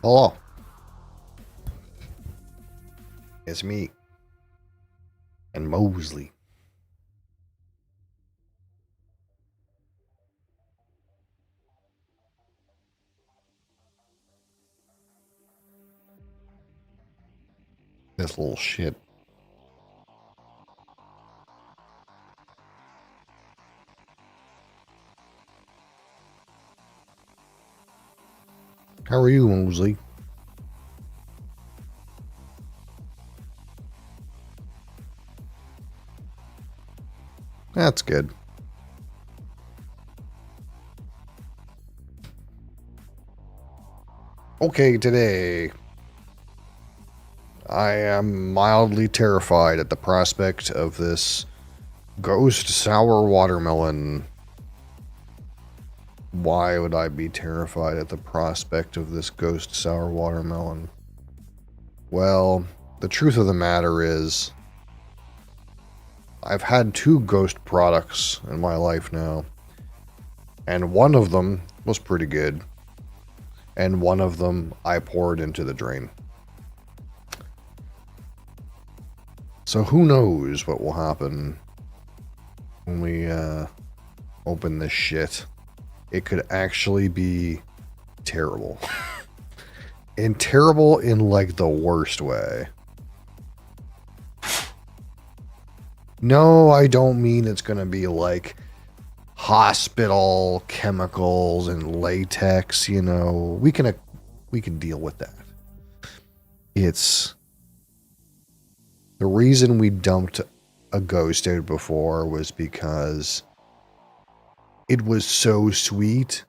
Hello. It's me. And Mosley. This little shit. How are you, Mosley? That's good. Okay, today I am mildly terrified at the prospect of this ghost sour watermelon. Why would I be terrified at the prospect of this ghost sour watermelon? Well, the truth of the matter is, I've had 2 ghost products in my life now, and one of them was pretty good, and one of them I poured into the drain. So who knows what will happen when we open this shit. It could actually be terrible. And terrible in like the worst way. No, I don't mean it's going to be like hospital chemicals and latex, you know. We can deal with that. It's the reason we dumped a ghost out before was because it was so sweet,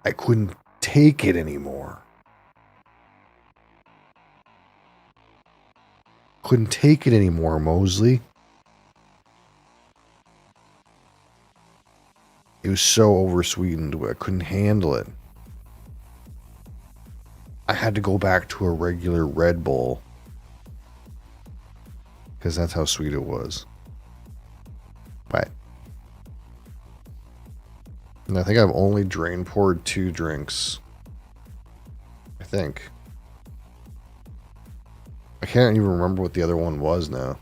I couldn't take it anymore. Couldn't take it anymore, Mosley. It was so oversweetened, I couldn't handle it. I had to go back to a regular Red Bull. Because that's how sweet it was. But. And I think I've only drain poured 2 drinks. I think. I can't even remember what the other one was now.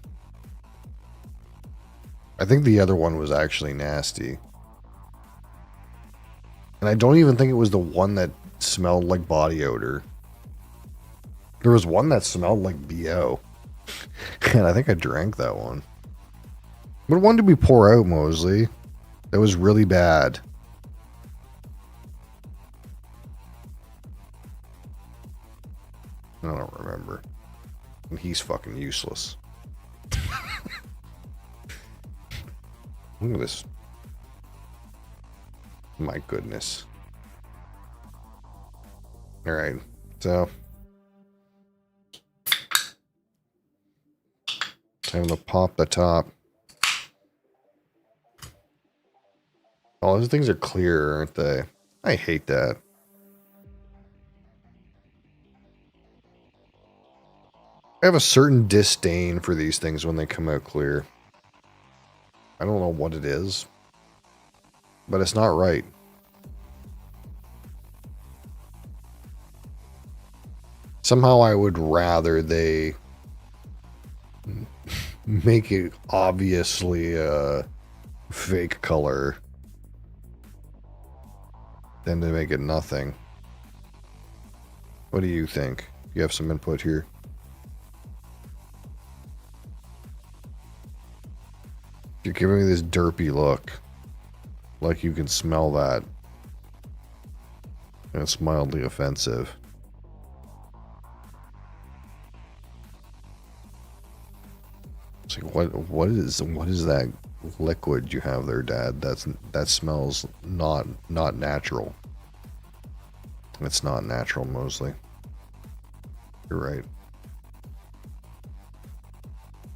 I think the other one was actually nasty. And I don't even think it was the one that smelled like body odor. There was one that smelled like BO. And I think I drank that one. What one did we pour out, Mosley? That was really bad. I don't remember. And he's fucking useless. Look at this. My goodness. Alright, so time to pop the top. Oh, those things are clear, aren't they? I hate that. I have a certain disdain for these things when they come out clear. I don't know what it is, but it's not right. Somehow I would rather they make it obviously a fake color than to make it nothing. What do you think? You have some input here. You're giving me this derpy look. Like you can smell that. And it's mildly offensive. It's like what is that liquid you have there, Dad? That smells not natural. It's not natural, Mosley. You're right.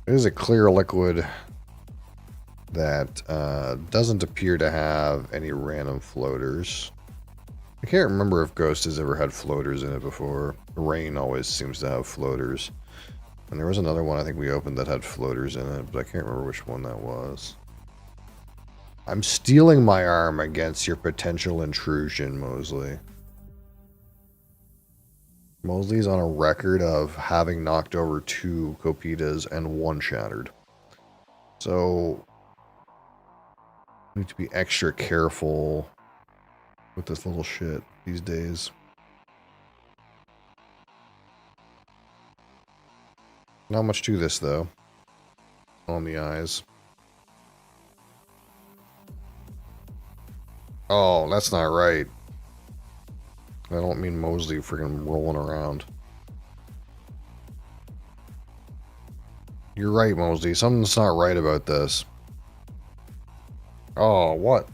It is a clear liquid that doesn't appear to have any random floaters. I can't remember if Ghost has ever had floaters in it before. Rain always seems to have floaters. And there was another one I think we opened that had floaters in it, but I can't remember which one that was. I'm steeling my arm against your potential intrusion, Mosley. Mosley's on a record of having knocked over 2 Copitas and 1 shattered. So, need to be extra careful with this little shit these days. Not much to this, though. On the eyes. Oh, that's not right. I don't mean Mosley freaking rolling around. You're right, Mosley. Something's not right about this. Oh, what?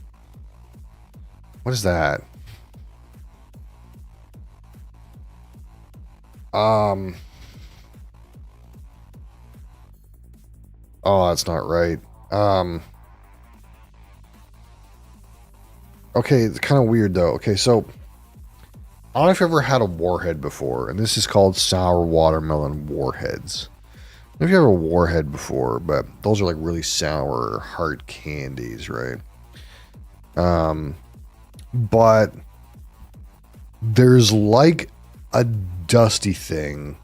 What is that? Oh, that's not right. Okay, it's kind of weird, though. Okay, so I don't know if you've ever had a warhead before, and this is called sour watermelon warheads. I don't know if you ever had a warhead before, but those are like really sour, hard candies, right? But there's like a dusty thing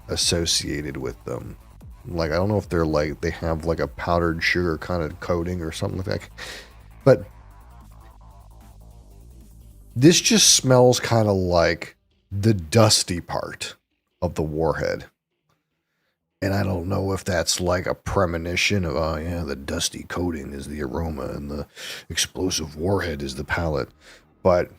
associated with them. Like, I don't know if they're like, they have like a powdered sugar kind of coating or something like that. But this just smells kind of like the dusty part of the warhead. And I don't know if that's like a premonition of, oh yeah, the dusty coating is the aroma and the explosive warhead is the palate. But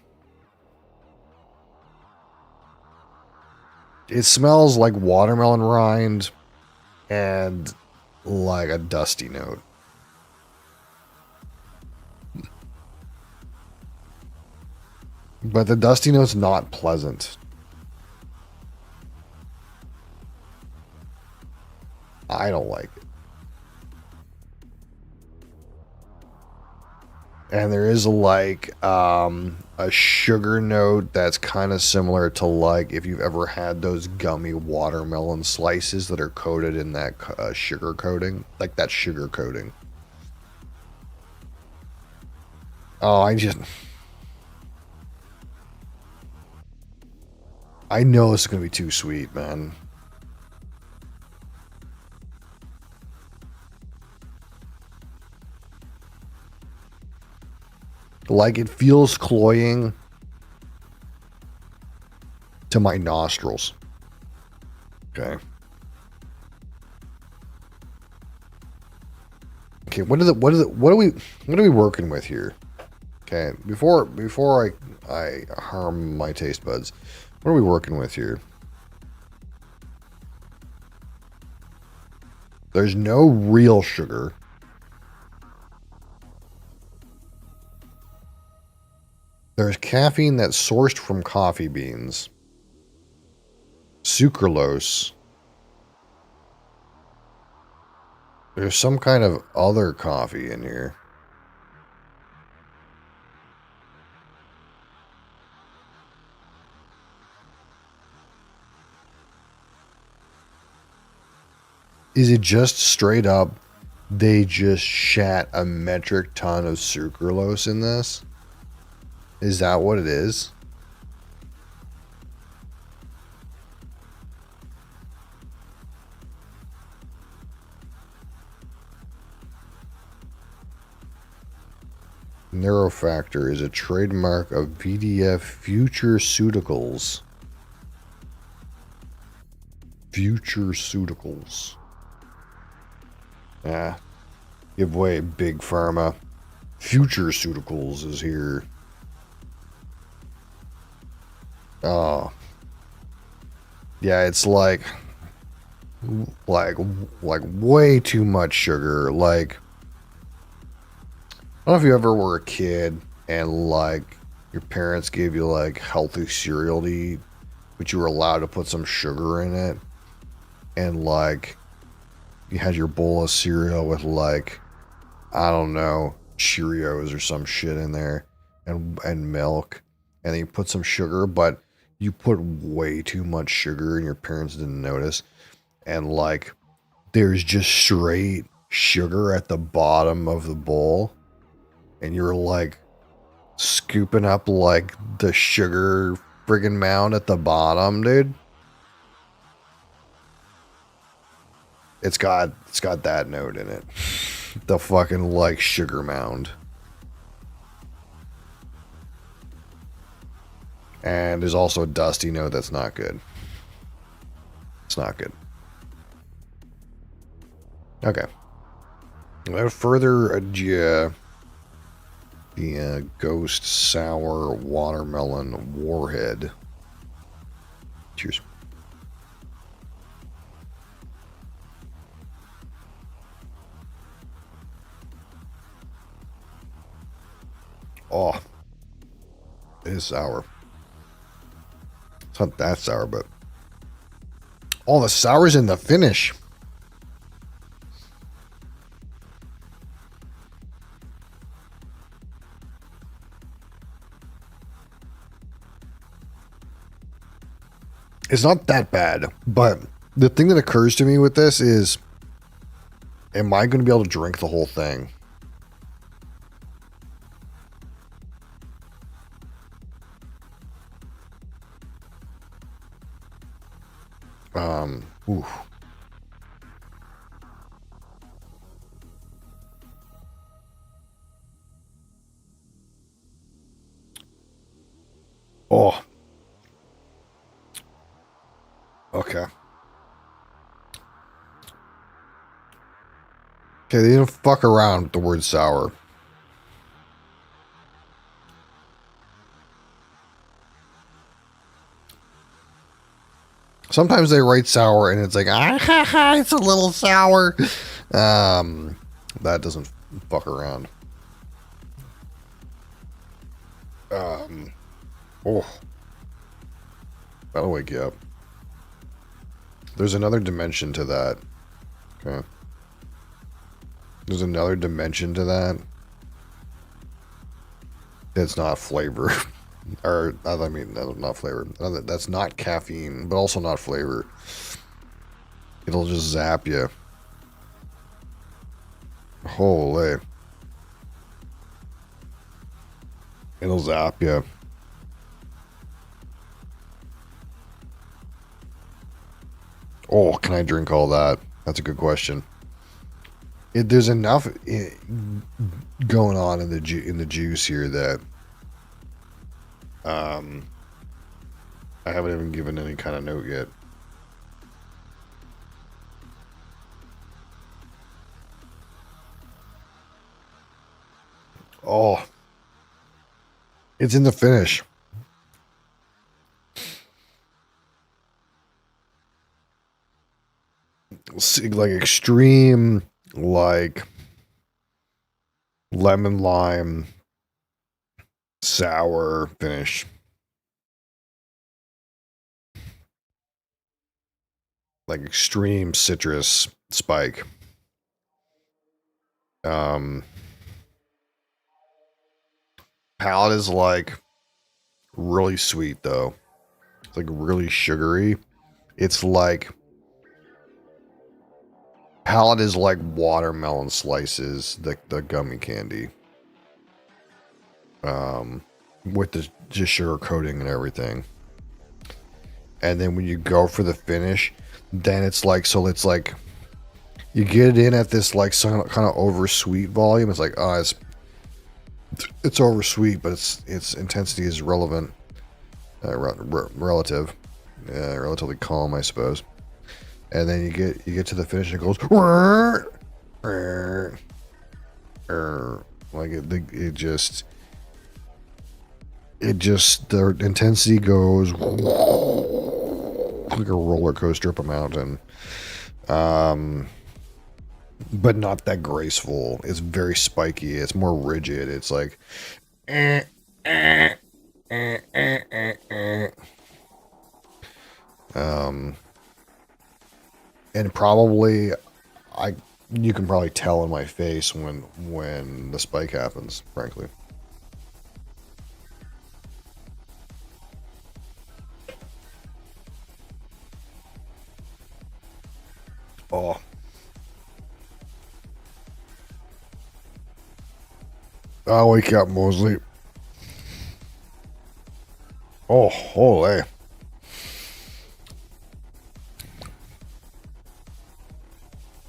it smells like watermelon rind and like a dusty note. But the dusty note's not pleasant. I don't like it. And there is like a sugar note that's kind of similar to like if you've ever had those gummy watermelon slices that are coated in that sugar coating, like that sugar coating. Oh, I know it's gonna be too sweet, man. Like it feels cloying to my nostrils. Okay. Okay, what are we working with here? Okay, before I harm my taste buds, what are we working with here? There's no real sugar. There's caffeine that's sourced from coffee beans. Sucralose. There's some kind of other coffee in here. Is it just straight up they just shat a metric ton of sucralose in this? Is that what it is? Neurofactor is a trademark of VDF Futureceuticals. Futureceuticals. Ah, give way, Big Pharma. Futureceuticals is here. Oh. Yeah, it's like way too much sugar. Like, I don't know if you ever were a kid and like your parents gave you like healthy cereal to eat, but you were allowed to put some sugar in it. And like you had your bowl of cereal with like, I don't know, Cheerios or some shit in there and milk. And then you put some sugar, but you put way too much sugar and your parents didn't notice. And like there's just straight sugar at the bottom of the bowl. And you're like scooping up like the sugar friggin' mound at the bottom, dude. It's got that note in it. The fucking like sugar mound. And there's also a dusty note that's not good. It's not good. Okay. Without further ado, the Ghost Sour Watermelon Warhead. Cheers. Oh, it is sour. It's not that sour, but all the sour's in the finish. It's not that bad, but the thing that occurs to me with this is, am I going to be able to drink the whole thing? Oof. Oh. Okay. Okay, they didn't fuck around with the word sour. Sometimes they write sour and it's like, it's a little sour. That doesn't fuck around. Oh, that'll wake you up. There's another dimension to that. Okay. There's another dimension to that. It's not flavor. Or, I mean, not flavor. That's not caffeine, but also not flavor. It'll just zap you. Holy. It'll zap you. Oh, can I drink all that? That's a good question. There's enough going on in the juice here that I haven't even given any kind of note yet. Oh, it's in the finish. Like extreme, like lemon lime sour finish. Like extreme citrus spike. Palate is like really sweet though. It's like really sugary. It's like palate is like watermelon slices, the gummy candy. With the just sugar coating and everything. And then when you go for the finish, then it's like, so it's like you get it in at this like some kind of over sweet volume. It's like, oh, it's over sweet, but its intensity is relevant, relative, relatively calm, I suppose. And then you get to the finish and it goes like it just the intensity goes like a roller coaster up a mountain. But not that graceful. It's very spiky. It's more rigid. It's like and probably you can probably tell in my face when the spike happens, frankly. Oh. I'll wake up, Mosley. Oh, holy.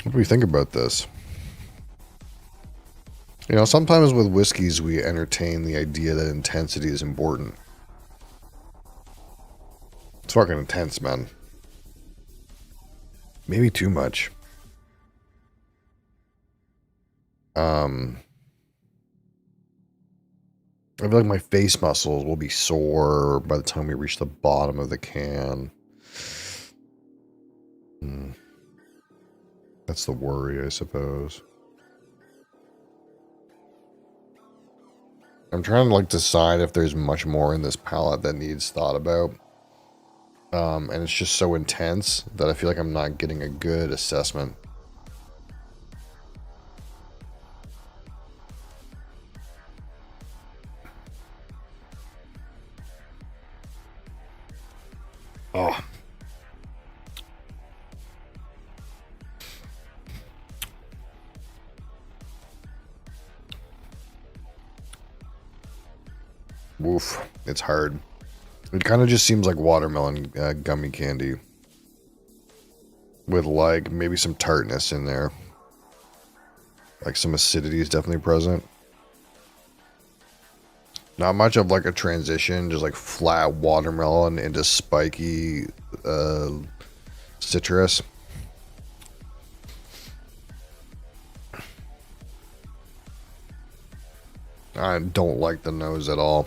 What do we think about this? You know, sometimes with whiskeys, we entertain the idea that intensity is important. It's fucking intense, man. Maybe too much. I feel like my face muscles will be sore by the time we reach the bottom of the can. That's the worry, I suppose. I'm trying to like decide if there's much more in this palette that needs thought about. And it's just so intense that I feel like I'm not getting a good assessment. Oh. Woof. It's hard. It kind of just seems like watermelon gummy candy. With like maybe some tartness in there. Like some acidity is definitely present. Not much of like a transition, just like flat watermelon into spiky citrus. I don't like the nose at all.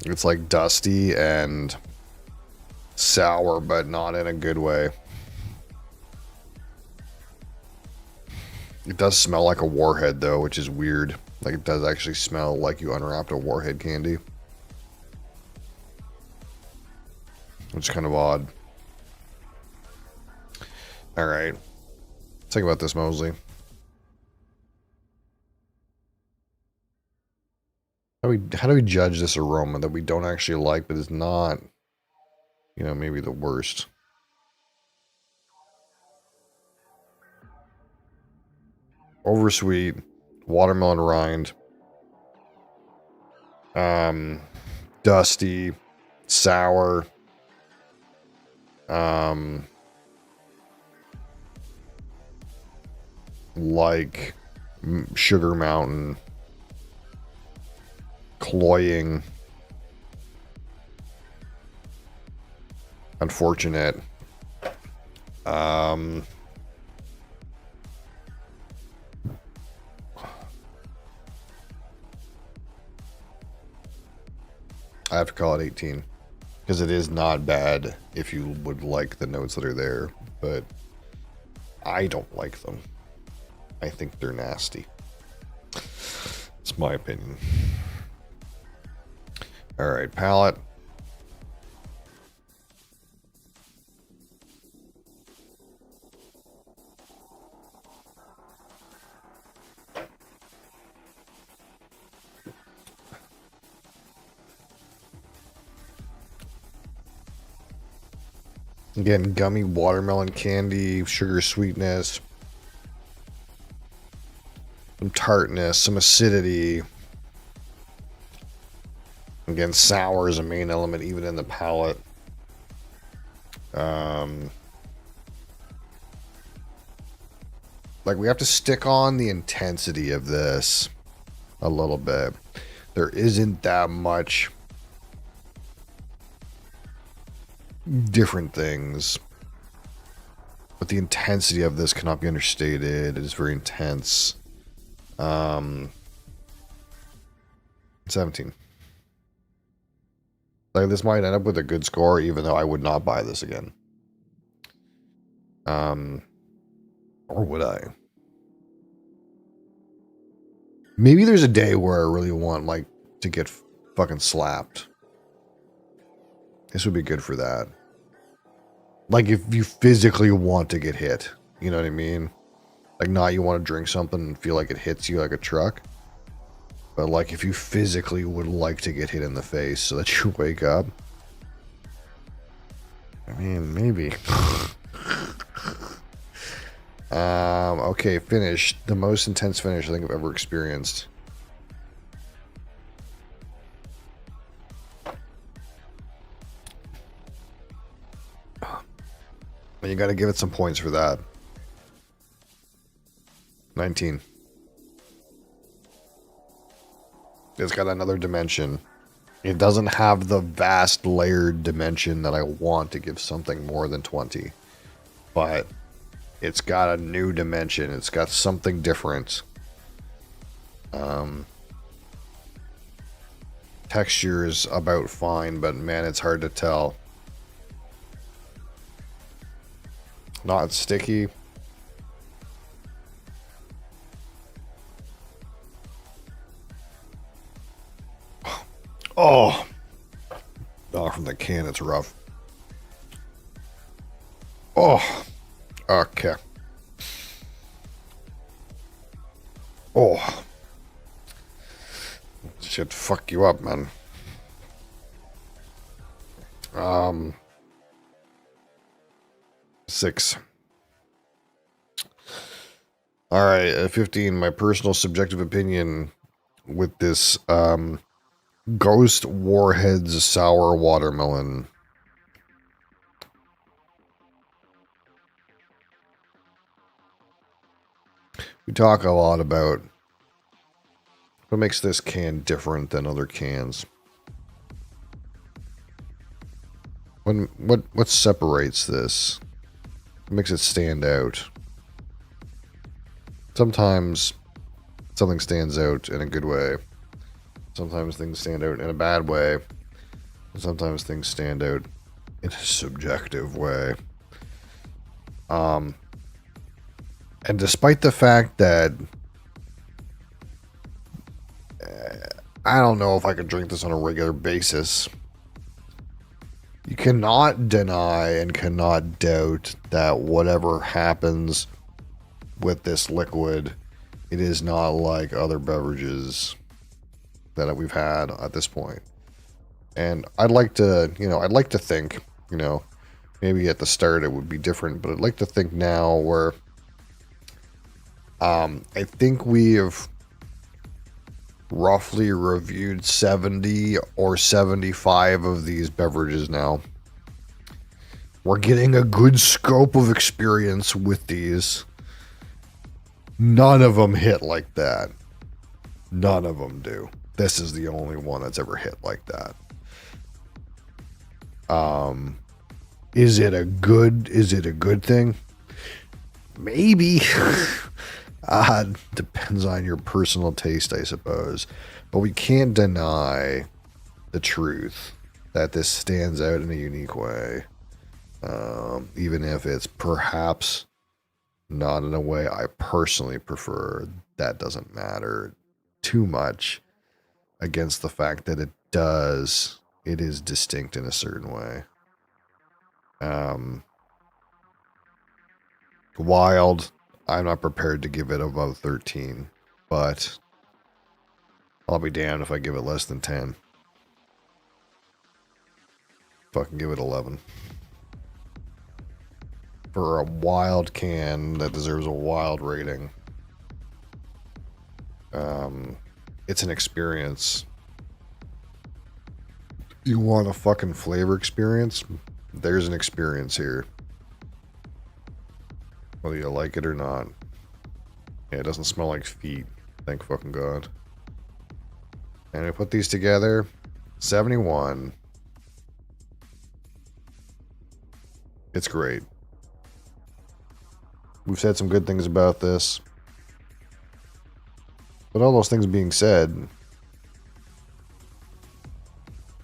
It's like dusty and sour, but not in a good way. It does smell like a warhead, though, which is weird. Like, it does actually smell like you unwrapped a warhead candy. Which is kind of odd. Alright. Let's think about this, Mosley. How do we judge this aroma that we don't actually like, but is not, you know, maybe the worst? Oversweet, watermelon rind, dusty, sour, like Sugar Mountain, cloying, unfortunate, I have to call it 18 because it is not bad if you would like the notes that are there, but I don't like them. I think they're nasty. It's my opinion. All right, palette. Again, gummy watermelon candy, sugar sweetness, some tartness, some acidity. Again, sour is a main element even in the palate. Like, we have to stick on the intensity of this a little bit. There isn't that much different things, but the intensity of this cannot be understated. It is very intense. 17. Like, this might end up with a good score, even though I would not buy this again. Or would I? Maybe there's a day where I really want, like, to get fucking slapped. This would be good for that. Like, if you physically want to get hit. You know what I mean? Like, not you want to drink something and feel like it hits you like a truck. But, like, if you physically would like to get hit in the face so that you wake up. I mean, maybe. Okay, finish. The most intense finish I think I've ever experienced. And you got to give it some points for that. 19. It's got another dimension. It doesn't have the vast layered dimension that I want to give something more than 20. But it's got a new dimension. It's got something different. Texture is about fine, but man, it's hard to tell. Not sticky. Oh, from the can, it's rough. Oh, okay. Oh, shit, fuck you up, man. 6. All right, 15. My personal subjective opinion with this Ghost Warheads Sour Watermelon. We talk a lot about what makes this can different than other cans. What separates this? What makes it stand out? Sometimes something stands out in a good way. Sometimes things stand out in a bad way. And sometimes things stand out in a subjective way. And despite the fact that I don't know if I could drink this on a regular basis, you cannot deny and cannot doubt that whatever happens with this liquid, it is not like other beverages that we've had at this point. And I'd like to think, maybe at the start it would be different, but I'd like to think now where I think we have roughly reviewed 70 or 75 of these beverages now. We're getting a good scope of experience with these. None of them hit like that. None of them do. This is the only one that's ever hit like that. Is it a good thing? Maybe. Depends on your personal taste, I suppose. But we can't deny the truth that this stands out in a unique way. Even if it's perhaps not in a way I personally prefer, that doesn't matter too much against the fact that it is distinct in a certain way. Wild, I'm not prepared to give it above 13, but I'll be damned if I give it less than 10. Fucking give it 11. For a wild can that deserves a wild rating. It's an experience. You want a fucking flavor experience? There's an experience here. Whether you like it or not. Yeah, it doesn't smell like feet. Thank fucking God. And I put these together. 71. It's great. We've said some good things about this. But all those things being said,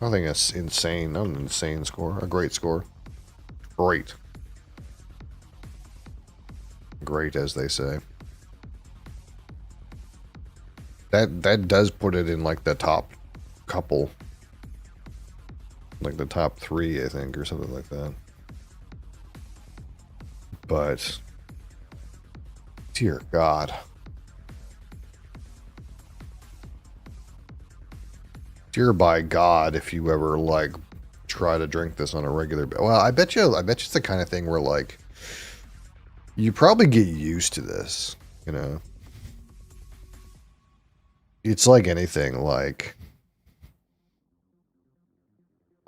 nothing is insane. Not an insane score. A great score. Great. Great, as they say. That does put it in like the top couple. Like the top 3, I think, or something like that. But dear God. Dear by God, if you ever like try to drink this on a regular well, I bet you it's the kind of thing where like you probably get used to this, you know. It's like anything, like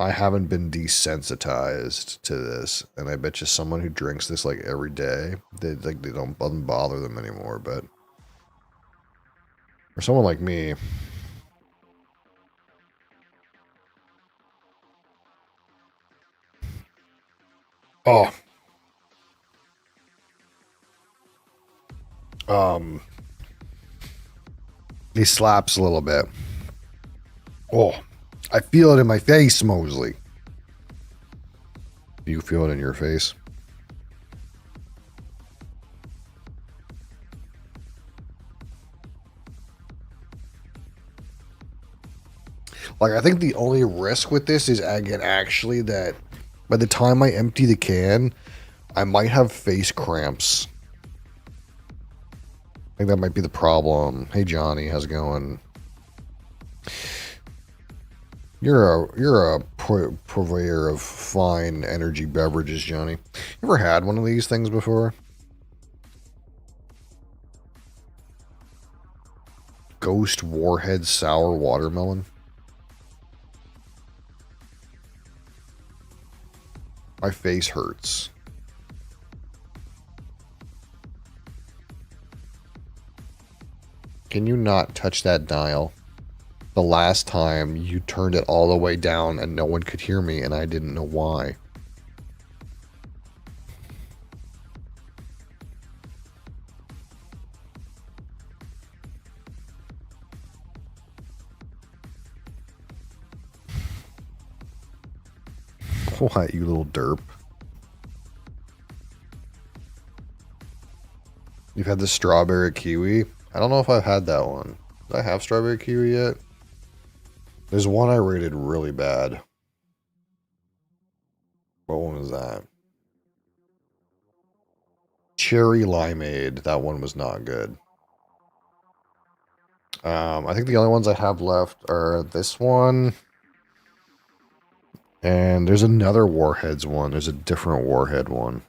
I haven't been desensitized to this, and I bet you someone who drinks this like every day, they don't doesn't bother them anymore. But for someone like me, oh, he slaps a little bit. Oh, I feel it in my face, Mosley. Do you feel it in your face? Like, I think the only risk with this is, again, actually that by the time I empty the can, I might have face cramps. I think that might be the problem. Hey, Johnny, how's it going? You're a purveyor of fine energy beverages, Johnny. You ever had one of these things before? Ghost Warhead Sour Watermelon? My face hurts. Can you not touch that dial? The last time you turned it all the way down and no one could hear me and I didn't know why. What, you little derp? You've had the strawberry kiwi? I don't know if I've had that one. Did I have strawberry kiwi yet? There's one I rated really bad. What one was that? Cherry limeade. That one was not good. I think the only ones I have left are this one. And there's another Warheads one. There's a different Warhead one.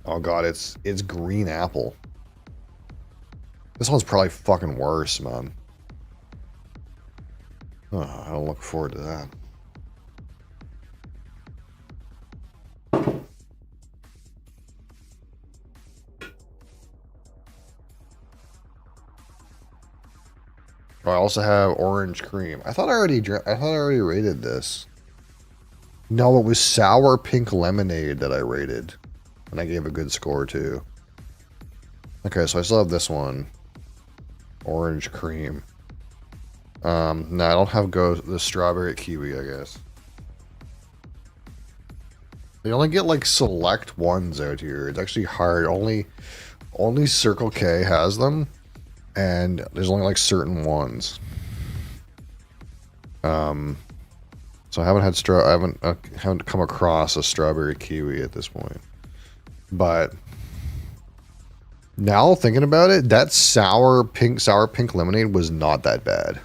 Oh god, it's green apple. This one's probably fucking worse, man. Oh, I don't look forward to that. Oh, I also have orange cream. I thought I already rated this. No, it was sour pink lemonade that I rated. And I gave a good score too. Okay, so I still have this one. Orange cream. No, I don't have the strawberry kiwi, I guess. They only get like select ones out here. It's actually hard. Only Circle K has them, and there's only like certain ones. So I haven't had I haven't come across a strawberry kiwi at this point. But now thinking about it, that sour pink lemonade was not that bad.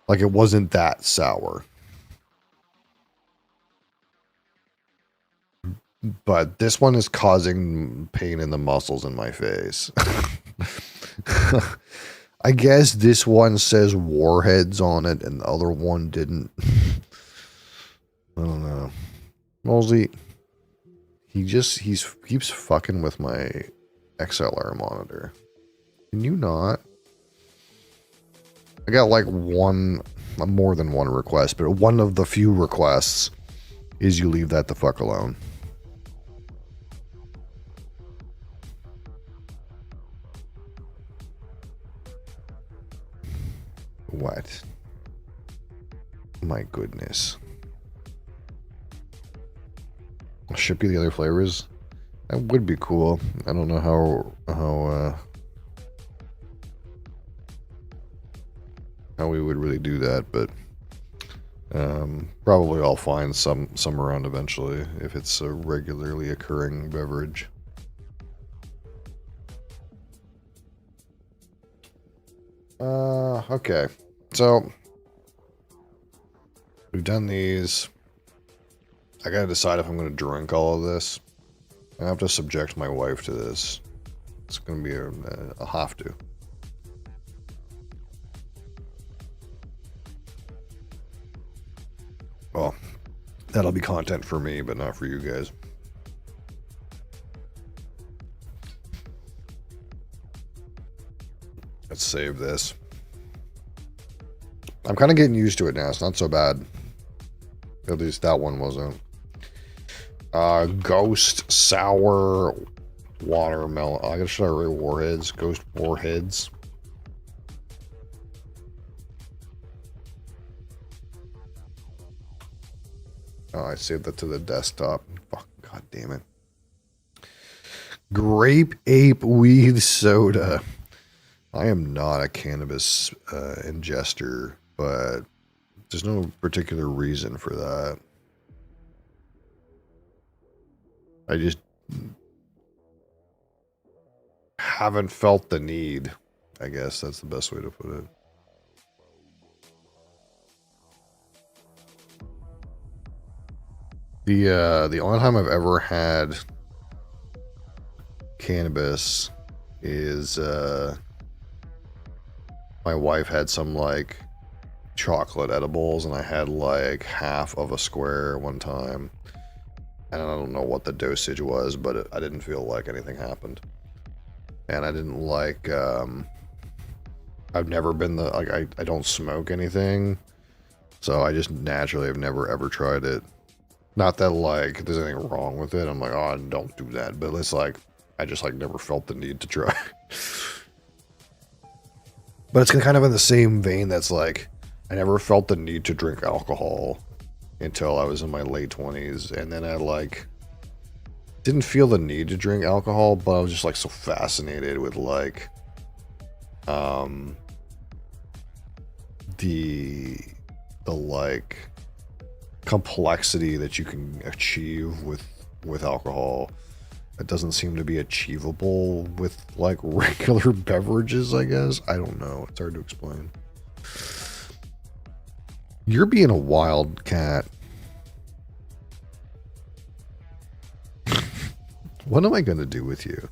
Like, it wasn't that sour. But this one is causing pain in the muscles in my face. I guess this one says Warheads on it and the other one didn't. I don't know. Mosey, he keeps fucking with my XLR monitor. Can you not? I got like more than one request, but one of the few requests is you leave that the fuck alone. What? My goodness. I'll ship you the other flavors. That would be cool. I don't know how we would really do that, but probably I'll find some around eventually if it's a regularly occurring beverage. Okay. So, we've done these. I gotta decide if I'm gonna drink all of this. I have to subject my wife to this. It's gonna be a have to. Well, that'll be content for me, but not for you guys. Let's save this. I'm kind of getting used to it now. It's not so bad. At least that one wasn't. Ghost sour watermelon. I gotta start with warheads. Ghost warheads. Oh, I saved that to the desktop. Fuck, god damn it. Grape ape weed soda. I am not a cannabis ingester, but there's no particular reason for that. I just haven't felt the need. I guess that's the best way to put it. The only time I've ever had cannabis is my wife had some like chocolate edibles, and I had like half of a square one time, and I don't know what the dosage was, but I didn't feel like anything happened, and I didn't like. I've never been the like I don't smoke anything, so I just naturally have never ever tried it. Not that like there's anything wrong with it. I'm like, oh, don't do that, but it's like I just like never felt the need to try. But it's kind of in the same vein that's like, I never felt the need to drink alcohol until I was in my late 20s. And then I like, didn't feel the need to drink alcohol, but I was just like so fascinated with like, the like complexity that you can achieve with alcohol. It doesn't seem to be achievable with like regular beverages, I guess. I don't know. It's hard to explain. You're being a wild cat. What am I going to do with you?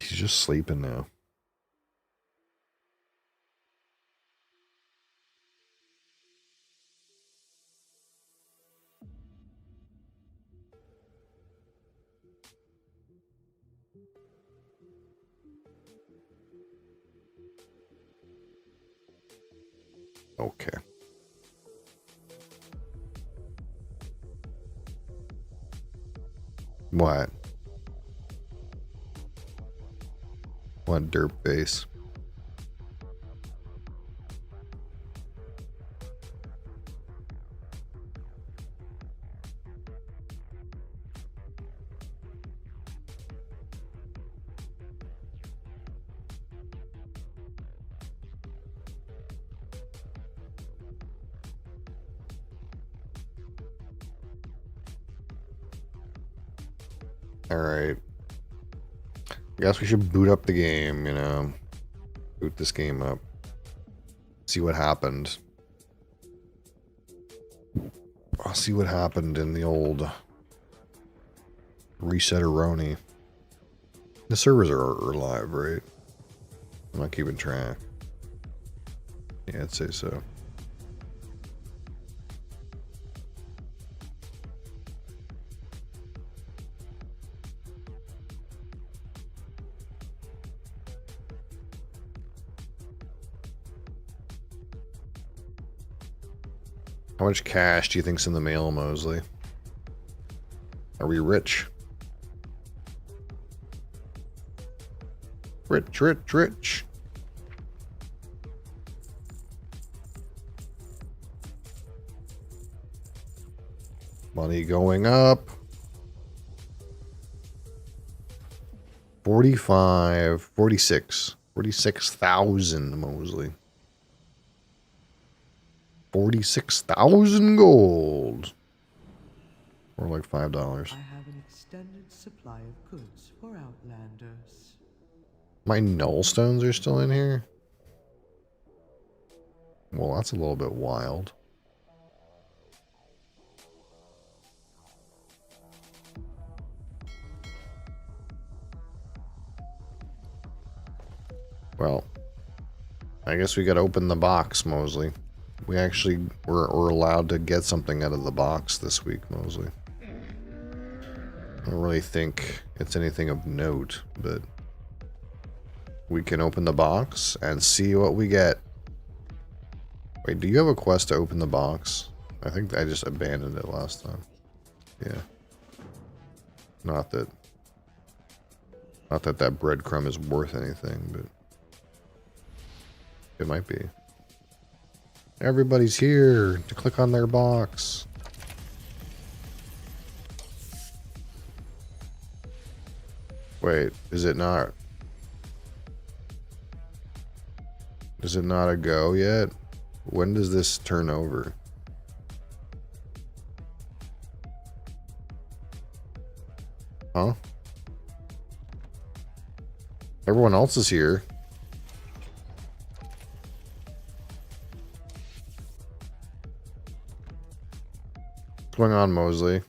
He's just sleeping now. Okay. What? What dirt face? Alright. I guess we should boot up the game, you know. Boot this game up. See what happened. I'll see what happened in the old reset-a-roni. The servers are live, right? I'm not keeping track. Yeah, I'd say so. How much cash do you think's in the mail, Mosley? Are we rich? Rich, rich, rich. Money going up. 45, 46. 46,000, Mosley. 46,000 gold. Or like $5. I have an extended supply of goods for for outlanders. My null stones are still in here? Well, that's a little bit wild. Well, I guess we gotta open the box, Mosley. We actually we're allowed to get something out of the box this week, Mosley. I don't really think it's anything of note, but we can open the box and see what we get. Wait, do you have a quest to open the box? I think I just abandoned it last time. Yeah. Not that that breadcrumb is worth anything, but it might be. Everybody's here to click on their box. Wait, is it not? Is it not a go yet? When does this turn over? Huh? Everyone else is here. What's going on, Mosley?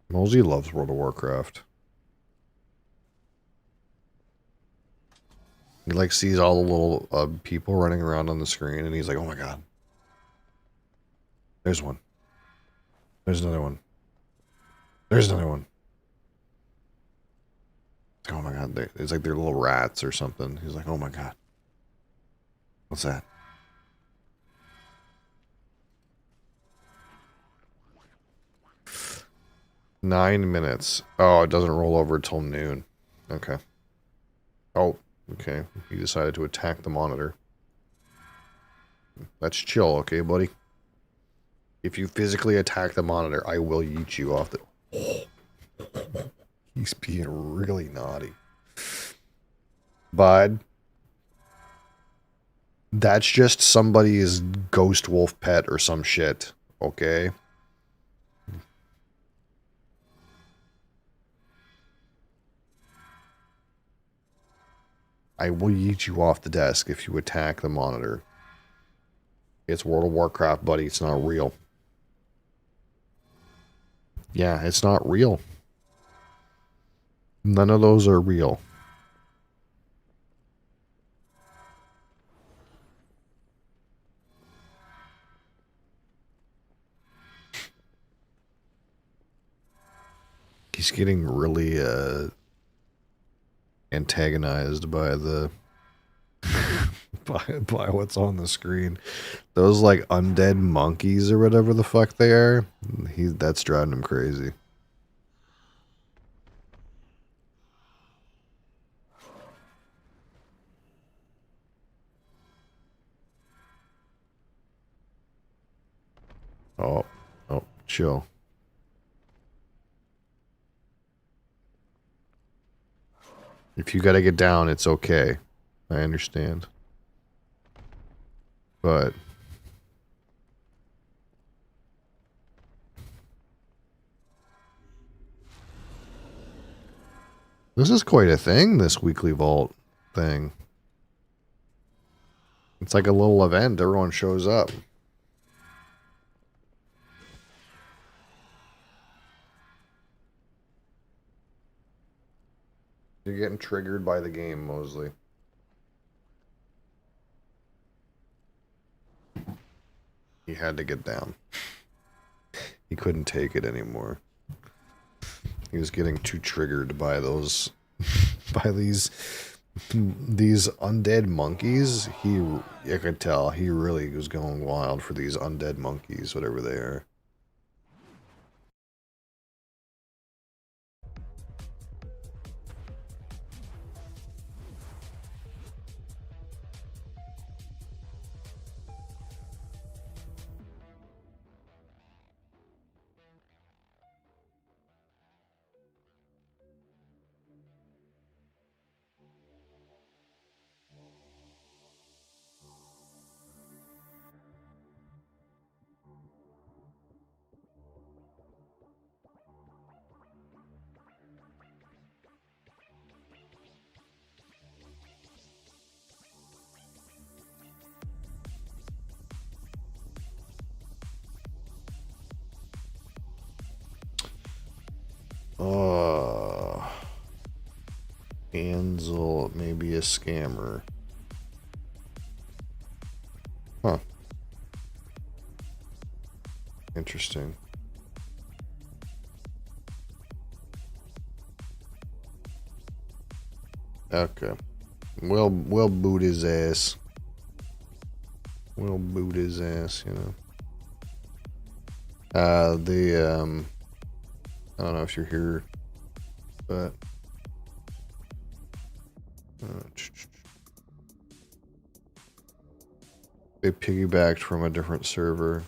Mosley loves World of Warcraft. He like sees all the little people running around on the screen, and he's like, "Oh my god, there's one. There's another one. There's another one." Oh my god, it's like they're little rats or something. He's like, "Oh my god, what's that?" "9 minutes. Oh, it doesn't roll over till noon. Okay. Oh, okay. He decided to attack the monitor. That's chill, okay, buddy? If you physically attack the monitor, I will yeet you off the... He's being really naughty. Bud. That's just somebody's ghost wolf pet or some shit, okay? I will yeet you off the desk if you attack the monitor. It's World of Warcraft, buddy. It's not real. Yeah, it's not real. None of those are real. He's getting really antagonized by the by what's on the screen. Those like undead monkeys or whatever the fuck they are. That's driving him crazy. Oh, chill. If you gotta get down, it's okay. I understand. But this is quite a thing, this weekly vault thing. It's like a little event. Everyone shows up. You're getting triggered by the game, Mosley. He had to get down. He couldn't take it anymore. He was getting too triggered by those, by these undead monkeys. I could tell he really was going wild for these undead monkeys, whatever they are. Ansel, maybe a scammer. Huh. Interesting. Okay. We'll boot his ass. We'll boot his ass, you know. I don't know if you're here, but they piggybacked from a different server.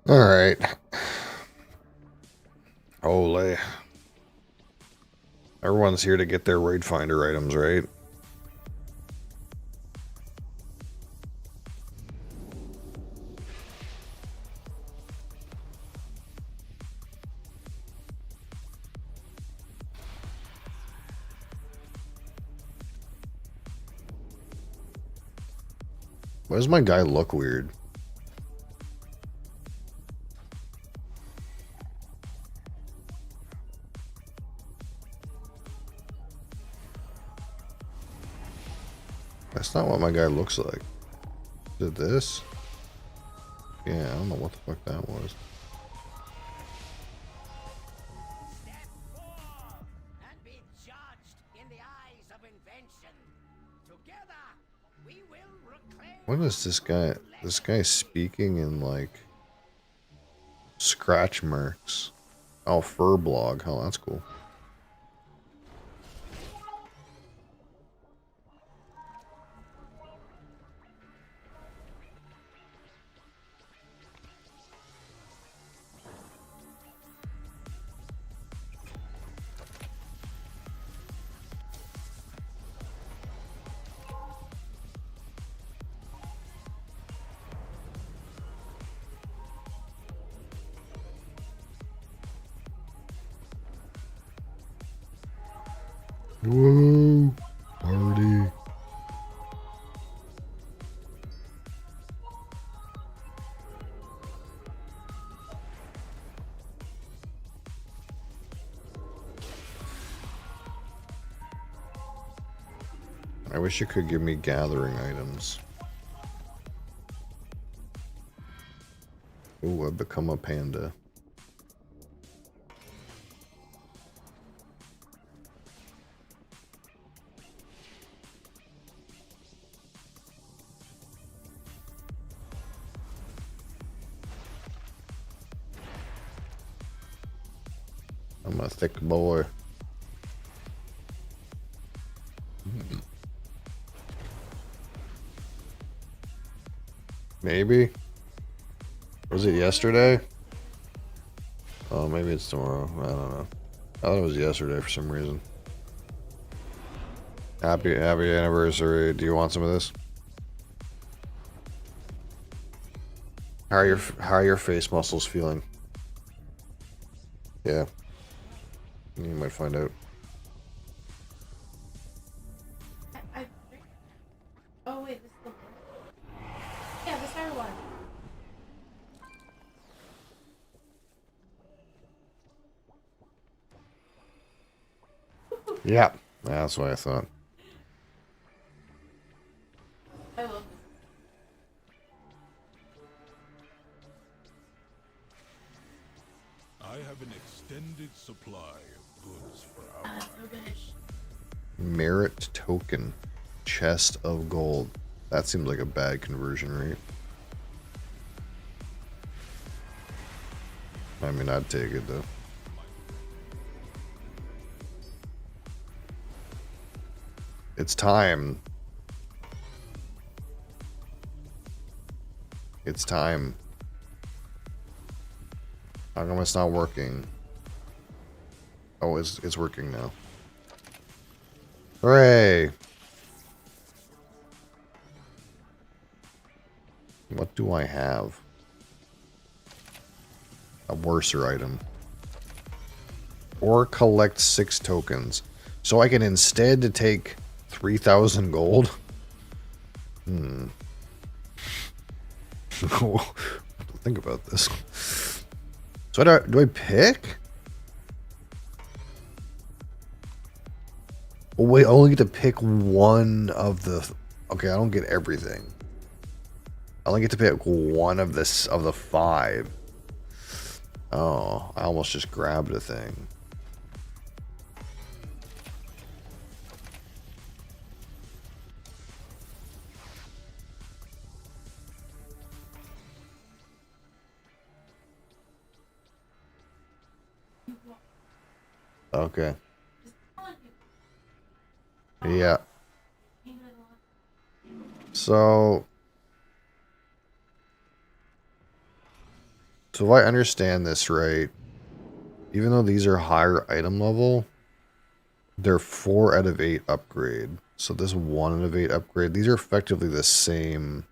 All right. Ole. Everyone's here to get their raid finder items, right? Why does my guy look weird? That's not what my guy looks like. Is it this? Yeah, I don't know what the fuck that was. What is this guy? This guy's speaking in like scratch marks. Oh, fur blog. Oh, that's cool. Whoa, party. I wish you could give me gathering items. Ooh, I've become a panda. I'm a thick boy. Maybe? Was it yesterday? Oh, maybe it's tomorrow. I don't know. I thought it was yesterday for some reason. Happy anniversary. Do you want some of this? How are your face muscles feeling? Yeah. You might find out. Oh wait, this is the one. Yeah, the sour one. Yeah. That's what I thought. I love I have an extended supply of goods for our this. So good. Merit token. Chest of gold. That seems like a bad conversion rate. I mean, I'd take it though. It's time. It's time. How come it's not working? Oh, it's working now. Hooray! What do I have? A worser item. Or collect 6 tokens. So I can instead take 3,000 gold? Think about this. So do I pick? Oh wait, I only get to pick one of the... Okay, I don't get everything. I only get to pick one of the 5. Oh, I almost just grabbed a thing. Okay. Yeah. So if I understand this right, even though these are higher item level, they're 4 out of 8 upgrade. So this 1 out of 8 upgrade, these are effectively the same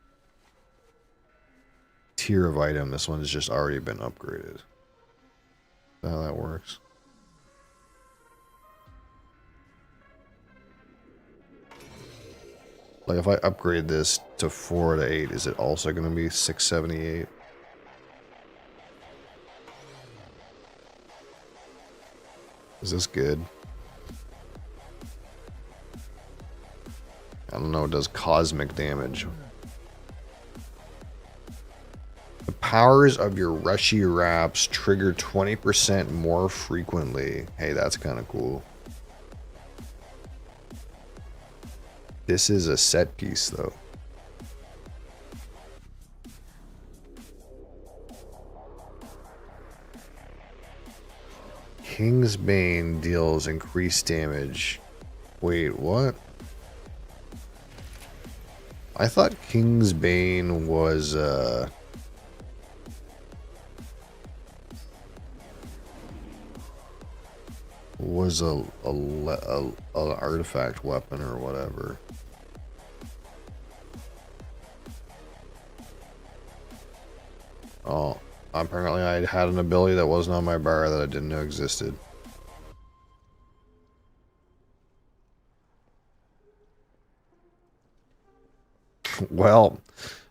tier of item. This one's just already been upgraded. Is that how that works? Like if I upgrade this to 4 out of 8, is it also going to be 678? Is this good? I don't know, it does cosmic damage. The powers of your Rushy Wraps trigger 20% more frequently. Hey, that's kind of cool. This is a set piece, though. King's Bane deals increased damage. Wait, what? I thought King's Bane was an artifact weapon or whatever. Oh, apparently I had an ability that wasn't on my bar that I didn't know existed. Well,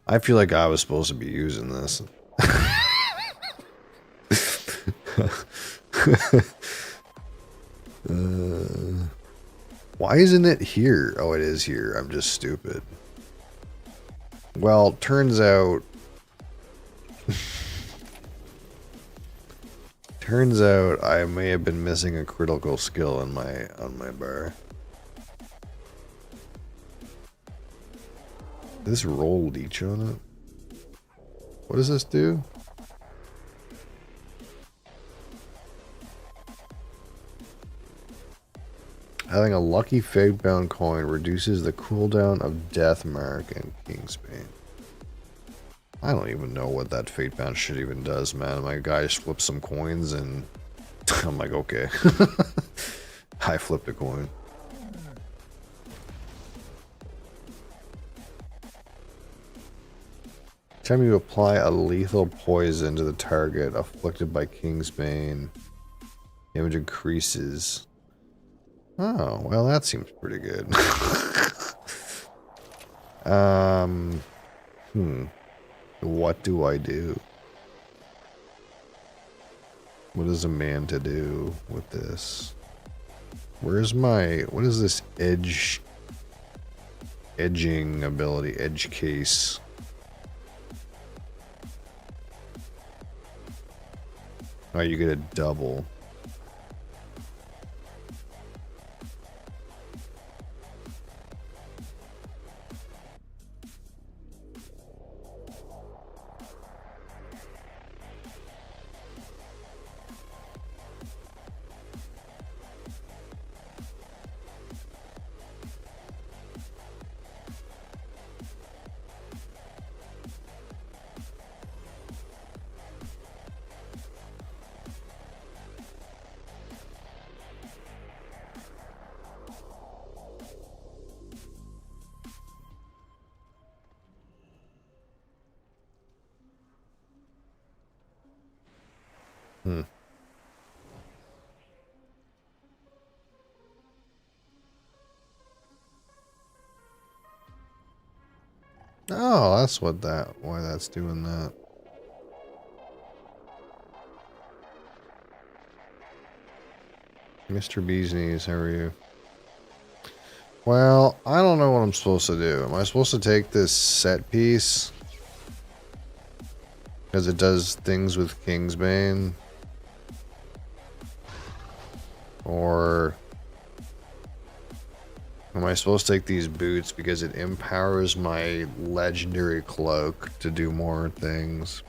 I feel like I was supposed to be using this. Why isn't it here? Oh, it is here. I'm just stupid. Well, turns out... turns out I may have been missing a critical skill on my bar. This roll leech on it? What does this do? Having a lucky fate-bound coin reduces the cooldown of Death Mark and King's Bane. I don't even know what that fate bound shit even does, man. My guy just flips some coins and I'm like, okay. I flipped a coin. Time you apply a lethal poison to the target afflicted by Kingsbane, damage increases. Oh, well, that seems pretty good. What do I do? What is a man to do with this? Where's my... What is this edging ability? Edge case. Oh, you get a double. Oh, that's why that's doing that. Mr. Bee's Knees, how are you? Well, I don't know what I'm supposed to do. Am I supposed to take this set piece? Because it does things with Kingsbane? Or am I supposed to take these boots because it empowers my legendary cloak to do more things?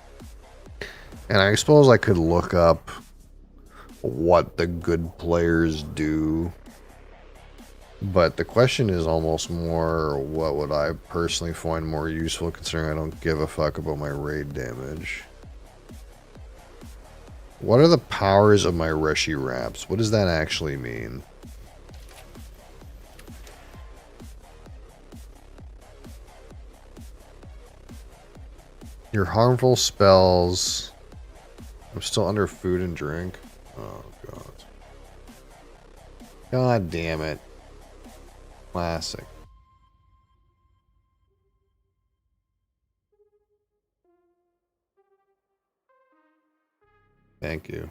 And I suppose I could look up what the good players do. But the question is almost more, what would I personally find more useful, considering I don't give a fuck about my raid damage? What are the powers of my Reshi Wraps? What does that actually mean? Your harmful spells... I'm still under food and drink. Oh, God. God damn it. Classic. Thank you.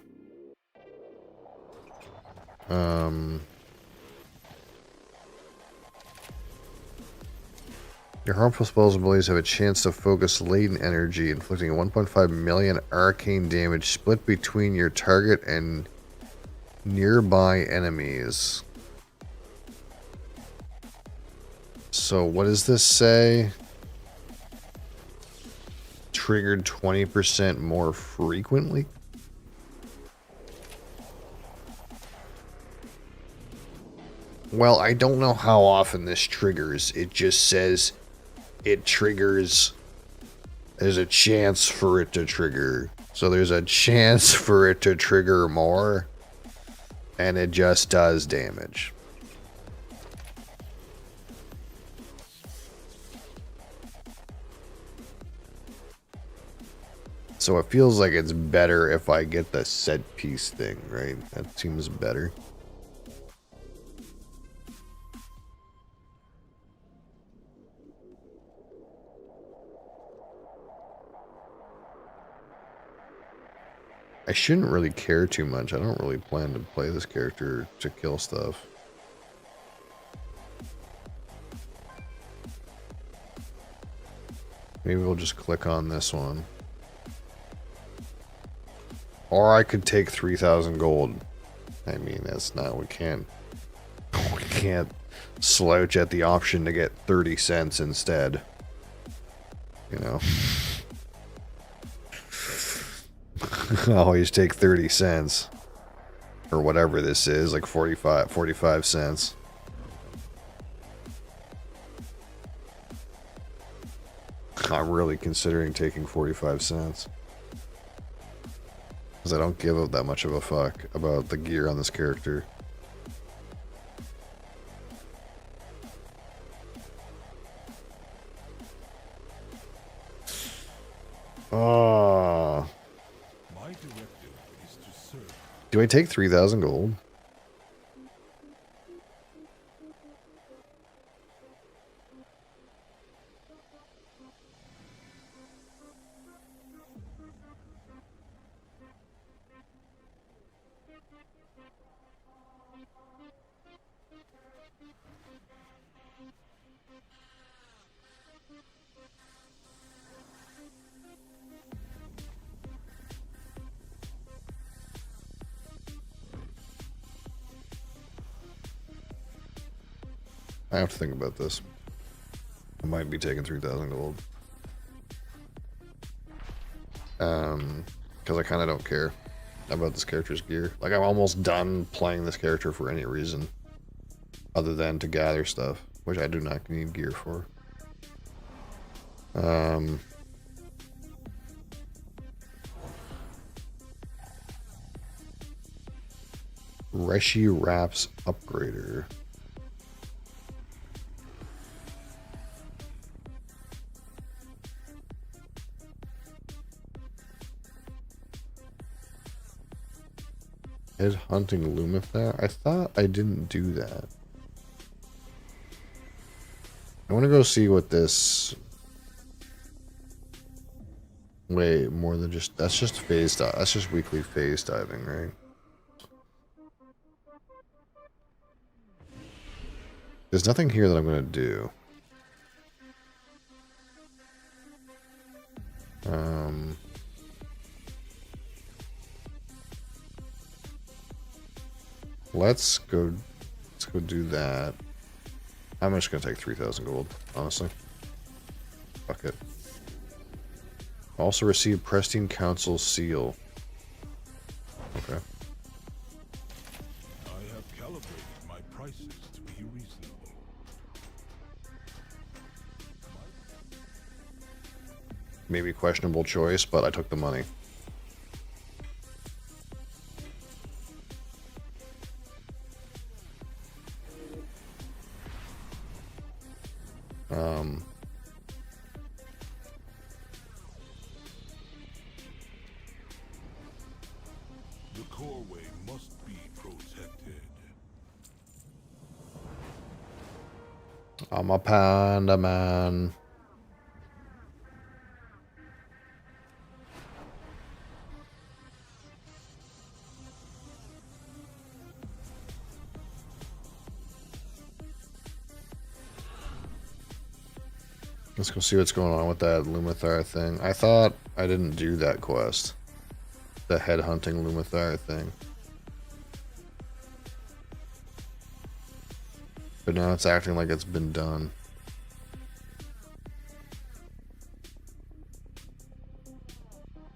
Your harmful spells and abilities have a chance to focus latent energy, inflicting 1.5 million arcane damage split between your target and nearby enemies. So what does this say? Triggered 20% more frequently? Well, I don't know how often this triggers. It just says it triggers. There's a chance for it to trigger. So there's a chance for it to trigger more. And it just does damage. So it feels like it's better if I get the set piece thing, right? That seems better. I shouldn't really care too much. I don't really plan to play this character to kill stuff. Maybe we'll just click on this one. Or I could take 3,000 gold. I mean, that's not, we can't slouch at the option to get 30 cents instead. You know? Always take 30 cents. Or whatever this is, like 45 cents. I'm really considering taking 45 cents. Because I don't give that much of a fuck about the gear on this character. Oh. My directive is to serve. Do I take 3,000 gold? I have to think about this. I might be taking 3,000 gold. Because I kind of don't care about this character's gear. Like, I'm almost done playing this character for any reason other than to gather stuff, which I do not need gear for. Reshi Wraps Upgrader. Head hunting Lumithar? I thought I didn't do that. I want to go see what this... Wait, more than just... That's just phase dive. That's just weekly phase diving, right? There's nothing here that I'm going to do. Let's go do that. I'm just gonna take 3,000 gold, honestly. Fuck it. Also received Pristine Council seal. Okay. I have calibrated my prices to be reasonable. Maybe questionable choice, but I took the money. The coreway must be protected. I'm a panda man. Let's go see what's going on with that Lumithar thing. I thought I didn't do that quest. The head hunting Lumithar thing. But now it's acting like it's been done.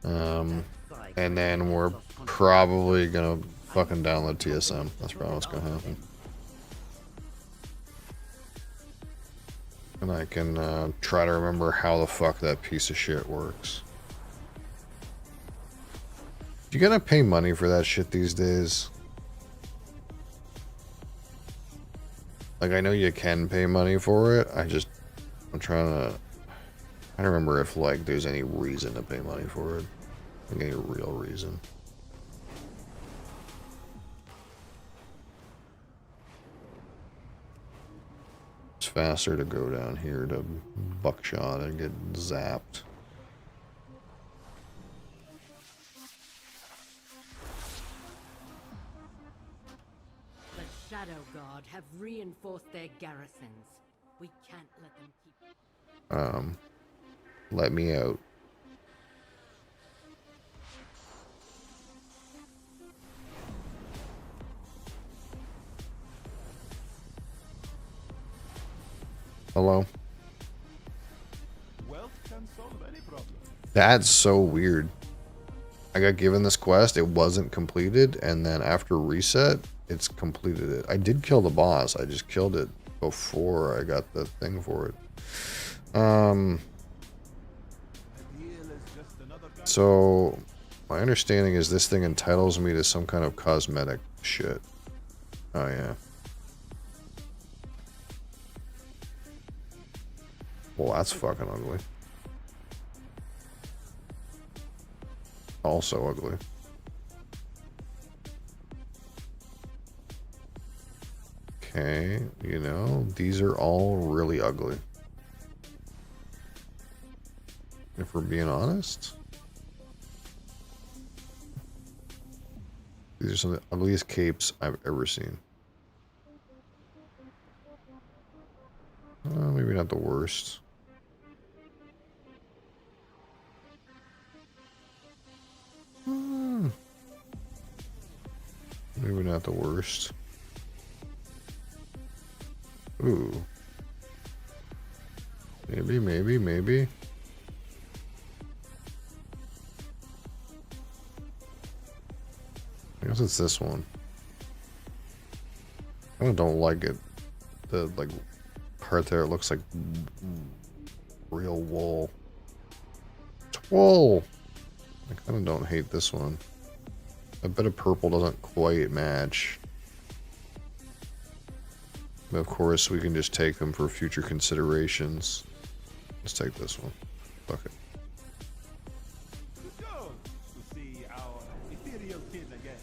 And then we're probably gonna fucking download TSM. That's probably what's gonna happen. And I can try to remember how the fuck that piece of shit works. You gotta pay money for that shit these days. Like, I know you can pay money for it. I'm trying to... I don't remember if, like, there's any reason to pay money for it. Like, any real reason. It's faster to go down here to Buckshot and get zapped. The Shadow Guard have reinforced their garrisons. We can't let them keep... Let me out. Hello? Wealth can solve any problem. That's so weird. I got given this quest, it wasn't completed, and then after reset, it's completed it. I did kill the boss, I just killed it before I got the thing for it. So, my understanding is this thing entitles me to some kind of cosmetic shit. Oh, yeah. Well, that's fucking ugly. Also ugly. Okay, you know, these are all really ugly. If we're being honest. These are some of the ugliest capes I've ever seen. Maybe not the worst. Maybe not the worst. Ooh. Maybe. I guess it's this one. I kinda don't like it. The, like, part there, it looks like real wool. It's wool! I kinda don't hate this one. A bit of purple doesn't quite match. But of course, we can just take them for future considerations. Let's take this one. Fuck it. To see our ethereal kin again.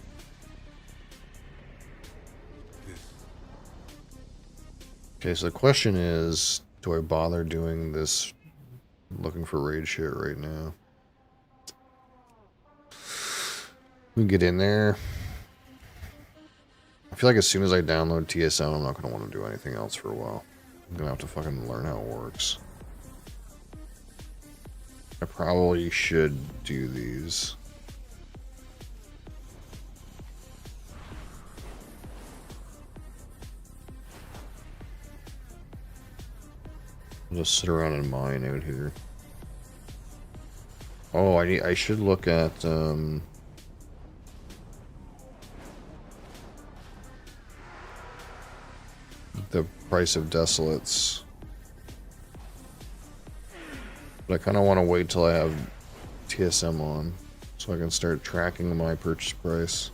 Okay, so the question is, do I bother doing this, looking for raid shit right now? We can get in there. I feel like as soon as I download TSM, I'm not going to want to do anything else for a while. I'm going to have to fucking learn how it works. I probably should do these. I'll just sit around and mine out here. Oh, I should look at the price of desolates. But I kind of want to wait till I have TSM on so I can start tracking my purchase price.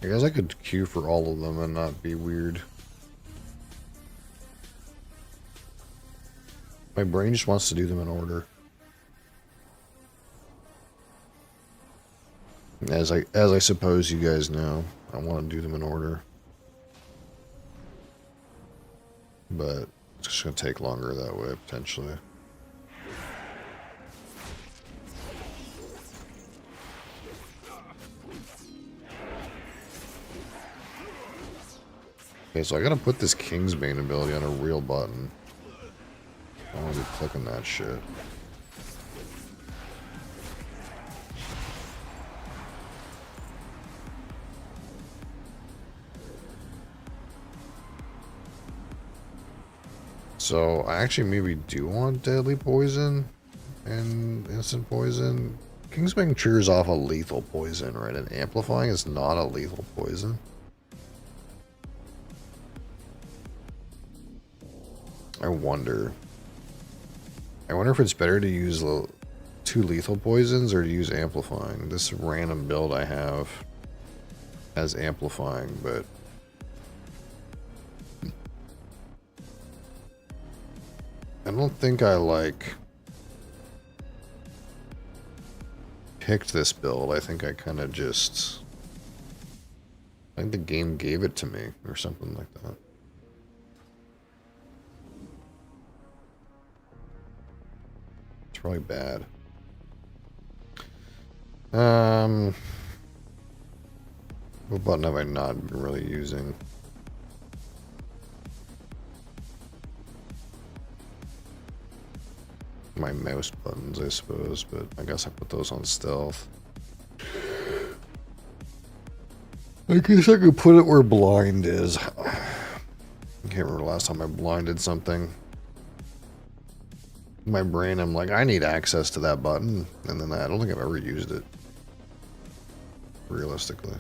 I guess I could queue for all of them and not be weird. My brain just wants to do them in order. As I suppose you guys know, I want to do them in order. But it's just going to take longer that way, potentially. Okay, so I gotta put this Kingsbane ability on a real button. I don't want to be clicking that shit. So I actually maybe do want deadly poison and instant poison. Kingsbane triggers off a lethal poison, right? And amplifying is not a lethal poison. I wonder if it's better to use the 2 lethal poisons or to use amplifying. This random build I have has amplifying, but I don't think I like picked this build. I think I kind of just, I think the game gave it to me or something like that. Probably bad. What button have I not been really using? My mouse buttons, I suppose, but I guess I put those on stealth. I guess I could put it where blind is. I can't remember the last time I blinded something. My brain, I'm like, I need access to that button, and then I don't think I've ever used it. Realistically.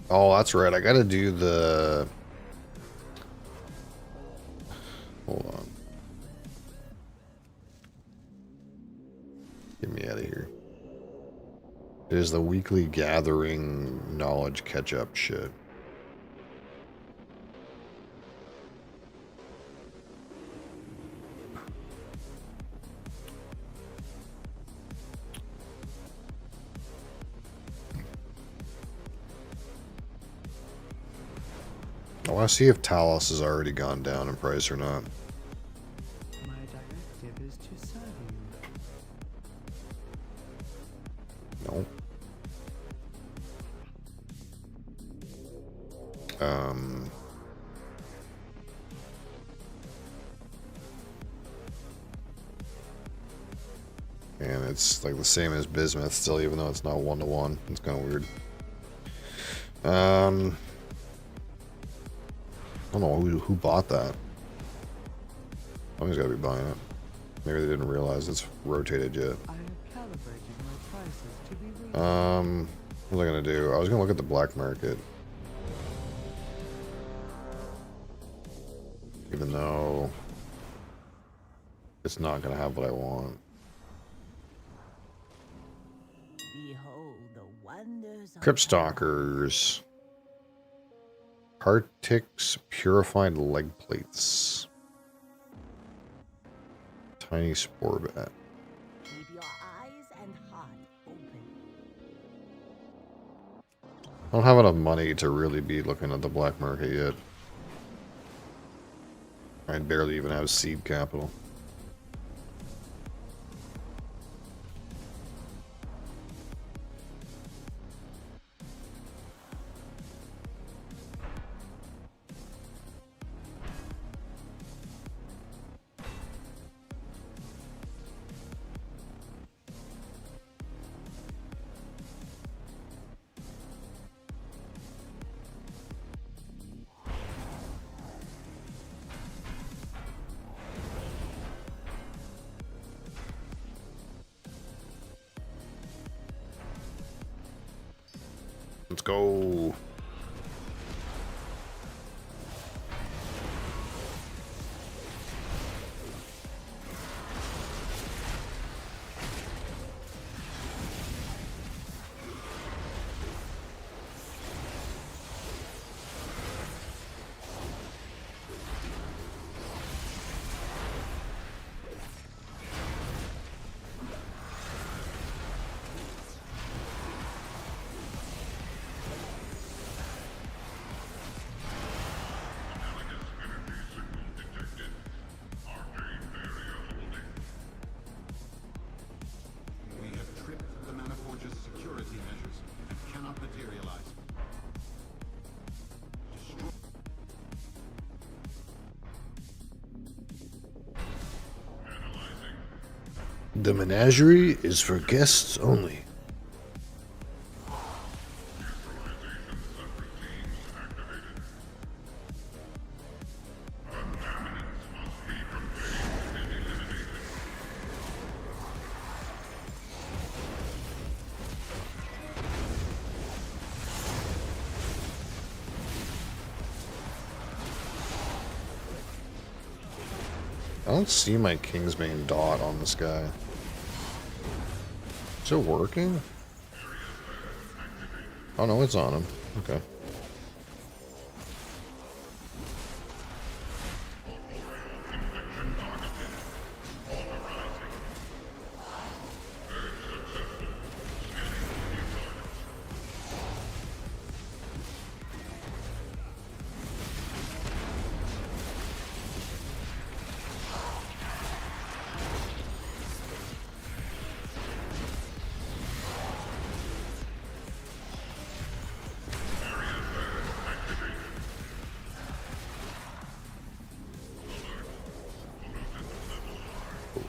Oh, that's right. I gotta do the... Hold on. Get me out of here. It is the weekly gathering knowledge catch-up shit. I want to see if Talos has already gone down in price or not. My directive is to serve you. No. And it's like the same as Bismuth still, even though it's not 1-to-1. It's kind of weird. I don't know who bought that. Somebody's got to be buying it. Maybe they didn't realize it's rotated yet. I am calibrating my prices to be reasonable. What was I gonna do? I was gonna look at the black market. Even though it's not gonna have what I want. Behold the wonders of Crypt Stalkers. Arctic's purified leg plates. Tiny spore bat. Keep your eyes and heart open. I don't have enough money to really be looking at the black market yet. I barely even have seed capital. Let's go. We have tripped the Manaforge's security measures and cannot materialize. The menagerie is for guests only. I don't see my Kingsbane dot on this guy. Is it working? Oh no, it's on him. Okay.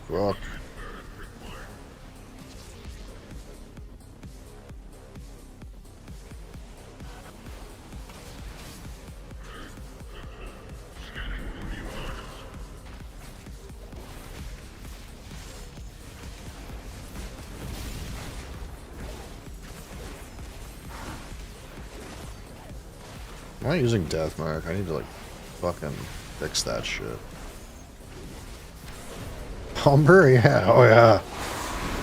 Fuck. I'm not using deathmark. I need to like fucking fix that shit. Humber, yeah, oh yeah.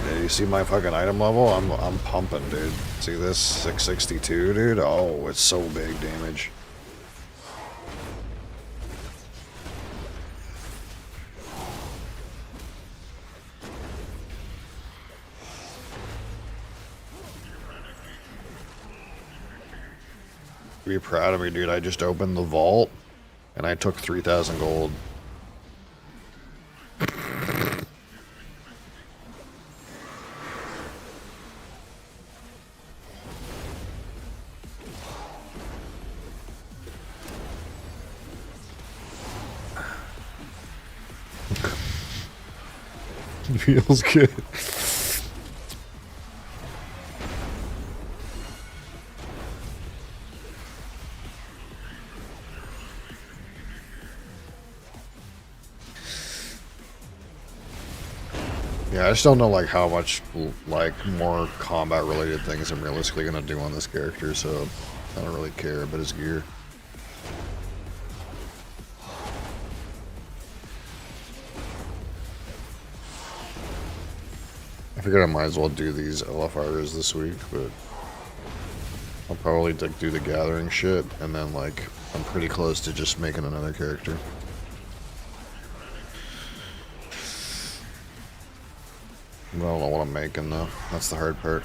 Yeah, you see my fucking item level? I'm pumping, dude. See this 662, dude? Oh, it's so big damage. Be proud of me, dude. I just opened the vault and I took 3,000 gold. Feels good. Yeah, I just don't know like how much like more combat related things I'm realistically gonna do on this character, so I don't really care about his gear. I figured I might as well do these LFRs this week, but I'll probably like do the gathering shit, and then like I'm pretty close to just making another character. I don't know what I'm making though. That's the hard part.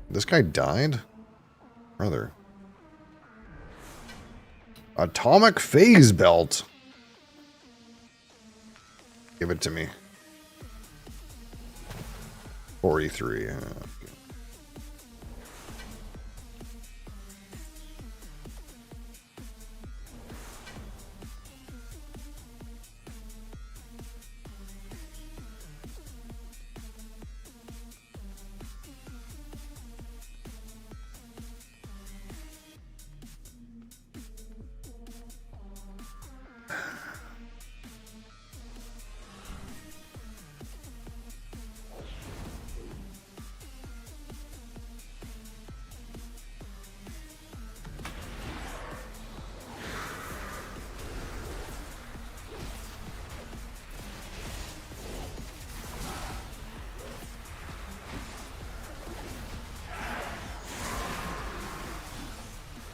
This guy died? Brother. Atomic phase belt. Give it to me. 43.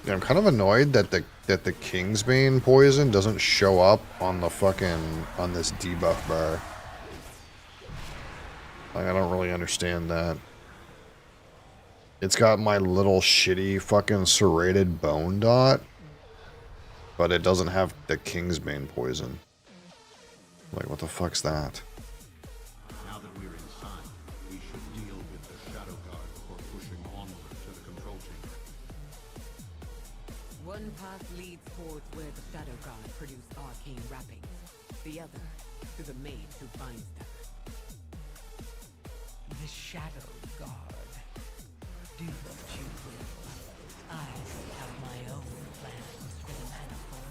Yeah, I'm kind of annoyed that the Kingsbane poison doesn't show up on the fucking on this debuff bar. Like, I don't really understand that. It's got my little shitty fucking serrated bone dot, but it doesn't have the Kingsbane poison. Like, what the fuck's that? Now that we're inside, we should deal with the Shadow Guard before pushing onward to the control chamber. One path leads towards where the Shadow God produced arcane wrappings. The other, to the mage who binds them. The Shadow God. Do what you will. I have my own plans for the manifold.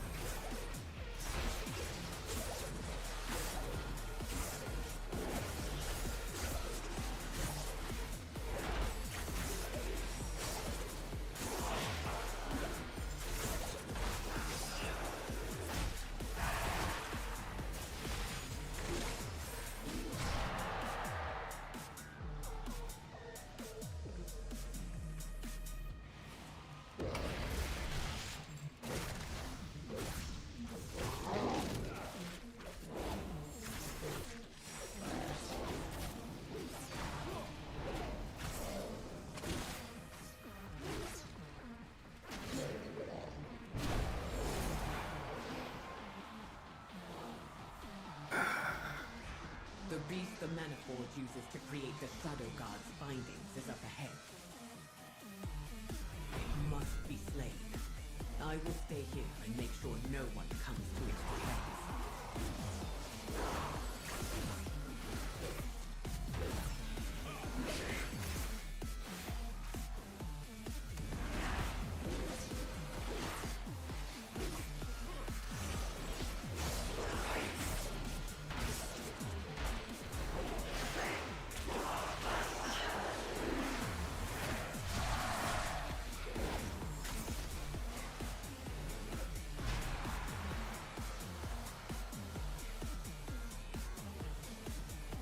The beast the manifold uses to create the Shadow God's findings is up ahead. It must be slain. I will stay here and make sure no one comes to its defense.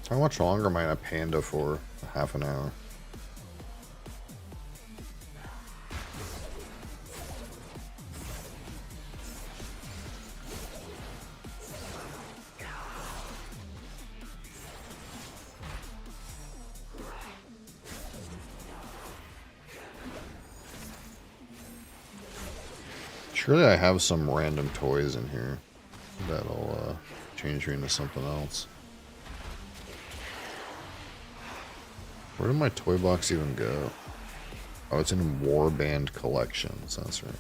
How much longer am I in a panda for? Half an hour. Surely I have some random toys in here that'll change me into something else. Where did my toy box even go? Oh, it's in Warband Collections. That's right.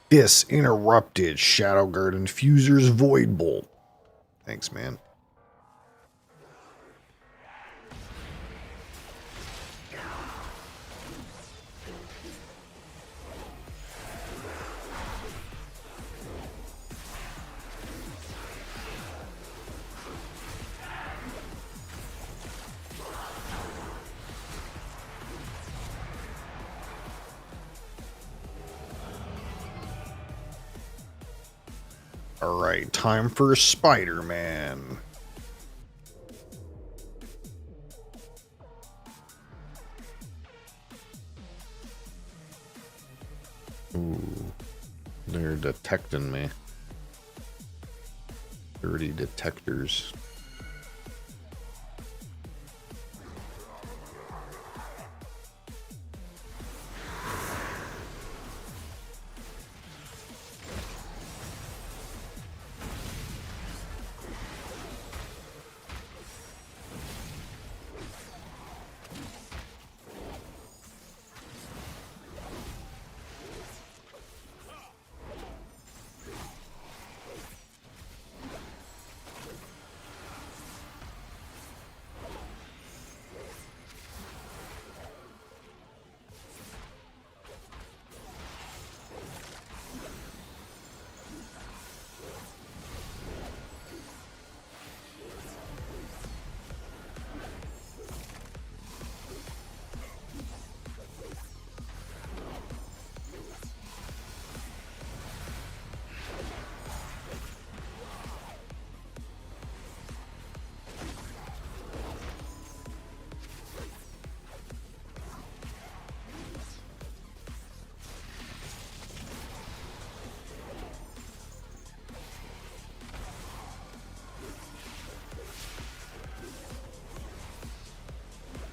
This interrupted Shadowguard Infuser's Void Bolt. Thanks, man. Alright, time for Spider-Man. Ooh, they're detecting me. Dirty detectors.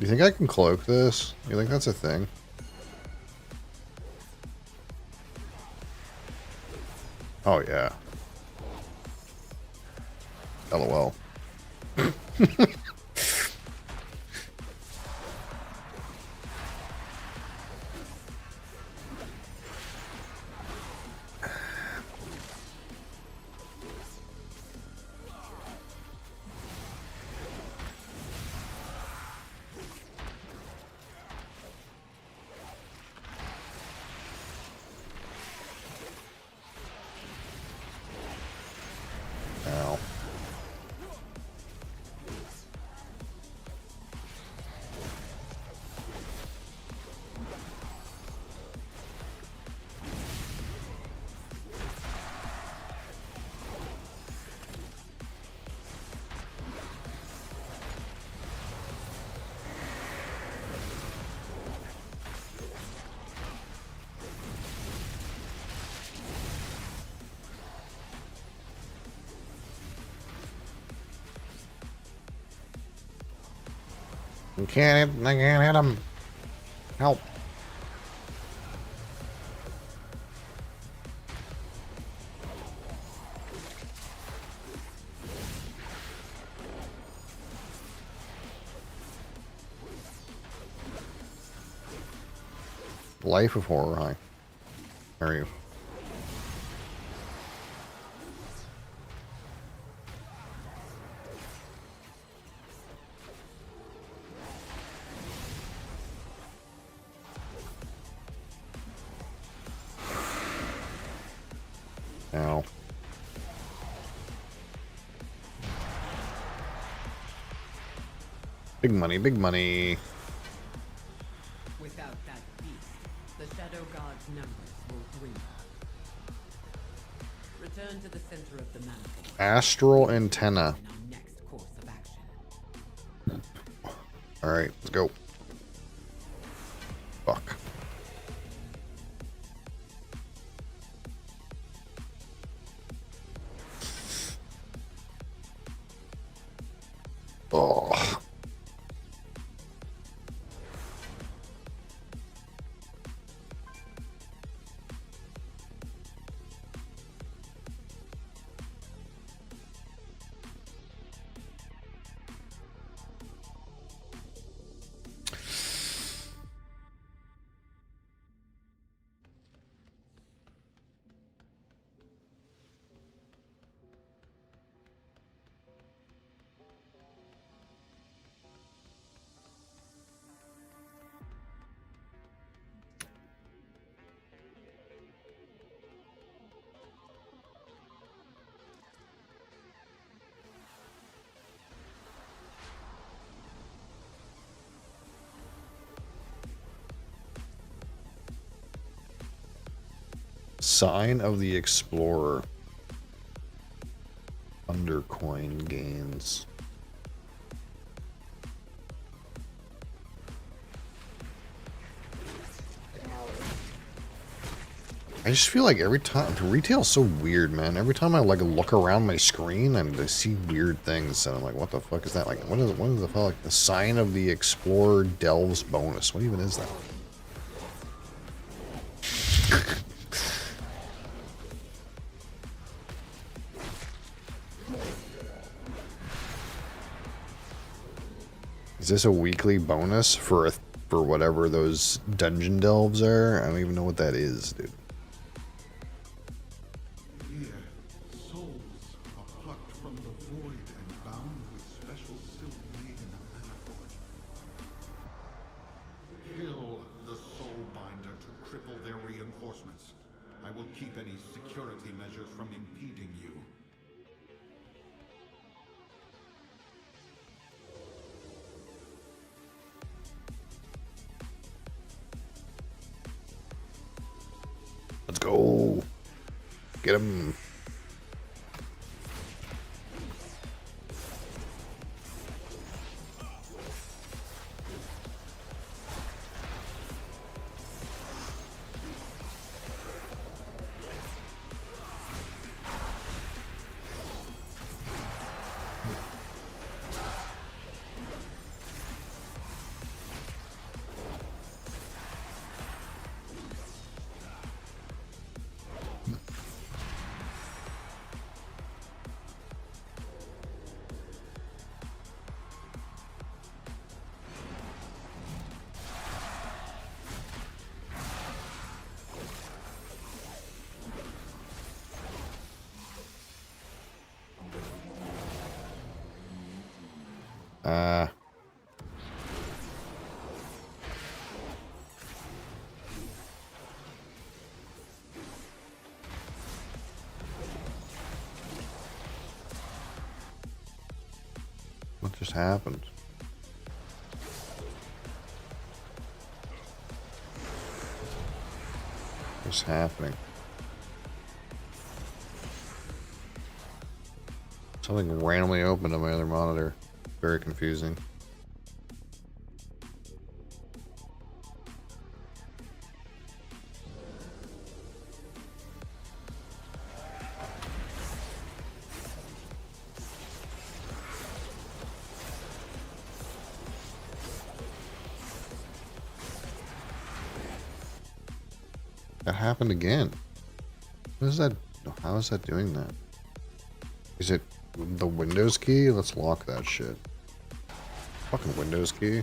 You think I can cloak this? You think that's a thing? Oh, yeah. LOL. Ow. I can't hit him. Help. Life of Horror High. How are you? Ow. Big money, big money. Without that beast, the Shadow God's numbers will dwindle. Return to the center of the manifold. Astral antenna. In our next course of action. Alright, let's go. Fuck. Oh. Sign of the Explorer. Undercoin gains. I just feel like every time retail's so weird, man. Every time I like look around my screen and I see weird things, and I'm like, what the fuck is that? Like, what is the fuck? Like the Sign of the Explorer Delves bonus. What even is that? Is this a weekly bonus for whatever those dungeon delves are? I don't even know what that is, dude. Here, souls are plucked from the void and bound with special silk made in a manifold. Kill the soul binder to cripple their reinforcements. I will keep any security measures from impeding you. Let's go. Get him. What just happened? What's happening? Something randomly opened on my other monitor. Very confusing. That happened again. What is that? How is that doing that? Is it the Windows key? Let's lock that shit. Fucking Windows key.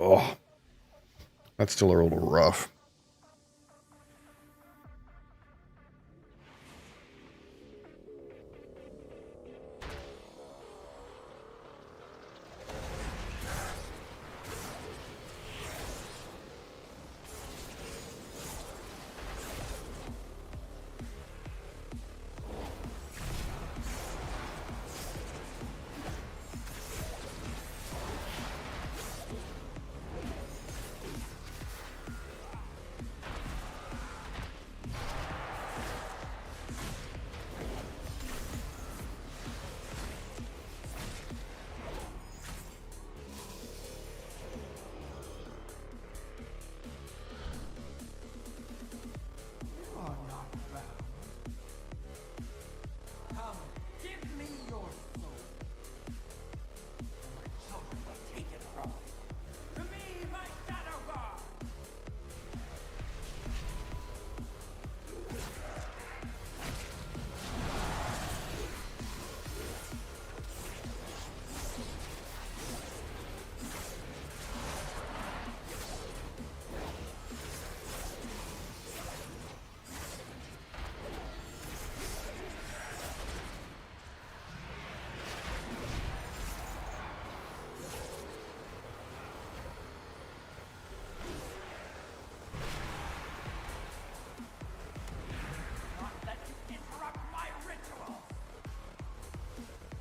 Oh, that's still a little rough.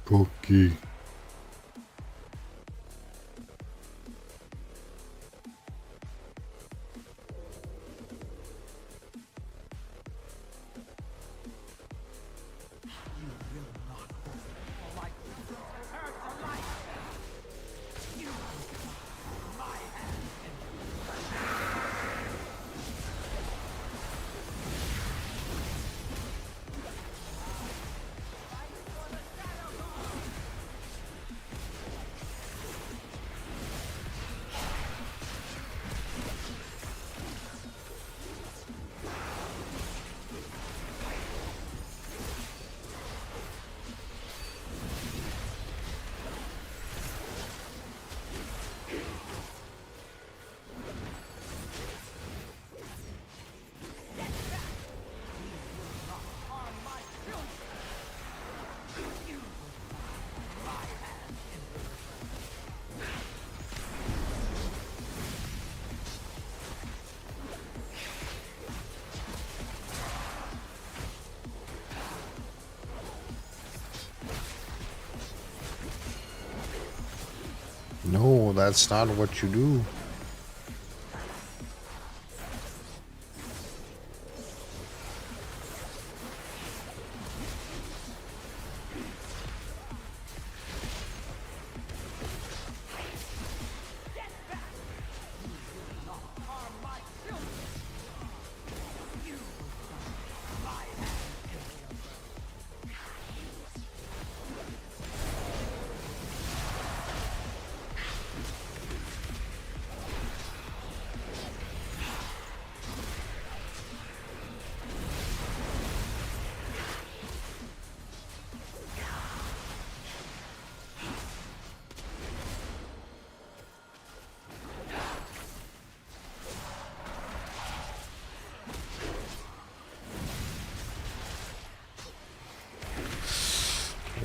Cookie. No, that's not what you do.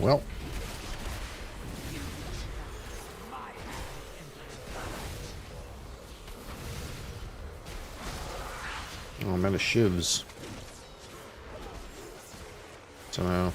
Well. Oh, I'm out of shivs. So now.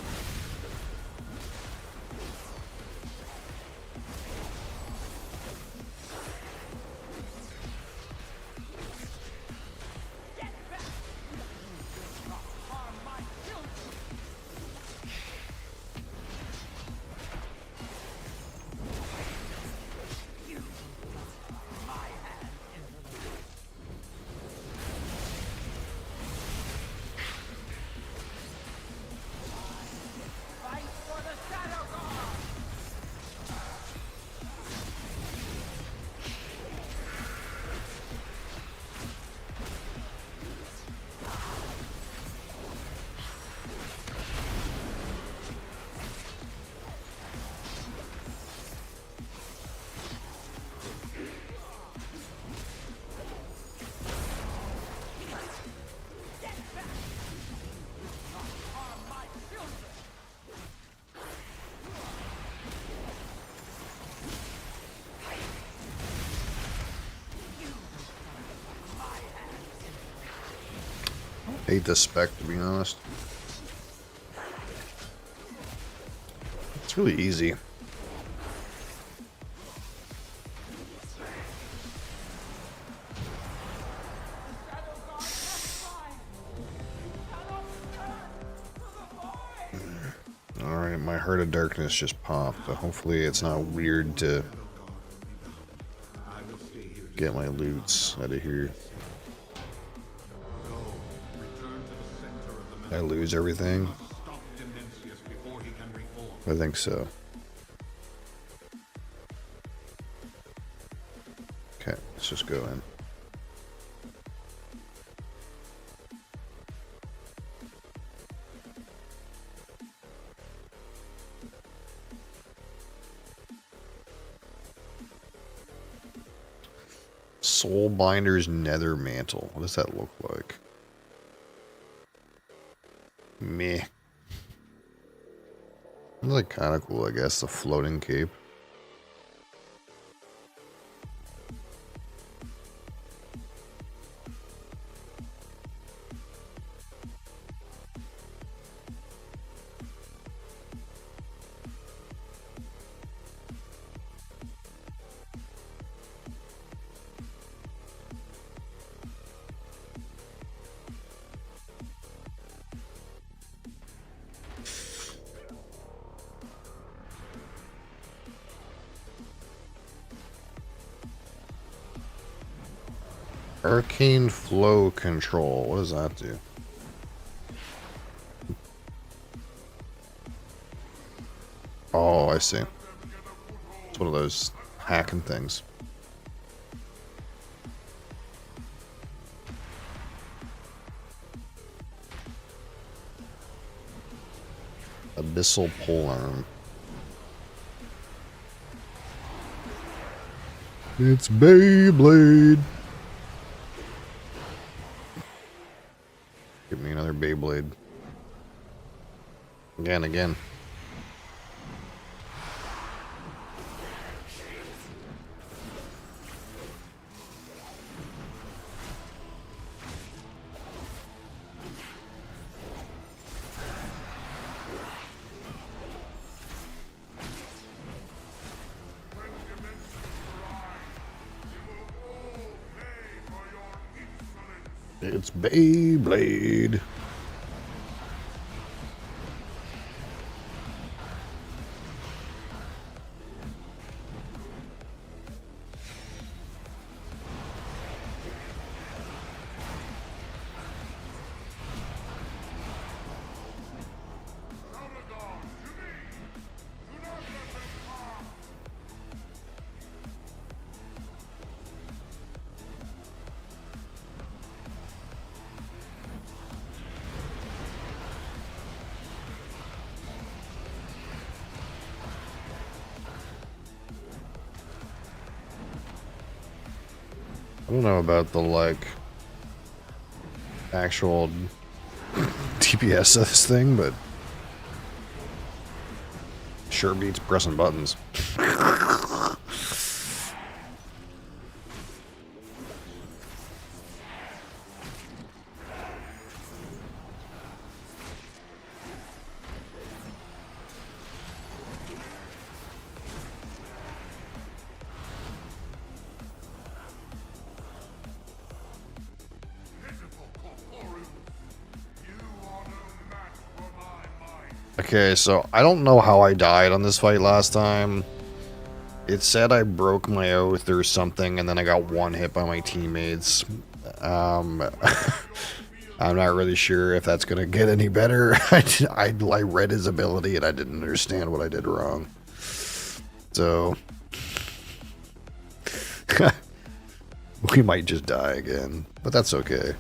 Hate this spec, to be honest. It's really easy. Alright, my Heart of Darkness just popped, but hopefully it's not weird to get my loots out of here. I lose everything? I think so. Okay, let's just go in. Soulbinder's Nether Mantle. What does that look like? Meh. It's like kind of cool, I guess. The floating cape. Arcane Flow Control. What does that do? Oh, I see. It's one of those hacking things. Abyssal Polearm. It's Beyblade. Give me another Beyblade. Again. It's Beyblade. I don't know about the, like, actual DPS of this thing, but sure beats pressing buttons. Okay, so I don't know how I died on this fight last time. It said I broke my oath or something, and then I got one hit by my teammates. I'm not really sure if that's gonna get any better. I read his ability and I didn't understand what I did wrong. So we might just die again, but that's okay.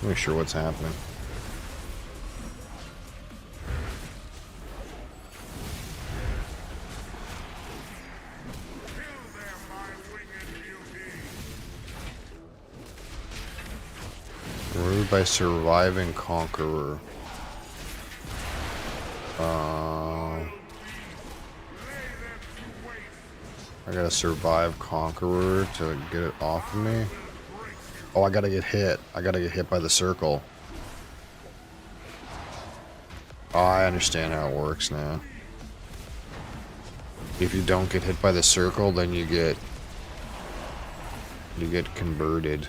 Not sure what's happening. Ruled by surviving conqueror. I gotta survive conqueror to get it off of me. Oh, I gotta get hit. I gotta get hit by the circle. Oh, I understand how it works now. If you don't get hit by the circle, then you get converted.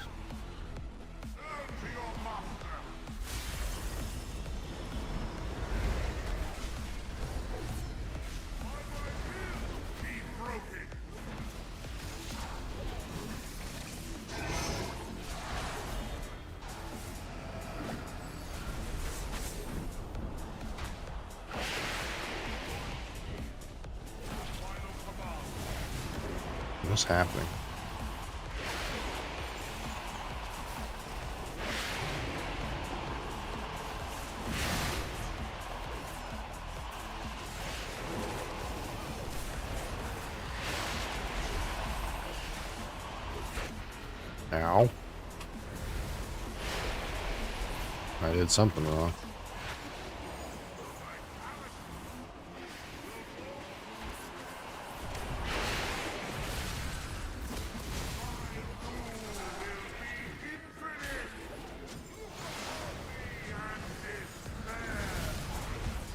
What's happening? Ow. I did something wrong.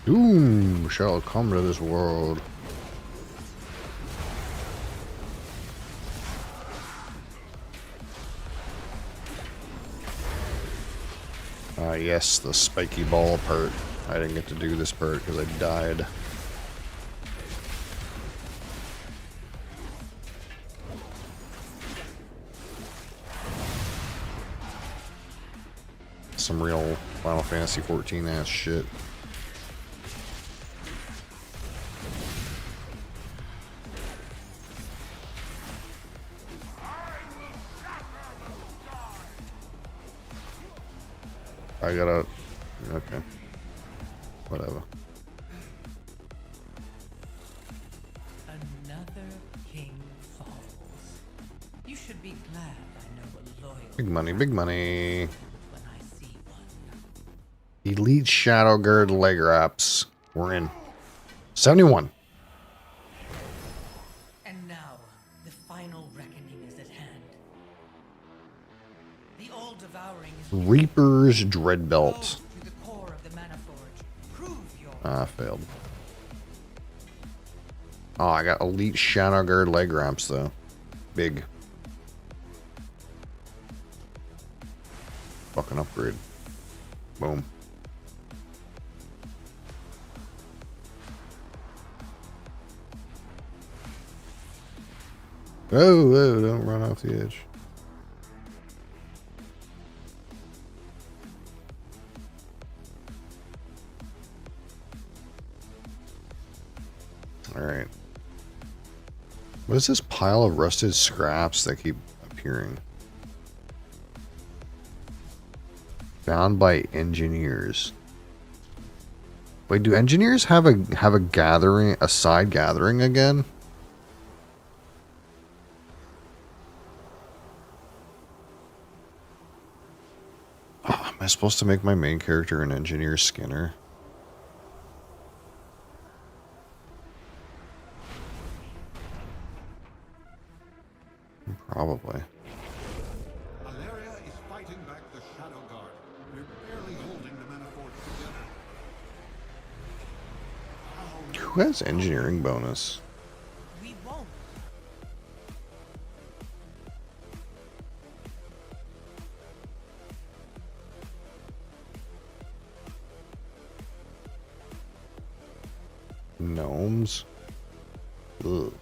Doom shall come to this world. Yes, the spiky ball part. I didn't get to do this part because I died. Some real Final Fantasy 14 ass shit. I gotta... Okay. Whatever. Another king falls. You should be glad I know a loyal Big money, big money. when I see one. Elite Shadow Gird leg wraps. We're in. 71. And now, the final reckoning is at hand. The all-devouring is Reaper's Dread Belt. close to the core of the Mana Forge. Prove your Ah, failed. Oh, I got Elite Shadow Gird leg wraps though. Big. Fucking upgrade. Boom. Whoa, whoa, don't run off the edge. Alright. What is this pile of rusted scraps that keep appearing? Found by engineers. Wait, do engineers have a gathering, a side gathering again? Oh, am I supposed to make my main character an engineer Skinner? Probably. Alaria is fighting back the Shadow Guard. We're barely holding the Mana Forge together. Who has engineering bonus? We won't. Gnomes? Ugh.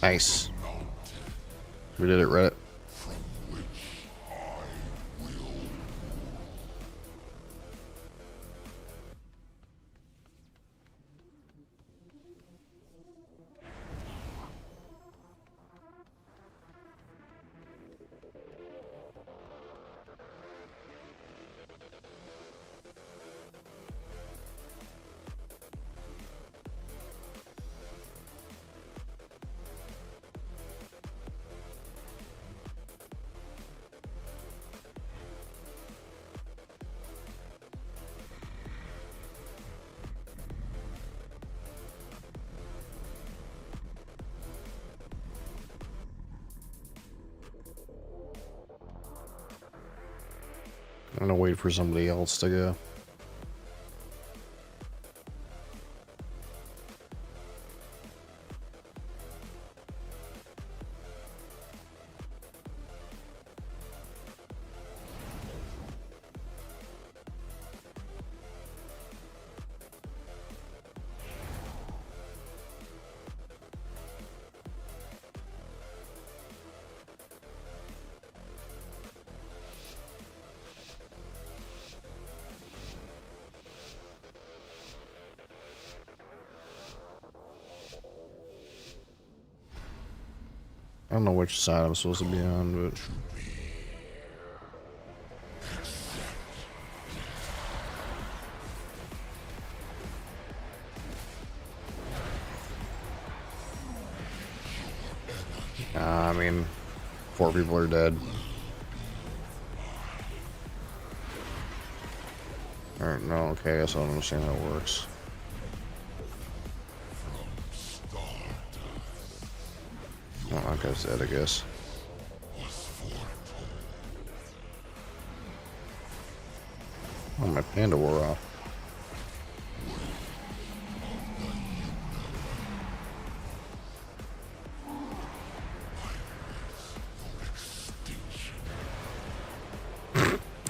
Nice. We did it, Reddit. I'm gonna wait for somebody else to go. I don't know which side I'm supposed to be on, but I mean, 4 people are dead. Alright, no, okay, I guess I don't understand how it works. Oh, that guy's dead, I guess. Oh, my panda wore off.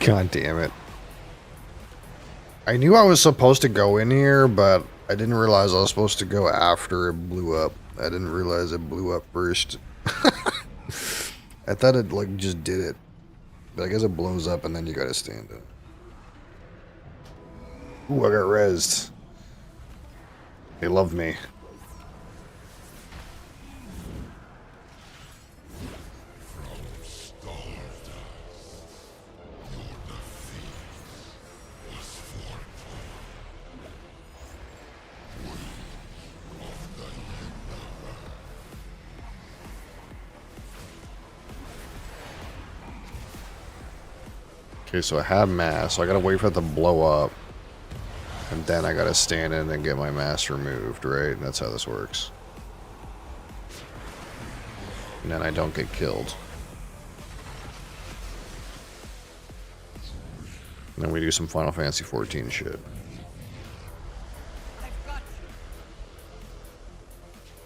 God damn it. I knew I was supposed to go in here, but I didn't realize I was supposed to go after it blew up. I didn't realize it blew up first. I thought it like just did it. But I guess it blows up and then you gotta stand it. Ooh, I got rezzed. They love me. Okay, so I have mass, so I gotta wait for it to blow up. And then I gotta stand in and get my mass removed, right? That's how this works. And then I don't get killed. And then we do some Final Fantasy 14 shit. I've got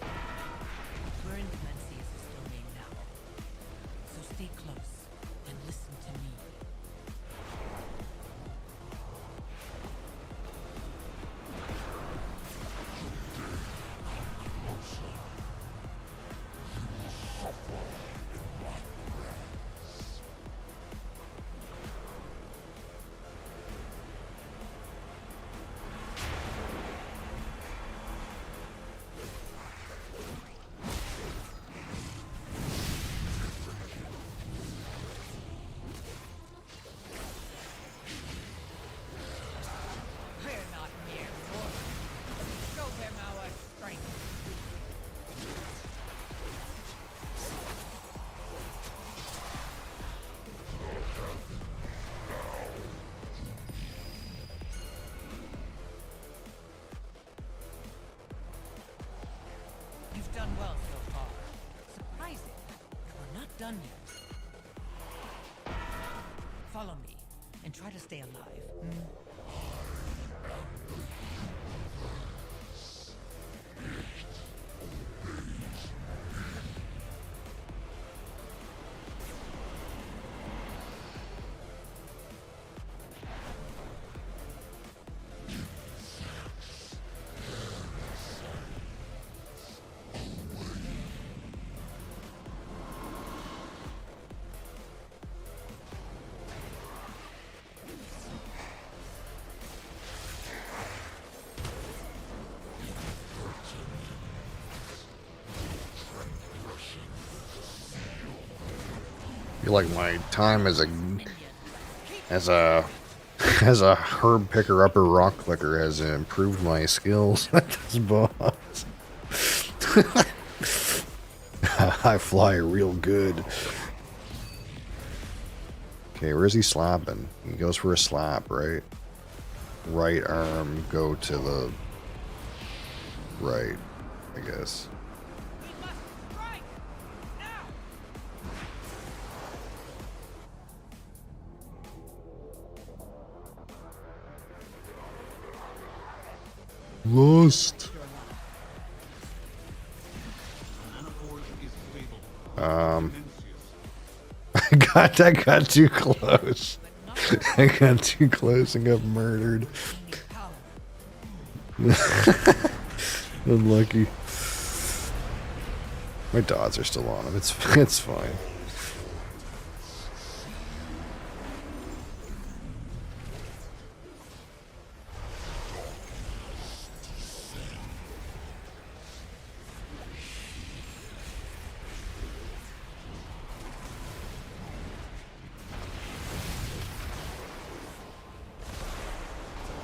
you. We're in Clancy as a still name now. So stay close and listen to me. We're not mere mortals. Show them our strength. You've done well so far. Surprising, but we're not done yet. Follow me and try to stay alive. Feel like my time as a as a herb picker upper rock clicker has improved my skills at this boss. I fly real good. Okay, where's he slapping? He goes for a slap, right? Right arm, go to the right, I guess. Lost. I got too close. I got too close and got murdered. Unlucky. My dots are still on him. It's fine.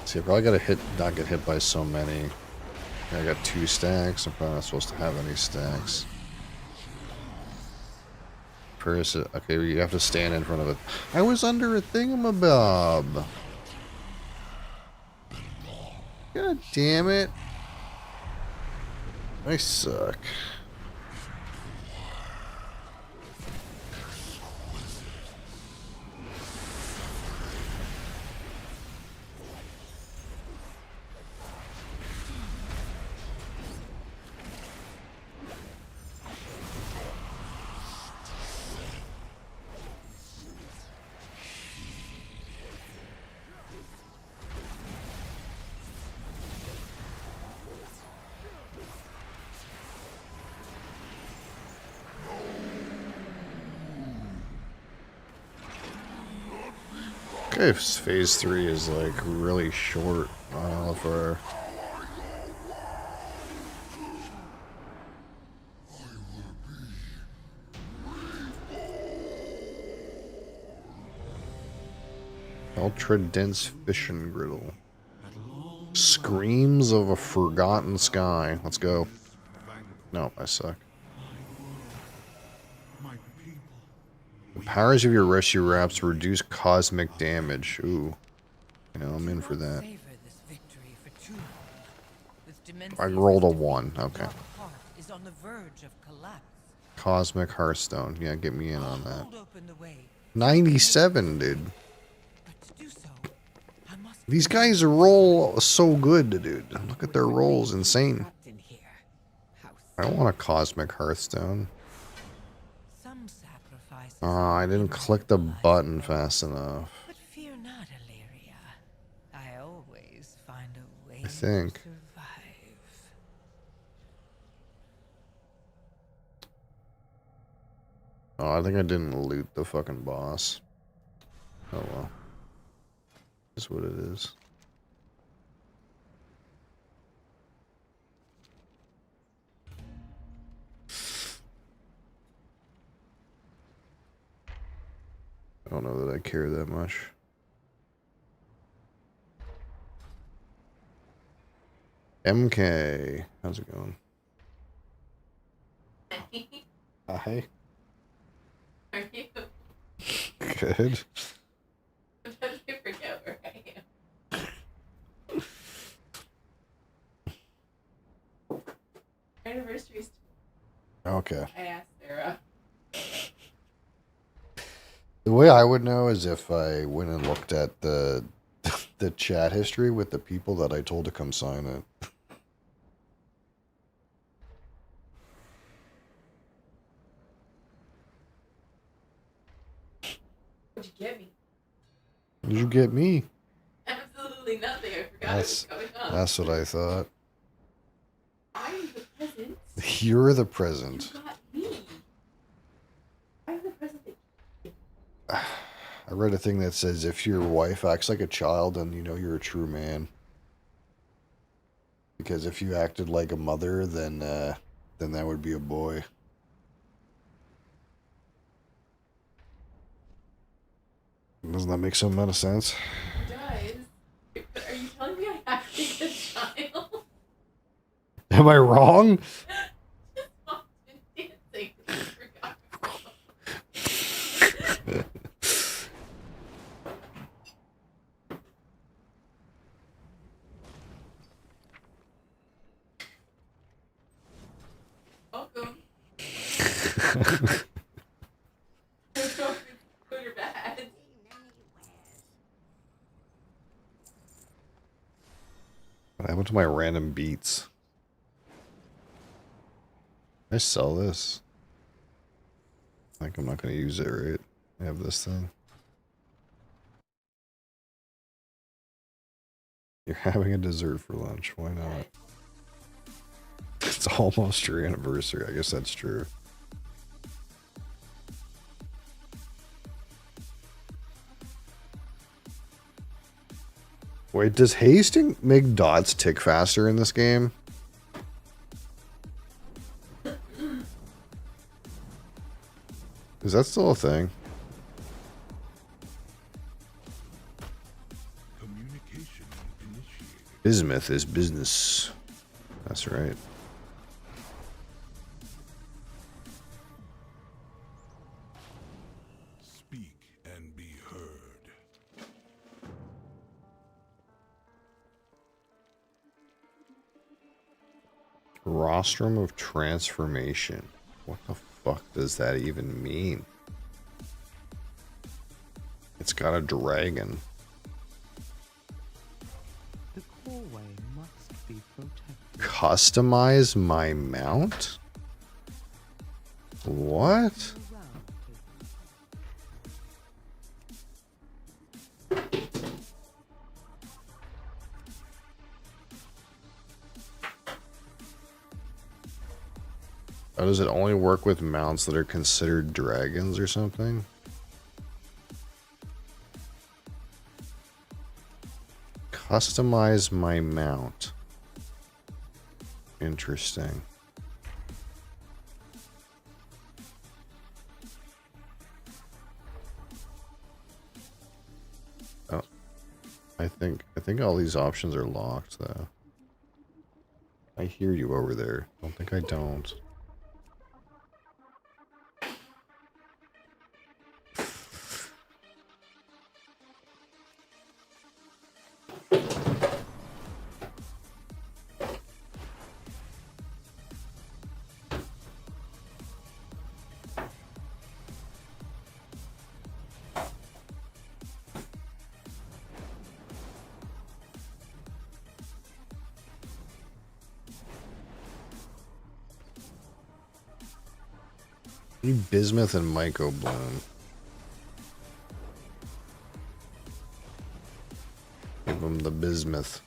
See, I probably gotta not get hit by so many. I got 2 stacks. I'm probably not supposed to have any stacks. First, okay, you have to stand in front of it. I was under a thingamabob. God damn it. I suck. Okay, phase 3 is like really short for. Ultra dense fishing griddle. Screams of a forgotten sky. Let's go. No, I suck. The powers of your rescue wraps reduce cosmic damage. Ooh. You know, I'm in for that. I rolled a 1. Okay. Cosmic Hearthstone. Yeah, get me in on that. 97, dude. These guys roll so good, dude. Look at their rolls. Insane. I don't want a Cosmic Hearthstone. I didn't click the button fast enough. But fear not, Illyria. I always find a way I think. to survive. Oh, I think I didn't loot the fucking boss. Oh well. That's what it is. I don't know that I care that much. MK, how's it going? Hi. Are you? Good. Sometimes I forget where I am. Our anniversary's Okay. I asked Sarah. The way I would know is if I went and looked at the chat history with the people that I told to come sign it. What'd you get me? Did you get me? Absolutely nothing. I forgot it was coming up. That's what I thought. I'm the present. You're the present. You got me. I'm the present that I read a thing that says if your wife acts like a child, then you know you're a true man. Because if you acted like a mother, then that would be a boy. Doesn't that make some amount of sense? It does. But are you telling me I have to get a child? Am I wrong? Just often dancing. I forgot about. Welcome. I don't know if it's good or bad. What happened to my random beats? I sell this. Like, I'm not going to use it, right? I have this thing. You're having a dessert for lunch. Why not? It's almost your anniversary. I guess that's true. Wait, does hasting make dots tick faster in this game? Is that still a thing? Communication initiated. Bismuth is business. That's right. Speak and be heard. Rostrum of Transformation. What the fuck does that even mean? It's got a dragon. The core must be protected. Customize my mount? What? Oh, does it only work with mounts that are considered dragons or something? Customize my mount. Interesting. Oh, I think all these options are locked though. I hear you over there. Don't think I don't. Bismuth and Myco Bloom. Give them the bismuth.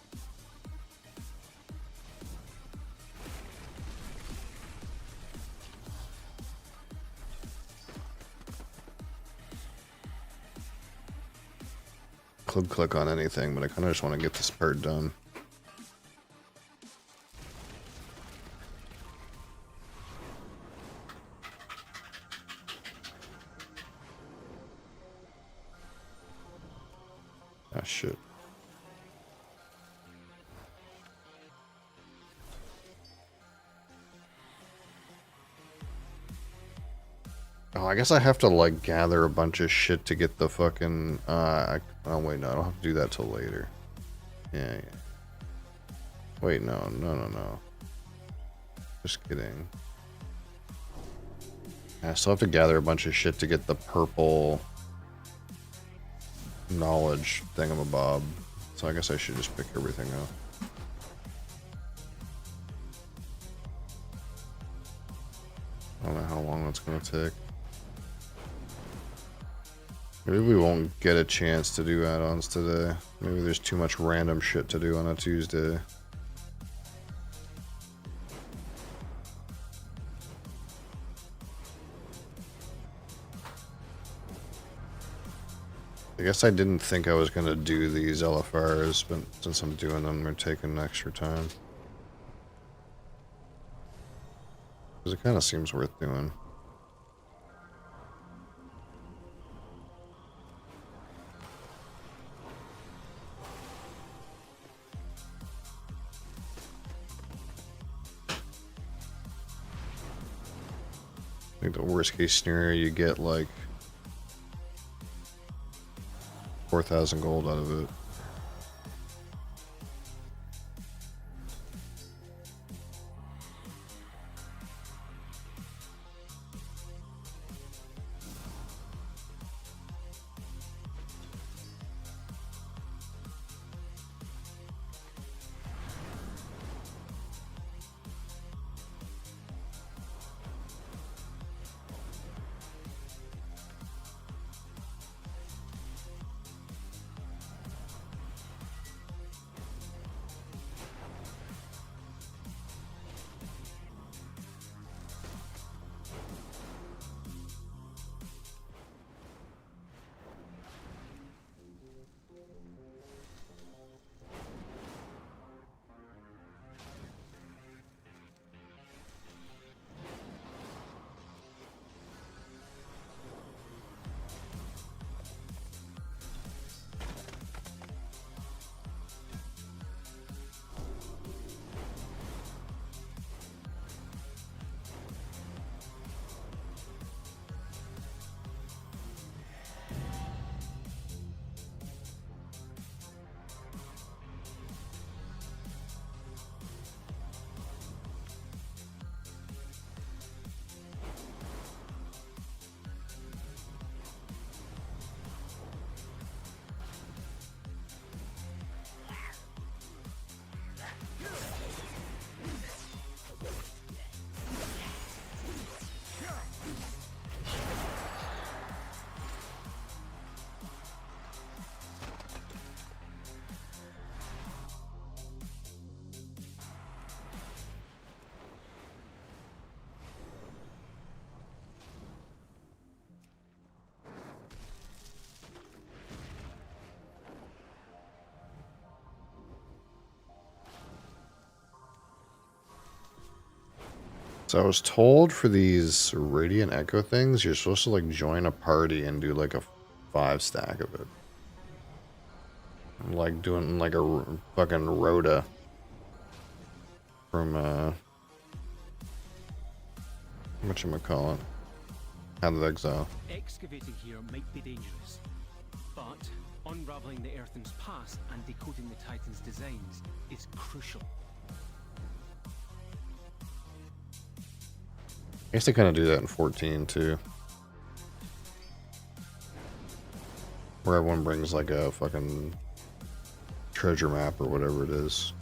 Could click on anything, but I kind of just want to get this part done. Ah, shit. Oh, I guess I have to, like, gather a bunch of shit to get the fucking, oh, wait, no, I don't have to do that till later. Yeah. Wait, no. Just kidding. I still have to gather a bunch of shit to get the purple knowledge thingamabob. So I guess I should just pick everything up. I don't know how long that's gonna take. Maybe we won't get a chance to do add-ons today. Maybe there's too much random shit to do on a Tuesday. I guess I didn't think I was gonna do these LFRs, but since I'm doing them, they're taking extra time. Because it kind of seems worth doing. I think the worst case scenario, you get like 4,000 gold out of it. So I was told for these Radiant Echo things, you're supposed to like join a party and do like a 5 stack of it. Like doing like a fucking Rhoda from whatchamacallit, Hand of Exile. Excavating here might be dangerous, but unraveling the Earthen's past and decoding the Titan's designs is crucial. I guess they kind of do that in 14 too. Where everyone brings like a fucking treasure map or whatever it is.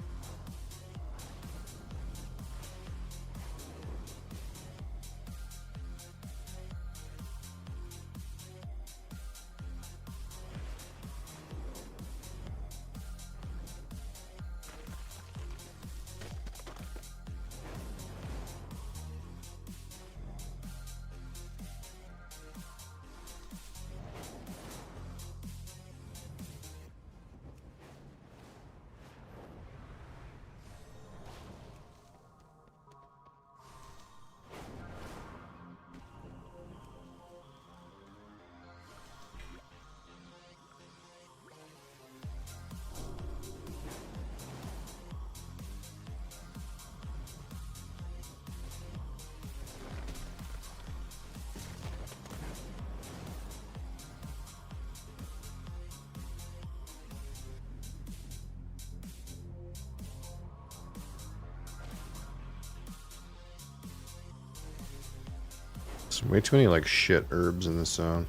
There's way too many like shit herbs in this zone.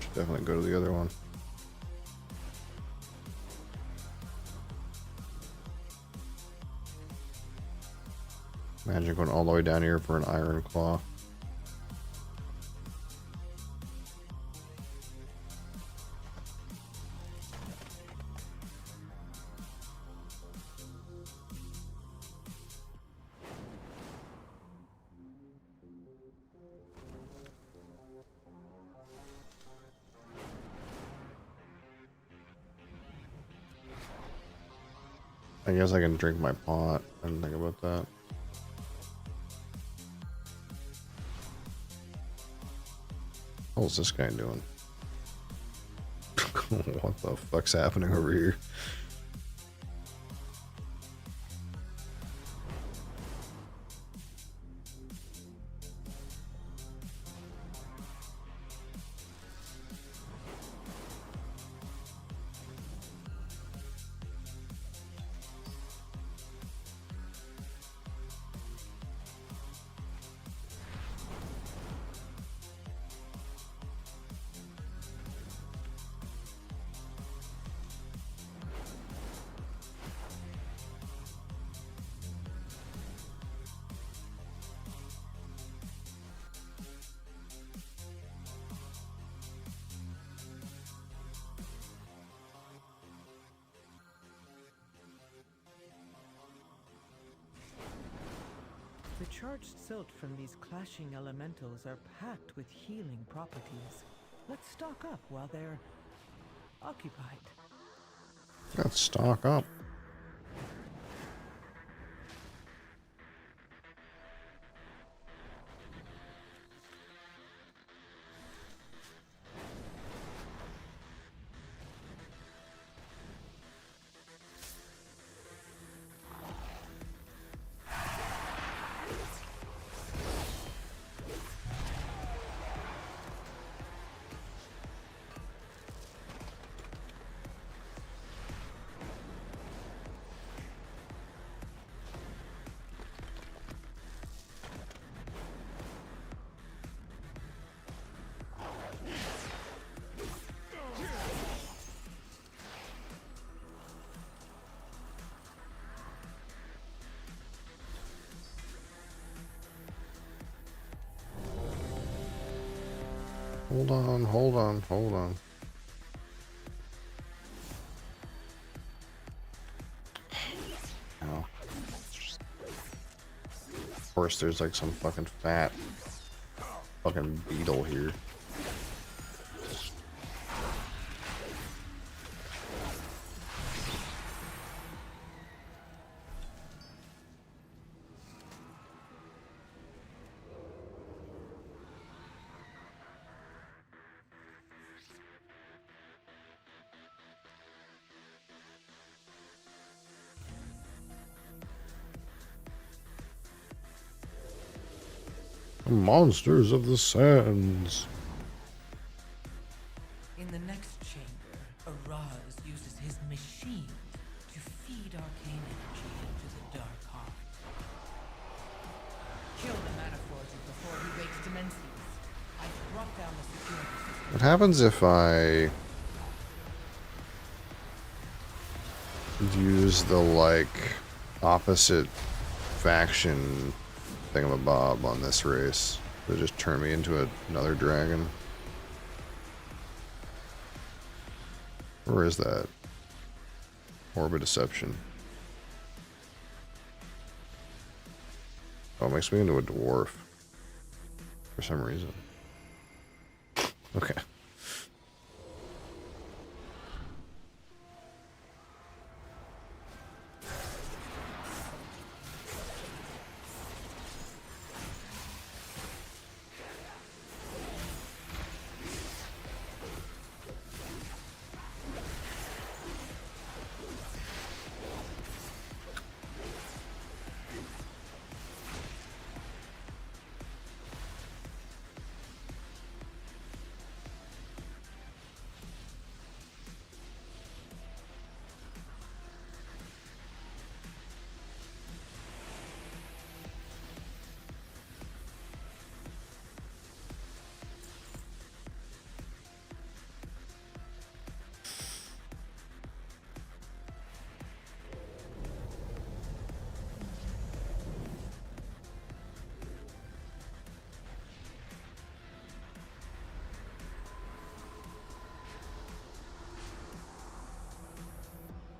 Should definitely go to the other one. Imagine going all the way down here for an iron claw. I guess I can drink my pot. I didn't think about that. What's this guy doing? What the fuck's happening over here? charged silt from these clashing elementals are packed with healing properties. Let's stock up while they're occupied. Let's stock up. Hold on, hold on, hold on. Ow. Of course, there's like some fucking fat fucking beetle here. Monsters of the sands. In the next chamber, Araz uses his machine to feed arcane energy into the dark heart. Kill the mana forger before he wakes Dimensies. I've brought down the security system. What happens if I use the like opposite faction thingamabob on this race? Does it just turn me into another dragon? Or is that Orb of Deception? Oh, it makes me into a dwarf for some reason. Okay.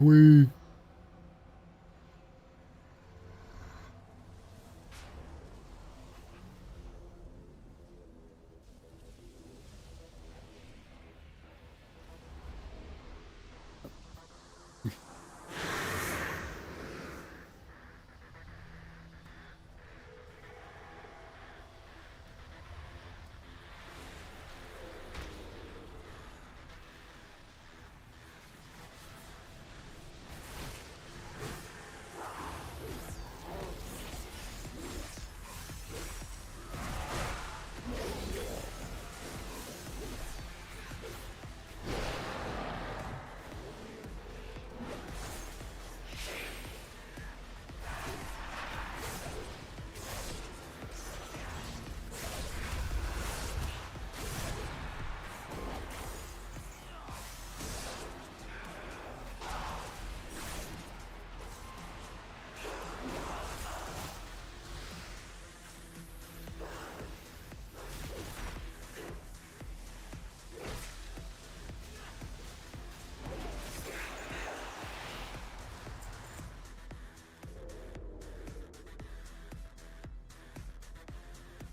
We.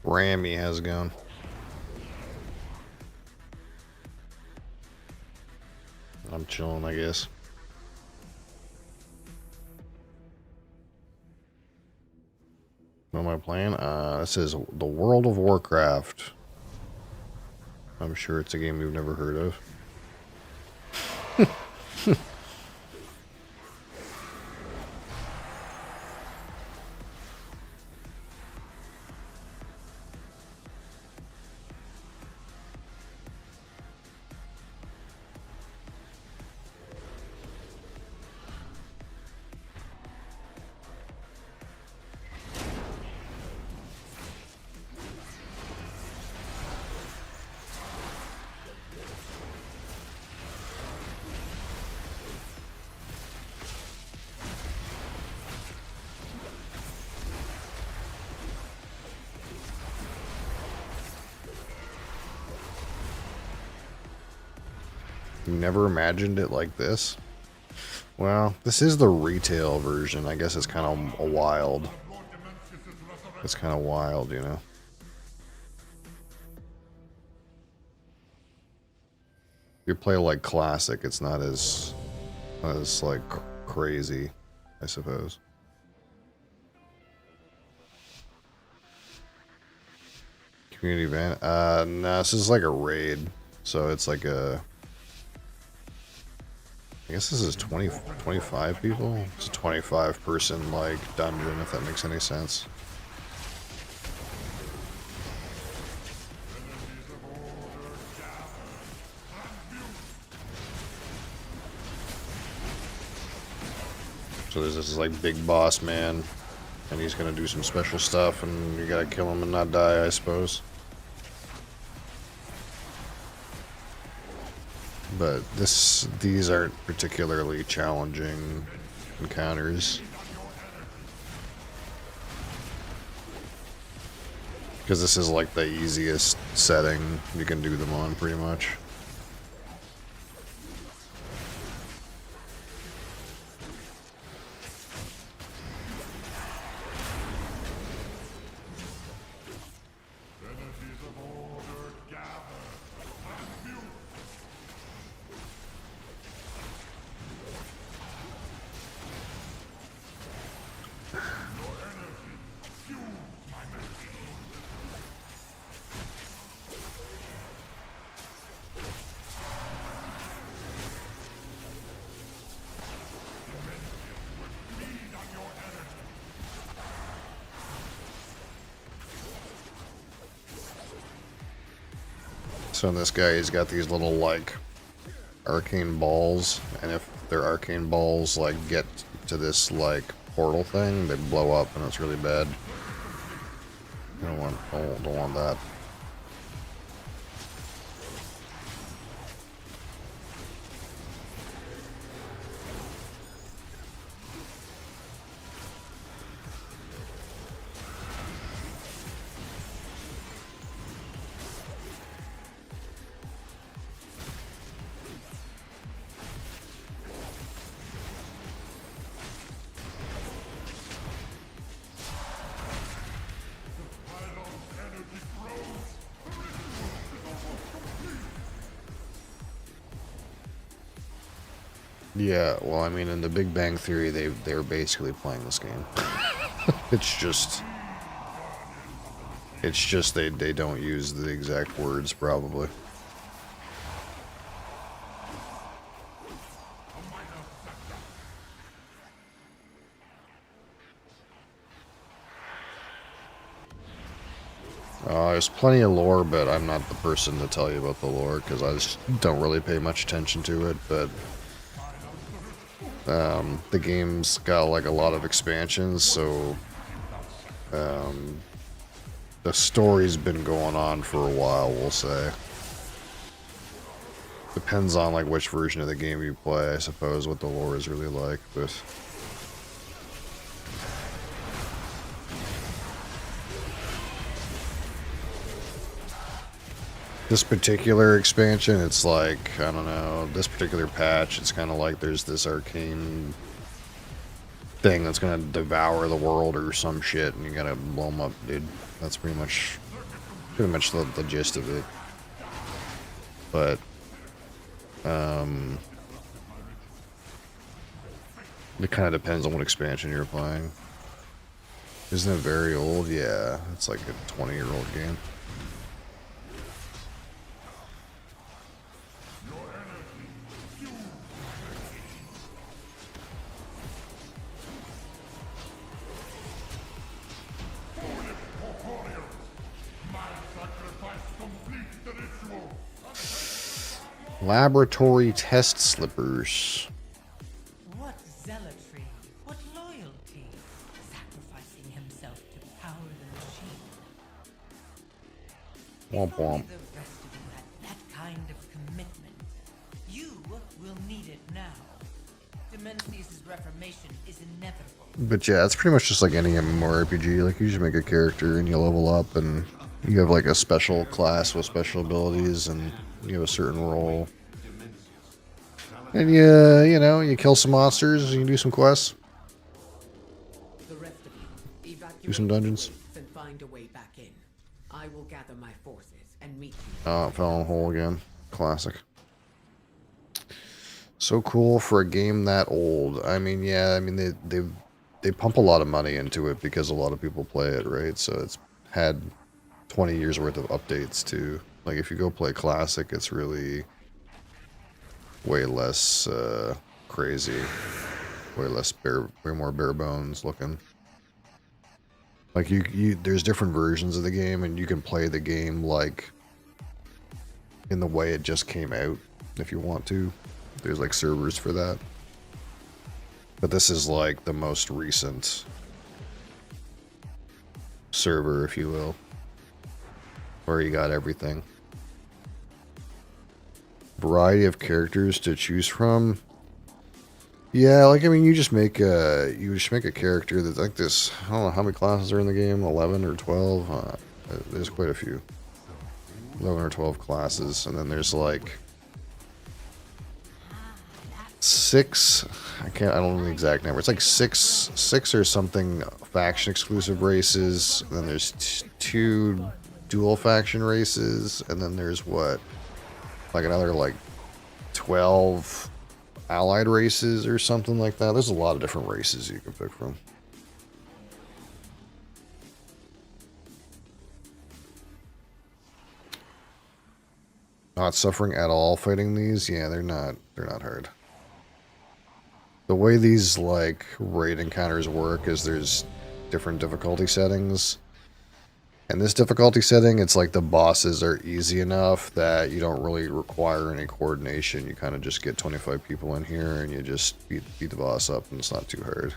Grammy has gone. I'm chilling, I guess. What am I playing? This is the World of Warcraft. I'm sure it's a game we've never heard of. You never imagined it like this? Well, this is the retail version. I guess it's kind of wild. It's kind of wild, you know? If you play like classic, it's not as like crazy, I suppose. Community event? No, this is like a raid. So it's like a... I guess this is 25 people? It's a 25 person like dungeon, if that makes any sense. So there's this like big boss man, and he's gonna do some special stuff, and you gotta kill him and not die, I suppose. But these aren't particularly challenging encounters. Because this is like the easiest setting you can do them on, pretty much. So in this guy, he's got these little, like, arcane balls, and if their arcane balls, like, get to this, like, portal thing, they blow up, and it's really bad. Don't want that. Yeah, well, I mean, in The Big Bang Theory, they're basically playing this game. It's just they don't use the exact words, probably. There's plenty of lore, but I'm not the person to tell you about the lore, because I just don't really pay much attention to it, but... the game's got like a lot of expansions, so the story's been going on for a while, we'll say. Depends on like which version of the game you play, I suppose, what the lore is really like, but... This particular expansion, it's like, I don't know, this particular patch, it's kind of like there's this arcane thing that's going to devour the world or some shit, and you gotta blow them up, dude. That's pretty much pretty much the gist of it. But it kind of depends on what expansion you're playing. Isn't it very old? Yeah, it's like a 20-year-old game. Laboratory test slippers. What zealotry, what loyalty, sacrificing himself to power the machine. Womp If only womp. the rest of you had that kind of commitment. You will need it now. Demenzius' reformation is inevitable. But yeah, it's pretty much just like any MMORPG. Like, you just make a character and you level up, and you have like a special class with special abilities, and you have a certain role. And you know, you kill some monsters and you do some quests. The rest of you, evacuate Do some dungeons. the gates and find a way back in. I will gather my forces and meet you. Oh, it fell in a hole again. Classic. So cool for a game that old. I mean, yeah, I mean they pump a lot of money into it because a lot of people play it, right? So it's had 20 years worth of updates too. Like, if you go play classic, it's really way less crazy, way more bare bones looking. Like, there's different versions of the game, and you can play the game like in the way it just came out if you want to. There's like servers for that. But this is like the most recent server, if you will, where you got everything. Variety of characters to choose from. Yeah, like, I mean, you just make a character that's like this. I don't know how many classes are in the game, 11 or 12. There's quite a few. 11 or 12 classes, and then there's like 6. I don't know the exact number. It's like six or something faction exclusive races. And then there's 2 dual faction races, and then there's what, like another like 12 allied races or something like that. There's a lot of different races you can pick from. Not suffering at all fighting these? Yeah, they're not hard. The way these like raid encounters work is there's different difficulty settings. And this difficulty setting, it's like the bosses are easy enough that you don't really require any coordination. You kind of just get 25 people in here and you just beat the boss up, and it's not too hard.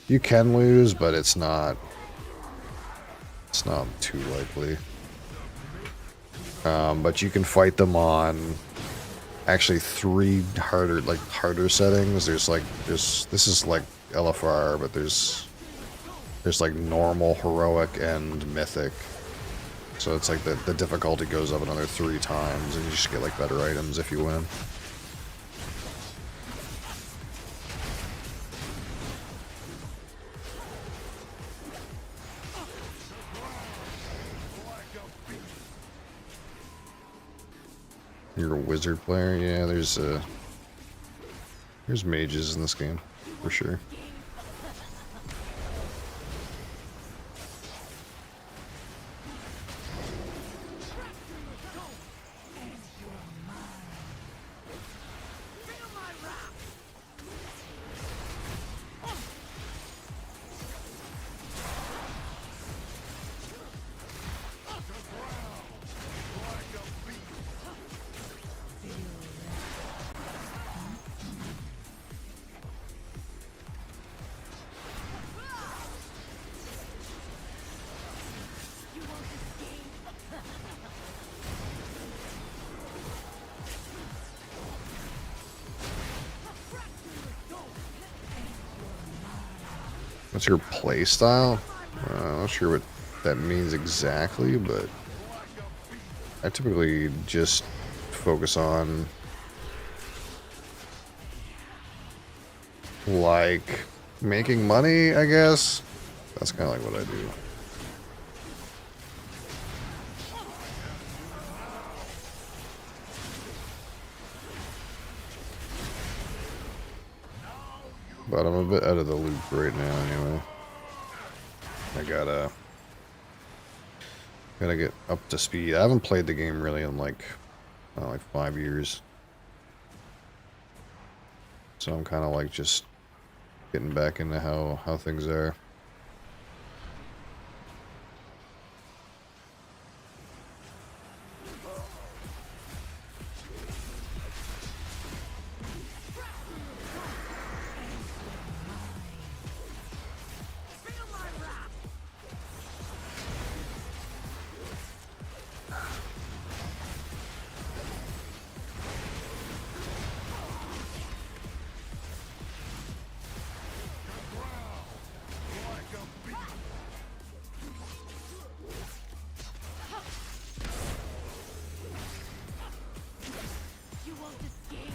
You can lose, but it's not too likely. But you can fight them on actually 3 harder settings. This is like LFR, but there's like normal, heroic, and mythic. So it's like the difficulty goes up another 3 times, and you just get like better items if you win. You're a wizard player? Yeah, there's mages in this game, for sure. What's your play style? I'm not sure what that means exactly, but I typically just focus on like making money, I guess. That's kind of like what I do. But I'm a bit out of the loop right now anyway. I gotta get up to speed. I haven't played the game really in like 5 years. So I'm kind of like just getting back into how things are. You won't escape.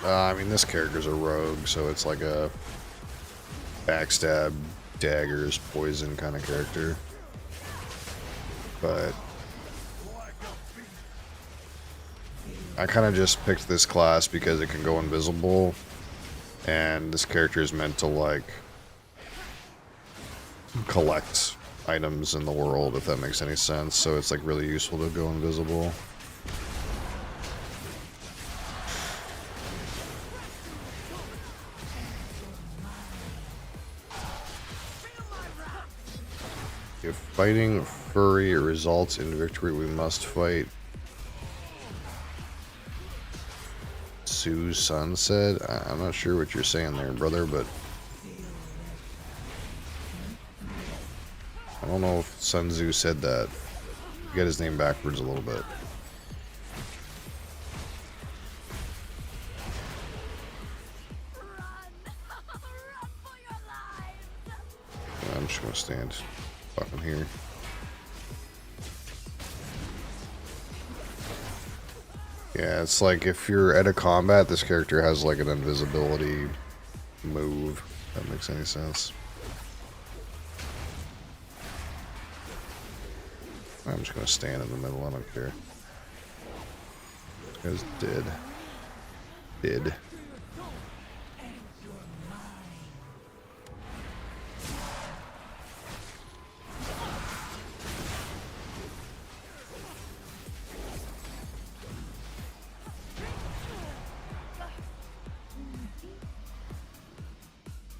I mean, this character's a rogue, so it's like a backstab, daggers, poison kind of character. But I kind of just picked this class because it can go invisible, and this character is meant to like collect items in the world, if that makes any sense. So it's like really useful to go invisible. If fighting furry results in victory, we must fight. Sue's son said. I'm not sure what you're saying there, brother, but I don't know if Sun Tzu said that. You get his name backwards a little bit. Run for your lives! I'm just gonna stand fucking here. Yeah, it's like if you're at a combat, this character has like an invisibility move. If that makes any sense. I'm just gonna stand in the middle, I don't care. This guy's dead. Dead.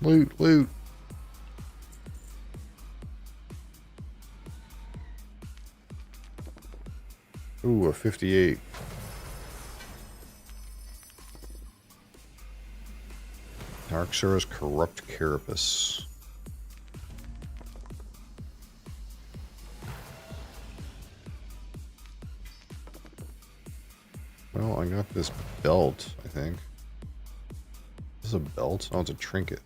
Loot, loot. Ooh, a 58. Dark Sora's Corrupt Carapace. Well, I got this belt, I think. Is this a belt? Oh, it's a trinket.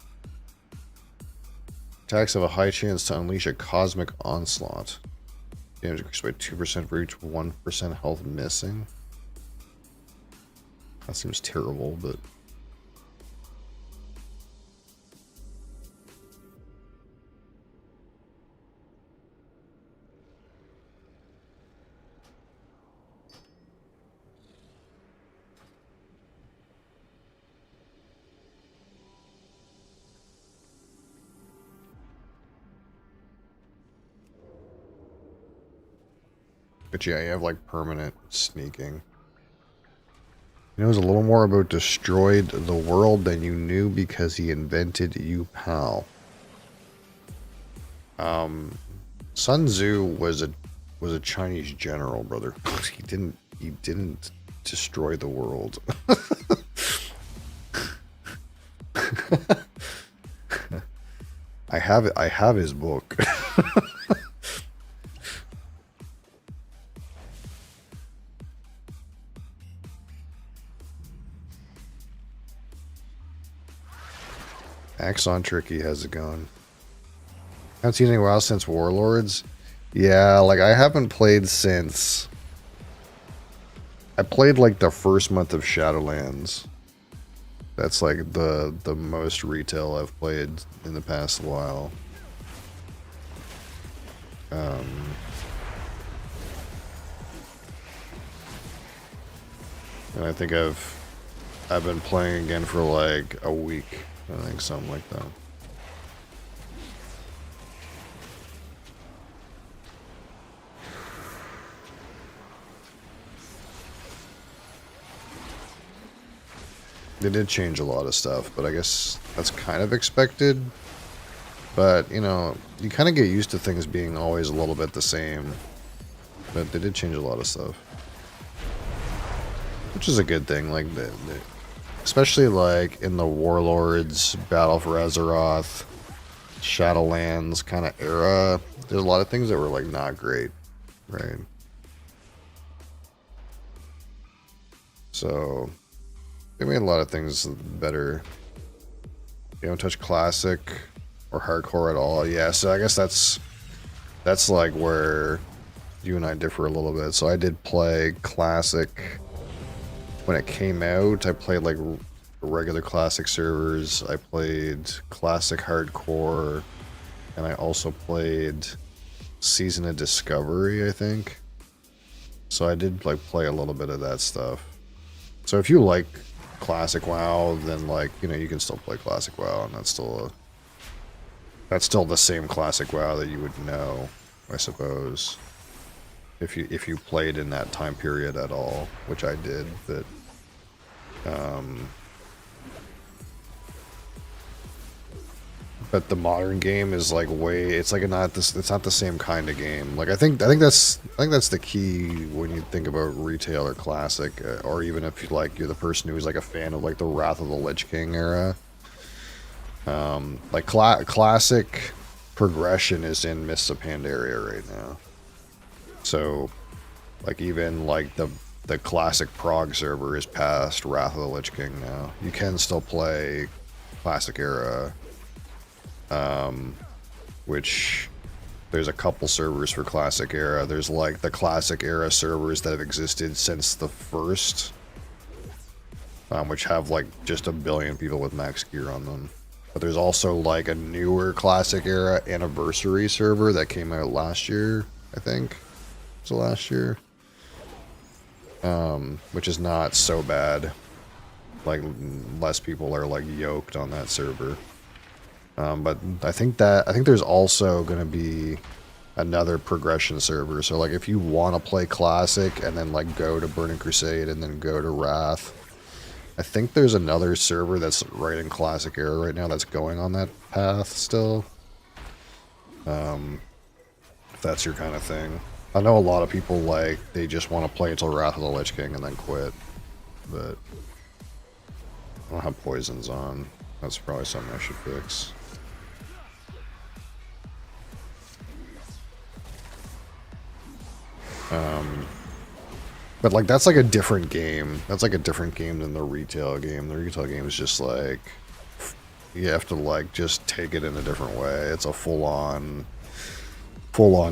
Attacks have a high chance to unleash a cosmic onslaught. Damage increased by 2% for each 1% health missing. That seems terrible, but... But yeah, you have like permanent sneaking. He knows a little more about destroyed the world than you knew because he invented you, pal. Sun Tzu was a Chinese general, brother. He didn't destroy the world. I have his book. Axon Tricky has it going. Haven't seen anywhere else since Warlords. Yeah, like I haven't played since. I played like the first month of Shadowlands. That's like the most retail I've played in the past while. And I think I've been playing again for like a week. I think something like that. They did change a lot of stuff, but I guess that's kind of expected. But, you know, you kind of get used to things being always a little bit the same. But they did change a lot of stuff. Which is a good thing, like, especially, like, in the Warlords, Battle for Azeroth, Shadowlands kind of era. There's a lot of things that were, like, not great, right? So, they made a lot of things better. You don't touch Classic or Hardcore at all. Yeah, so I guess that's like where you and I differ a little bit. So I did play Classic when it came out. I played like regular Classic servers. I played Classic Hardcore, and I also played Season of Discovery, I think. So I did like play a little bit of that stuff. So if you like Classic WoW, then like, you know, you can still play Classic WoW, and that's still the same Classic WoW that you would know, I suppose, if you played in that time period at all, which I did. But the modern game is like it's not the same kind of game. Like I think that's the key when you think about retail or Classic, or even if you're the person who's like a fan of like the Wrath of the Lich King era. Like Classic progression is in Mists of Pandaria right now. So like even like the Classic Prague server is past Wrath of the Lich King now. You can still play Classic era. Which there's a couple servers for Classic era. There's like the Classic era servers that have existed since the first, which have like just 1 billion people with max gear on them. But there's also like a newer Classic era anniversary server that came out last year, I think. So last year. Which is not so bad. Like less people are like yoked on that server. But I think there's also going to be another progression server. So like if you want to play Classic and then like go to Burning Crusade and then go to Wrath, I think there's another server that's right in Classic era right now that's going on that path still. If that's your kind of thing. I know a lot of people like they just want to play until Wrath of the Lich King and then quit. But I don't have poisons on. That's probably something I should fix. But like that's like a different game. That's like a different game than the retail game. The retail game is just like you have to like just take it in a different way. It's a full-on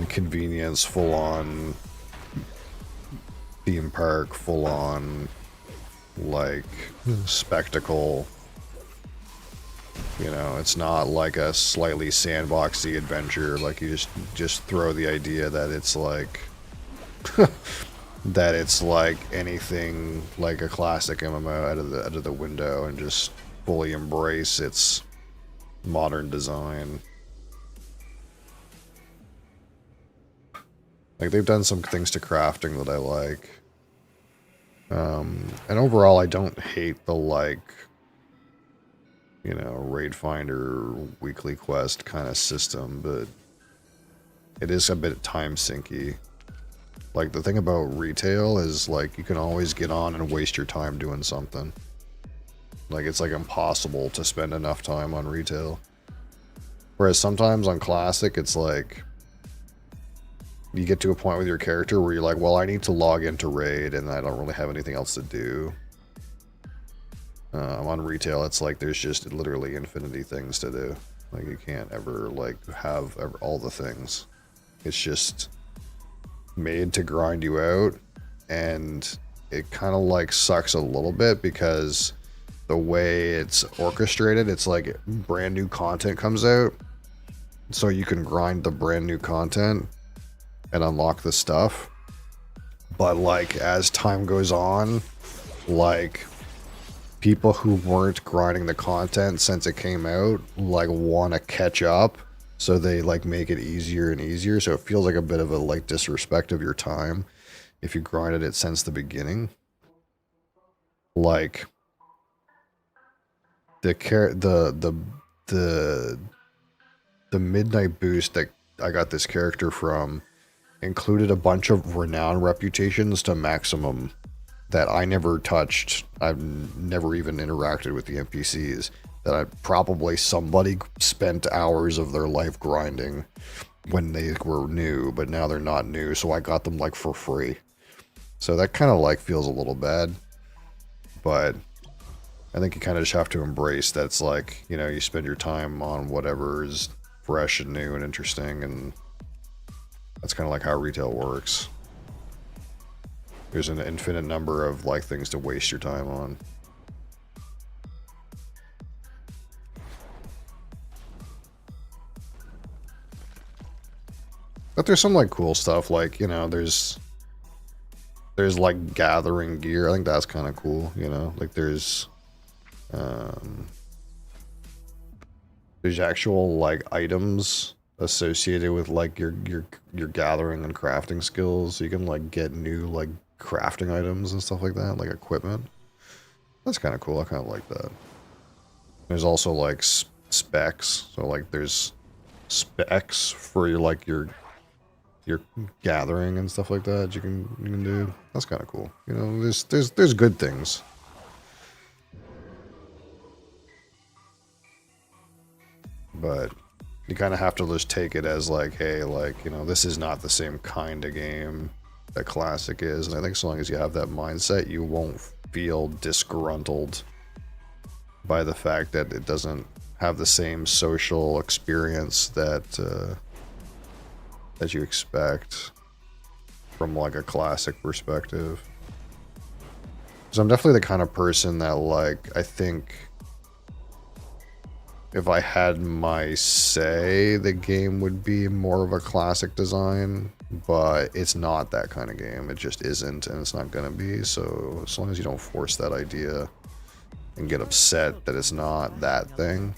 convenience, full-on theme park, full-on like spectacle. You know, it's not like a slightly sandboxy adventure. Like you just throw the idea that it's like that it's like anything like a classic MMO out of the window and just fully embrace its modern design. Like they've done some things to crafting that I like. And overall I don't hate the like, you know, raid finder weekly quest kind of system, but it is a bit time sinky. Like the thing about retail is like you can always get on and waste your time doing something. Like it's like impossible to spend enough time on retail. Whereas sometimes on Classic it's like you get to a point with your character where you're like, well, I need to log into raid and I don't really have anything else to do. On retail it's like there's just literally infinity things to do. Like you can't ever like have all the things. It's just made to grind you out, and it kind of like sucks a little bit because the way it's orchestrated, it's like brand new content comes out, so you can grind the brand new content, and unlock the stuff. But like as time goes on, like people who weren't grinding the content since it came out like want to catch up, so they like make it easier and easier. So it feels like a bit of a like disrespect of your time if you grinded it since the beginning. Like the midnight boost that I got this character from included a bunch of renown reputations to maximum that I never touched. I've never even interacted with the NPCs. That probably somebody spent hours of their life grinding when they were new, but now they're not new, so I got them like for free. So that kind of like feels a little bad, but I think you kind of just have to embrace that's like, you know, you spend your time on whatever is fresh and new and interesting, and that's kind of like how retail works. There's an infinite number of like things to waste your time on. But there's some like cool stuff, like, you know, there's like gathering gear. I think that's kind of cool, you know, like there's actual like items associated with like your gathering and crafting skills, so you can like get new like crafting items and stuff like that, like equipment. That's kind of cool. I kind of like that. There's also like specs, so like there's specs for your like your gathering and stuff like that you can do. That's kind of cool. You know, there's good things. But you kind of have to just take it as like, hey, like, you know, this is not the same kind of game that Classic is. And I think so long as you have that mindset, you won't feel disgruntled by the fact that it doesn't have the same social experience that that you expect from like a Classic perspective. So I'm definitely the kind of person that, like, I think if I had my say, the game would be more of a Classic design, but it's not that kind of game. It just isn't, and it's not gonna be. So as long as you don't force that idea and get upset that it's not that thing,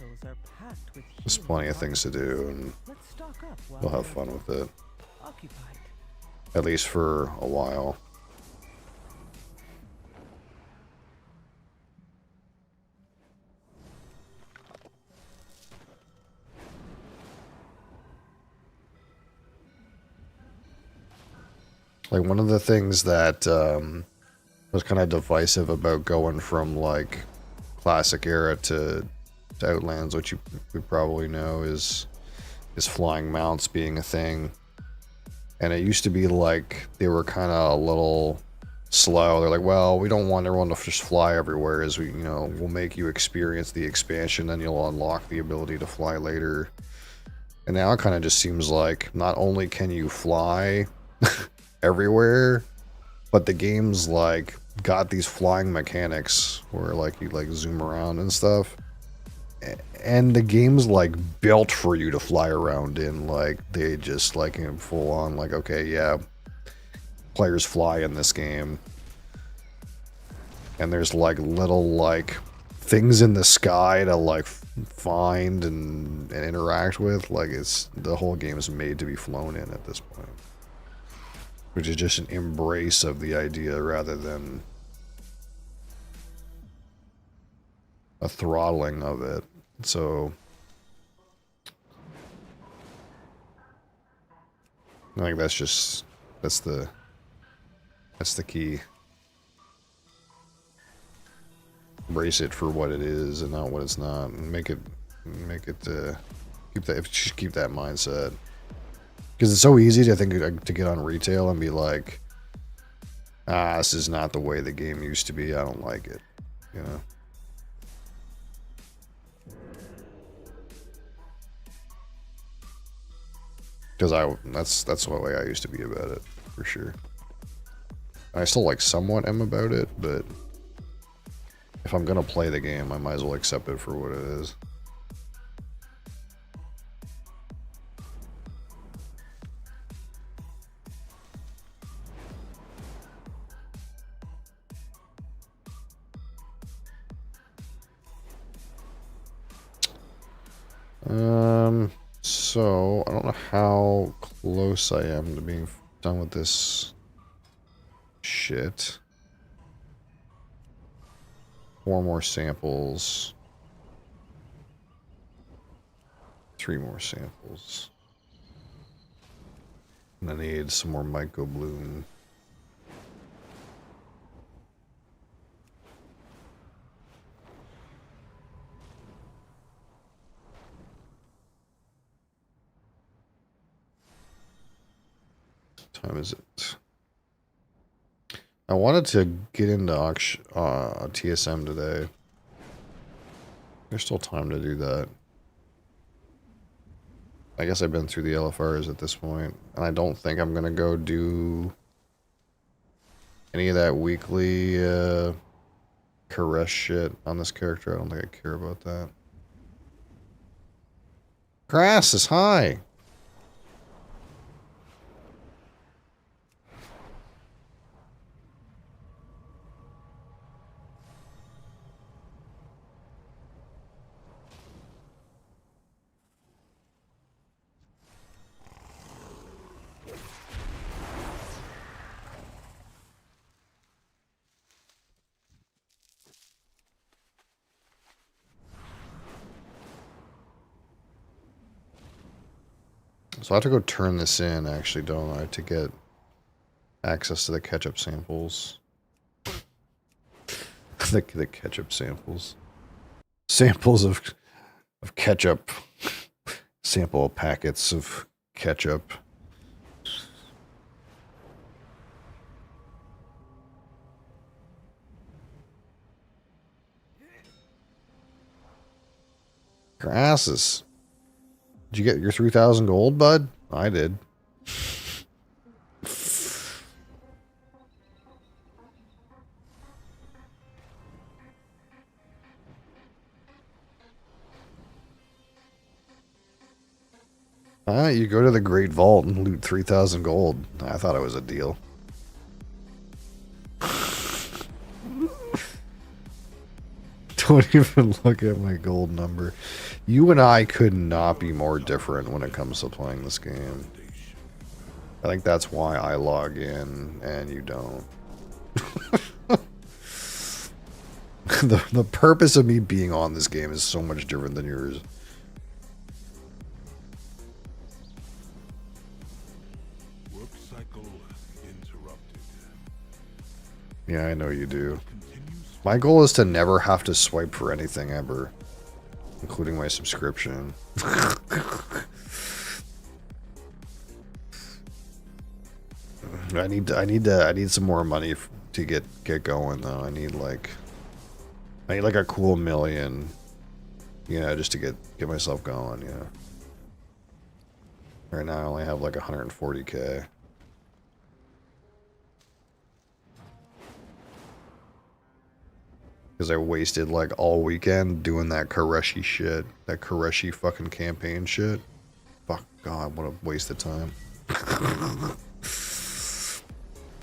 there's plenty of things to do, and you'll have fun with it. At least for a while. Like, one of the things that was kind of divisive about going from like Classic era to Outlands, which you probably know, is flying mounts being a thing. And it used to be like they were kind of a little slow. They're like, well, we don't want everyone to just fly everywhere, as we, you know, we'll make you experience the expansion, then you'll unlock the ability to fly later. And now it kind of just seems like not only can you fly everywhere, but the game's like got these flying mechanics where like you like zoom around and stuff, and the game's like built for you to fly around in. Like, they just like full on like, okay, yeah, players fly in this game, and there's like little like things in the sky to like find and interact with. Like, it's, the whole game is made to be flown in at this point, which is just an embrace of the idea rather than a throttling of it. So I think that's the key. Embrace it for what it is and not what it's not, and make it keep that mindset. Because it's so easy, I think, to get on retail and be like, this is not the way the game used to be, I don't like it, you know? Because that's the way I used to be about it, for sure. I still like somewhat am about it, but if I'm gonna play the game, I might as well accept it for what it is. So I don't know how close I am to being done with this shit. 4 more samples. 3 more samples. And I need some more Myco Bloom. What time is it? I wanted to get into TSM today. There's still time to do that. I guess I've been through the LFRs at this point, and I don't think I'm gonna go do any of that weekly caress shit on this character. I don't think I care about that. Grass is high. So I have to go turn this in, actually, don't I, to get access to the ketchup samples. the ketchup samples. Samples of ketchup. Sample packets of ketchup. Grasses. Did you get your 3,000 gold, bud? I did. You go to the Great Vault and loot 3,000 gold. I thought it was a deal. Don't even look at my gold number. You and I could not be more different when it comes to playing this game. I think that's why I log in and you don't. The purpose of me being on this game is so much different than yours. Work cycle interrupted. Yeah, I know you do. My goal is to never have to swipe for anything ever, including my subscription. I need some more money to get going though. I need like a cool million, you know, just to get myself going. Yeah. Right now I only have like 140K. Because I wasted like all weekend doing that Koreshi shit. That Koreshi fucking campaign shit. Fuck, God, what a waste of time.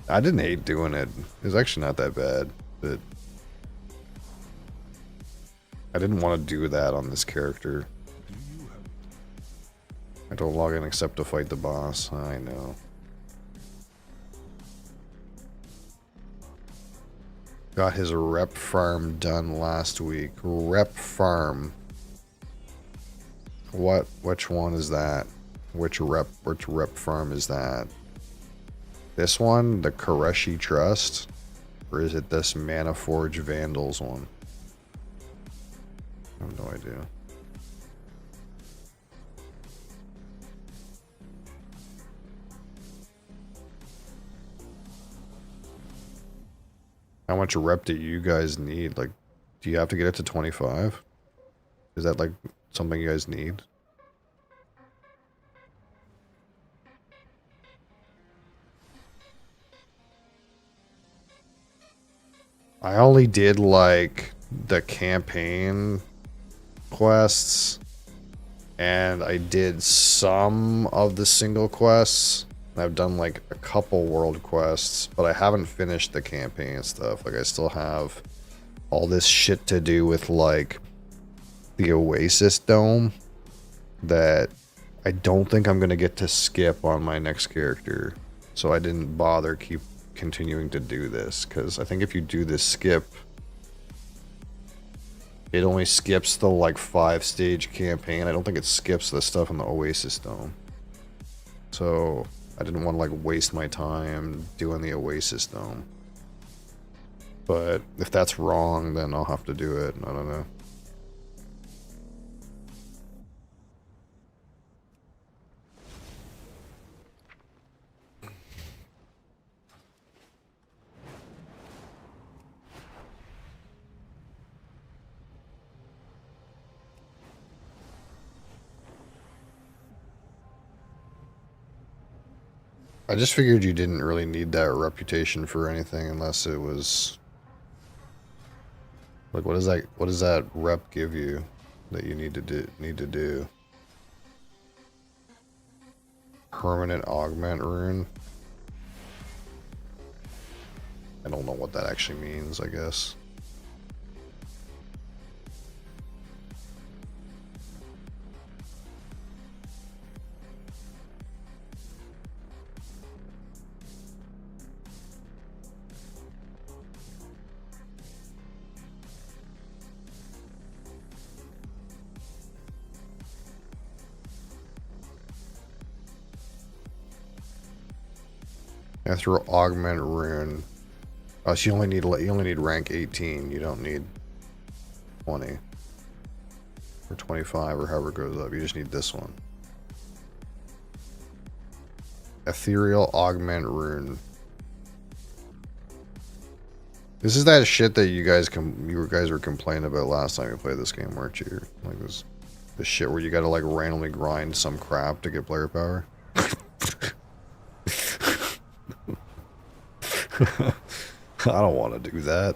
I didn't hate doing it. It was actually not that bad. But I didn't want to do that on this character. I don't log in except to fight the boss. I know. Got his rep farm done last week. Rep farm. Which one is that? Which rep farm is that? This one, the Koreshi Trust? Or is it this Mana Forge Vandals one? I have no idea. How much rep do you guys need? Like, do you have to get it to 25? Is that like something you guys need? I only did like the campaign quests, and I did some of the single quests. I've done like a couple world quests, but I haven't finished the campaign stuff. Like I still have all this shit to do with like the Oasis Dome that I don't think I'm gonna get to skip on my next character, so I didn't bother keep continuing to do this, because I think if you do this skip, it only skips the like 5-stage campaign. I don't think it skips the stuff in the Oasis Dome. So I didn't want to like waste my time doing the Oasis Dome. But if that's wrong, then I'll have to do it. I don't know. I just figured you didn't really need that reputation for anything unless it was like, what does that rep give you that you need to do? Permanent augment rune? I don't know what that actually means, I guess. After augment rune. Oh, so you only need rank 18. You don't need 20 or 25 or however it goes up. You just need this one. Ethereal augment rune. This is that shit that you guys were complaining about last time you played this game, weren't you? Like this shit where you gotta like randomly grind some crap to get player power. I don't want to do that.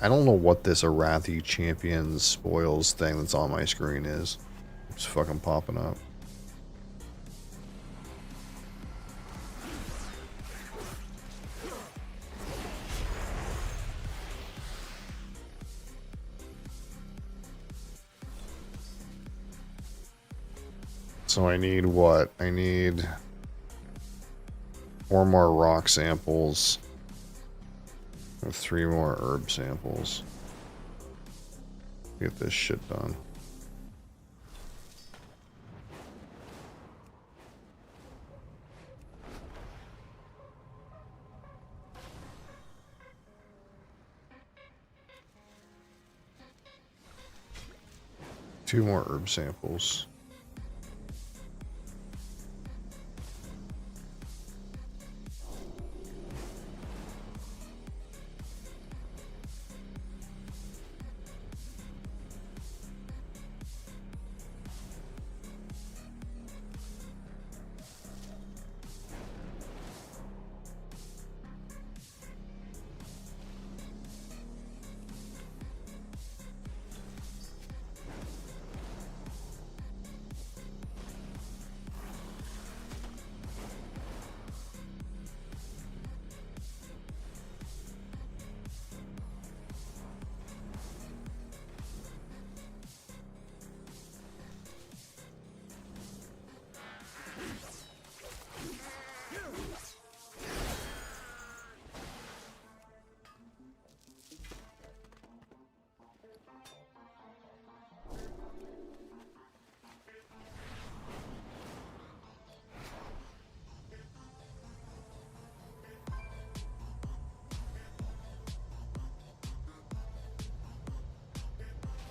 I don't know what this Arathi Champions spoils thing that's on my screen is. It's fucking popping up. So I need what? I need 4 more rock samples. 3 more herb samples. Get this shit done. Two more herb samples.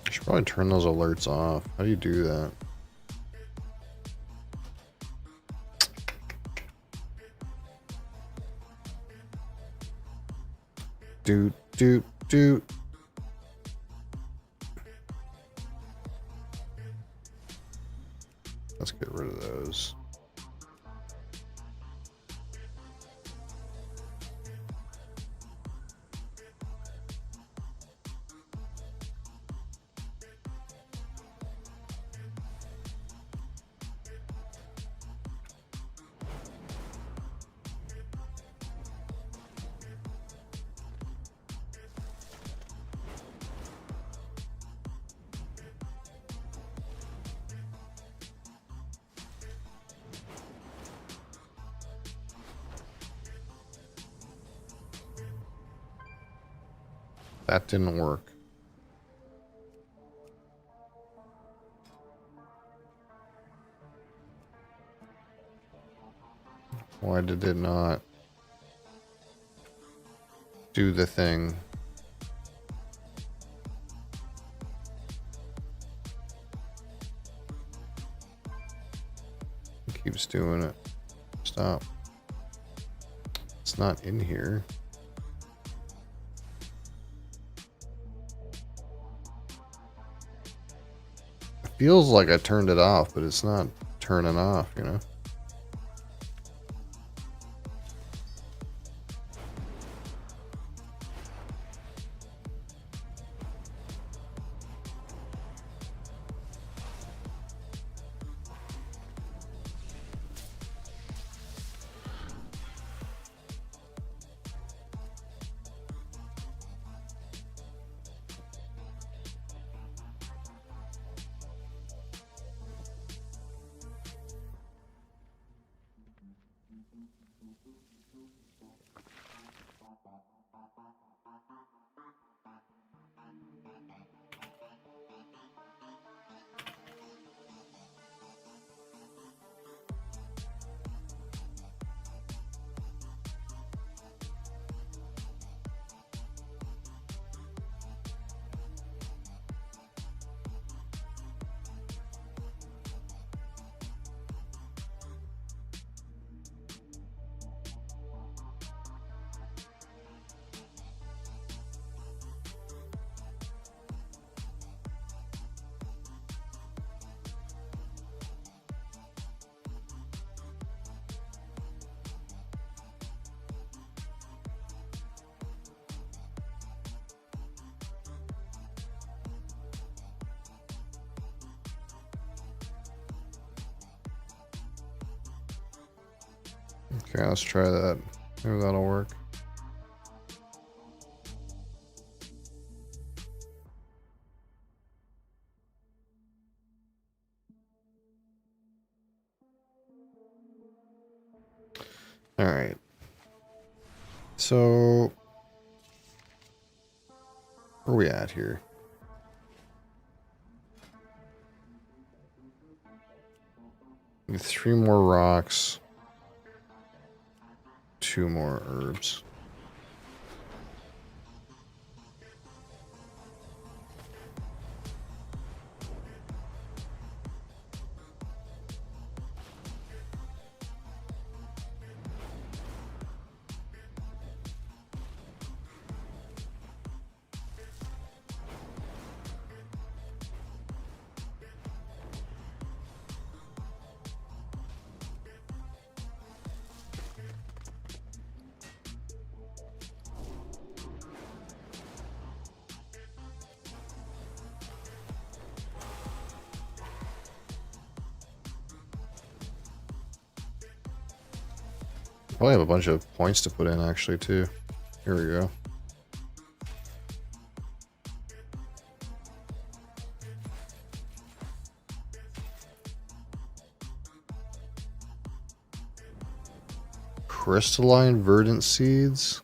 I should probably turn those alerts off. How do you do that? Doot. Let's get rid of those. That didn't work. Why did it not do the thing? It keeps doing it. Stop. It's not in here. It feels like I turned it off, but it's not turning off, you know? Okay, let's try that. Maybe that'll work. All right. So, where are we at here? We have 3 more rocks. 2 more herbs. Probably have a bunch of points to put in actually too. Here we go. Crystalline verdant seeds.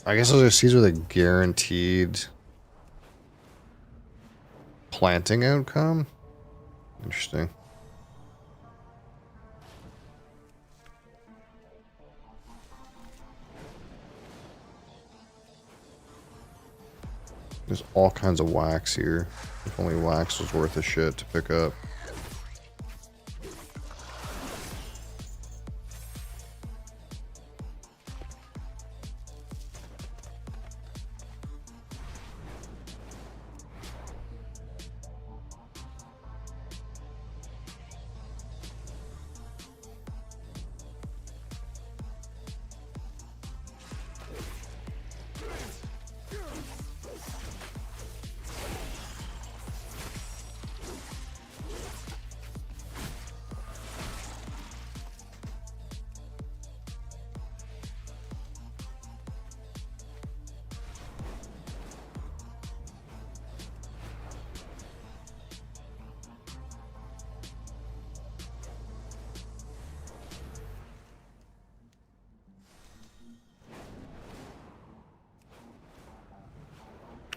I guess those are seeds with a guaranteed planting outcome. Interesting. There's all kinds of wax here. If only wax was worth a shit to pick up.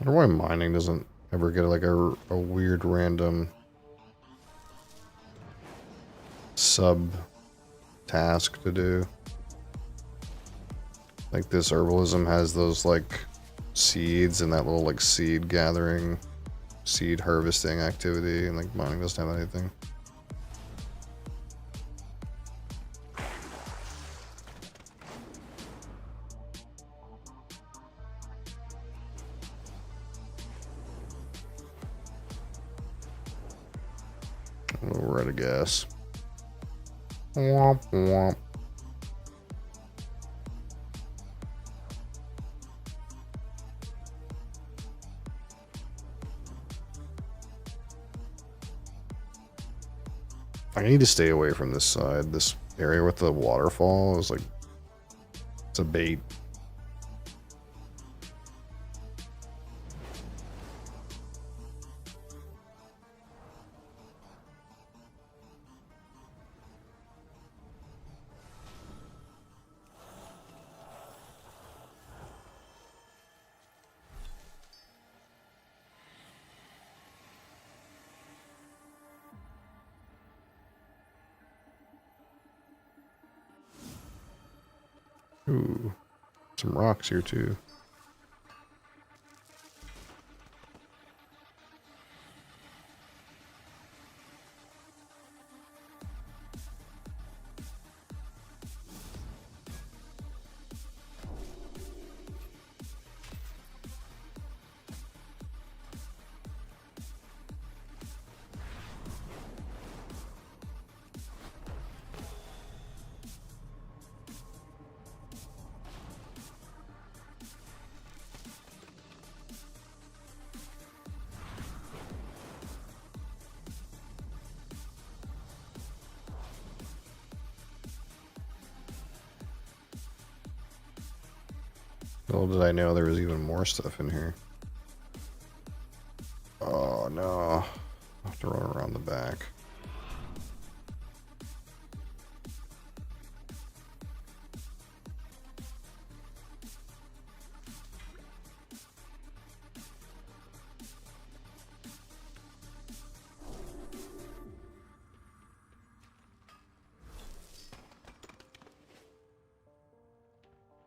I wonder why mining doesn't ever get like a weird random sub task to do. Like this herbalism has those like seeds and that little like seed gathering, seed harvesting activity, and like mining doesn't have anything. Oh, we're out of gas. Womp womp. I need to stay away from this side. This area with the waterfall is like, it's a bait. Ooh, some rocks here too. Little did I know there was even more stuff in here. Oh no. I have to run around the back.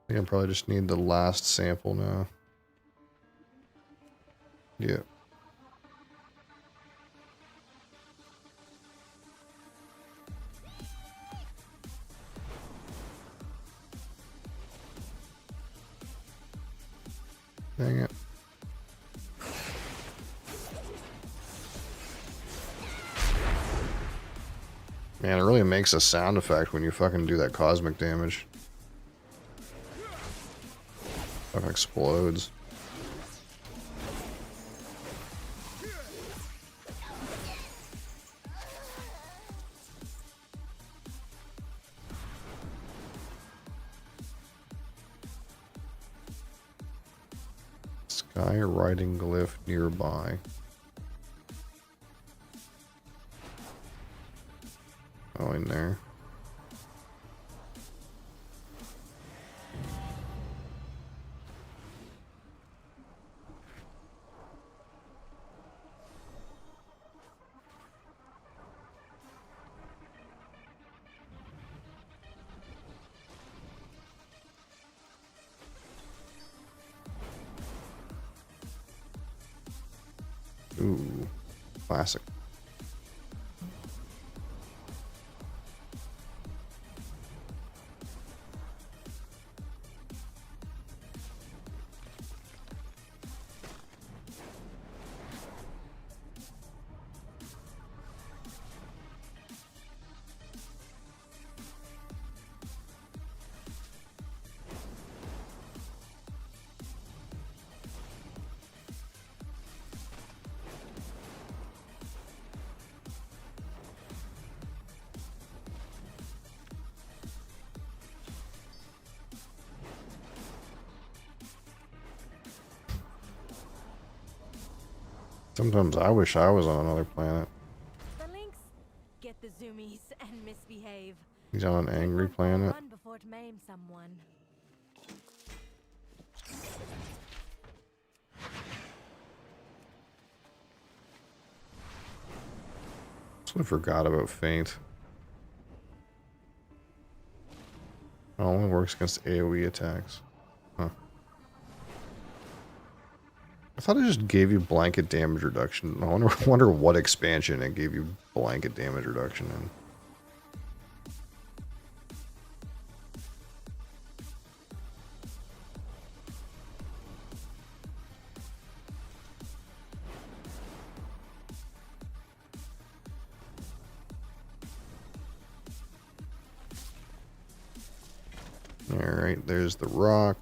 I think I probably just need the last sample now. Yeah. Dang it. Man, it really makes a sound effect when you fucking do that cosmic damage. Fucking explodes. Sky riding glyph nearby. Oh, in there. Ooh, classic. Sometimes I wish I was on another planet. The lynx, get the zoomies and misbehave. He's on an angry planet. Run before to maim someone. So I forgot about Feint. It only works against AoE attacks. Huh. I thought it just gave you blanket damage reduction. I wonder what expansion it gave you blanket damage reduction in. Alright, there's the rock.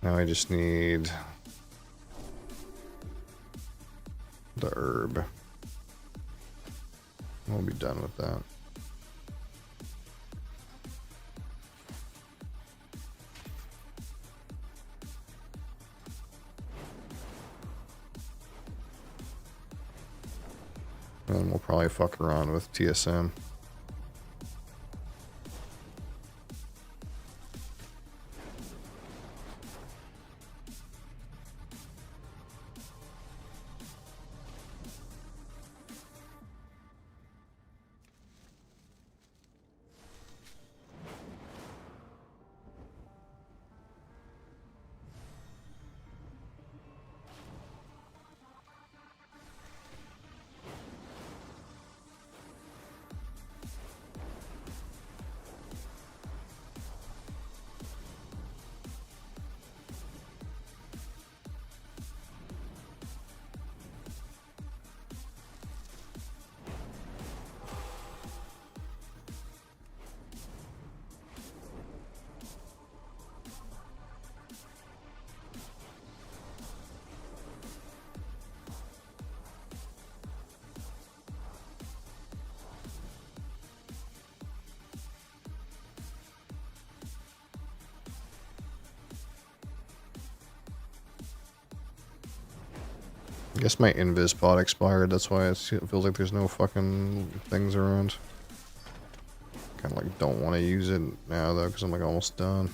Now I just need the herb. We'll be done with that. And then we'll probably fuck around with TSM. I guess my invis pod expired, that's why it feels like there's no fucking things around. Kinda like don't want to use it now though, because I'm like almost done.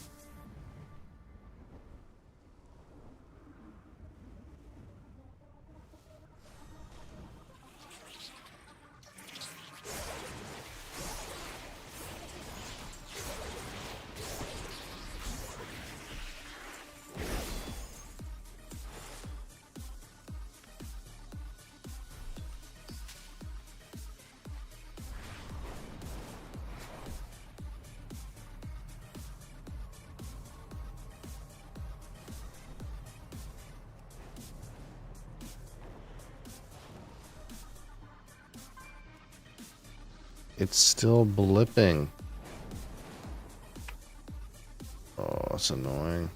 It's still blipping. Oh, that's annoying.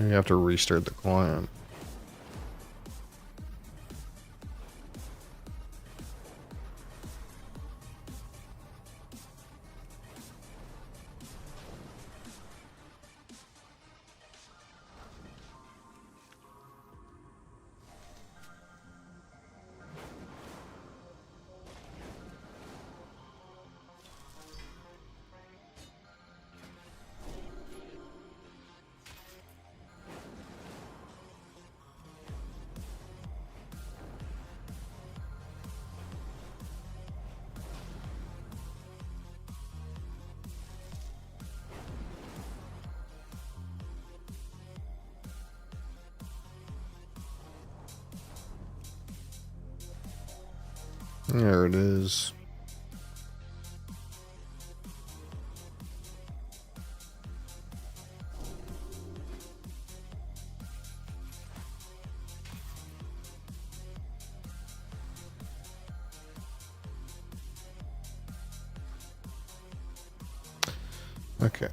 You have to restart the client. There it is. Okay.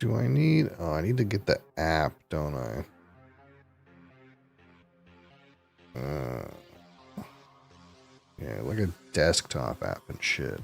Do I need... Oh, I need to get the app, don't I? Yeah, like a desktop app and shit.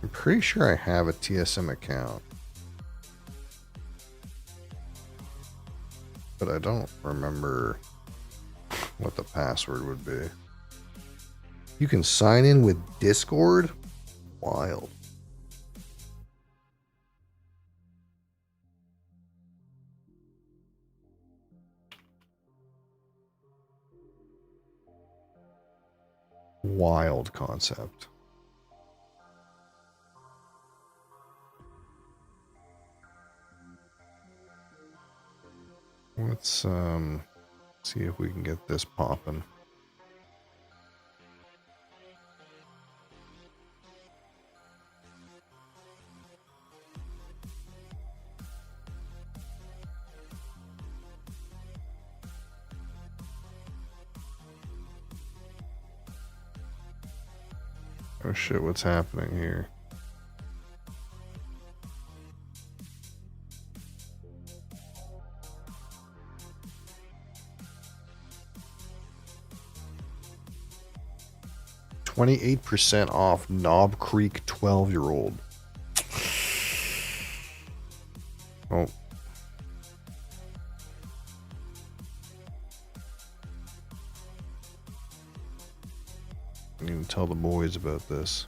I'm pretty sure I have a TSM account. But I don't remember what the password would be. You can sign in with Discord? Wild. Wild concept. Let's see if we can get this popping. Oh shit, what's happening here? $28% off Knob Creek 12-year-old. Oh. I need to tell the boys about this.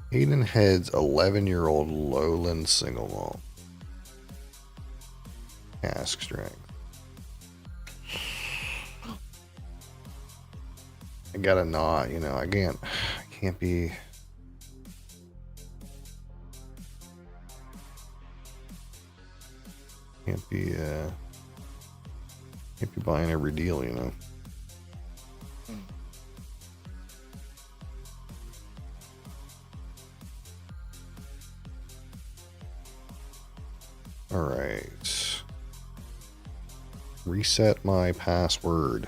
Hayden Head's 11-year-old lowland single malt. Cask strength. I gotta not, you know, I can't be. Can't be buying every deal, you know. All right. Reset my password.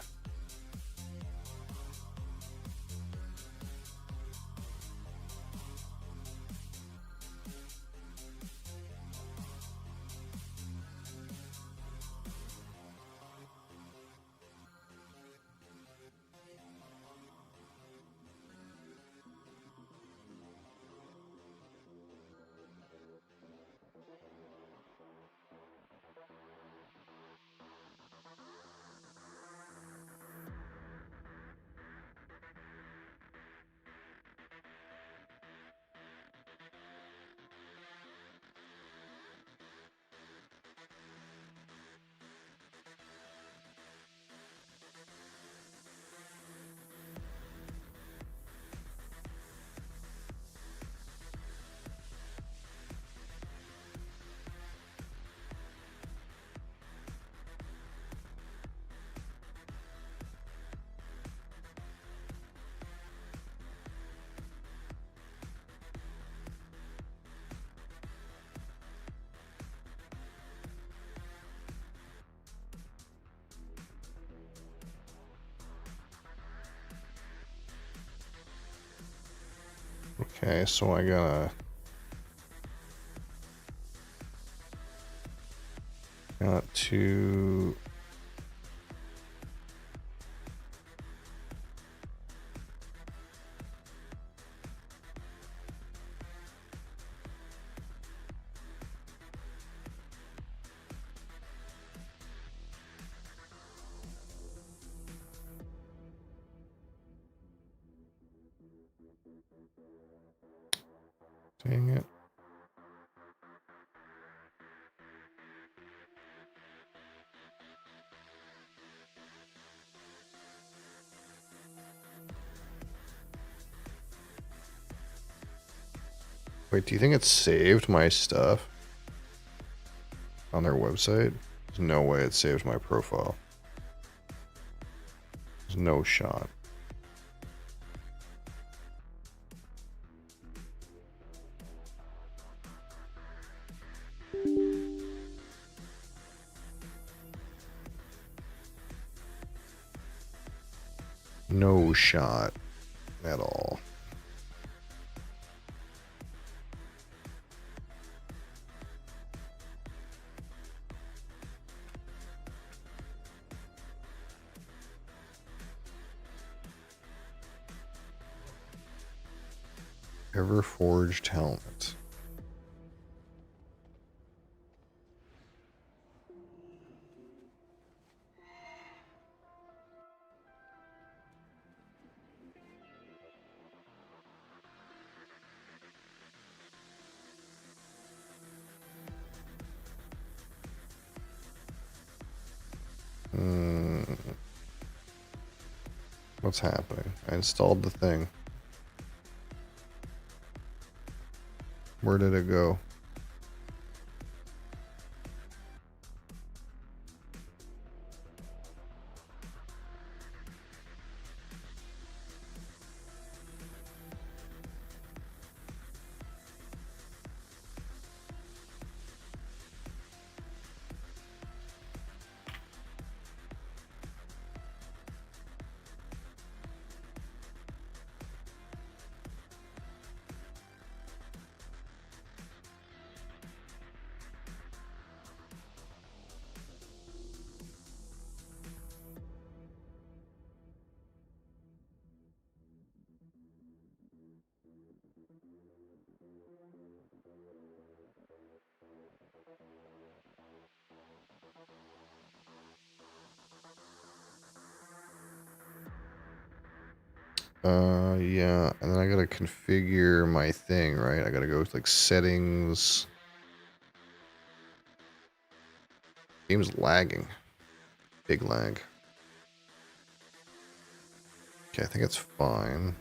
Okay, so I got to dang it. Wait, do you think it saved my stuff on their website? There's no way it saved my profile. There's no shot. No shot at all. Ever forged helmet. What's happening? I installed the thing. Where did it go? Yeah, and then I gotta configure my thing, right? I gotta go to like settings. Game's lagging. Big lag. Okay, I think it's fine.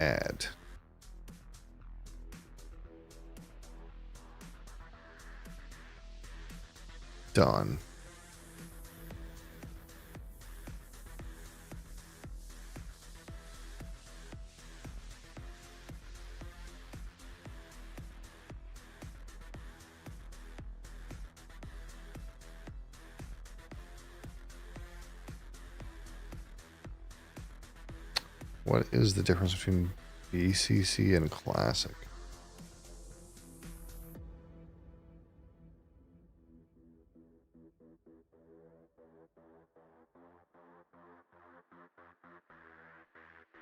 Add. Done. What is the difference between BCC and Classic?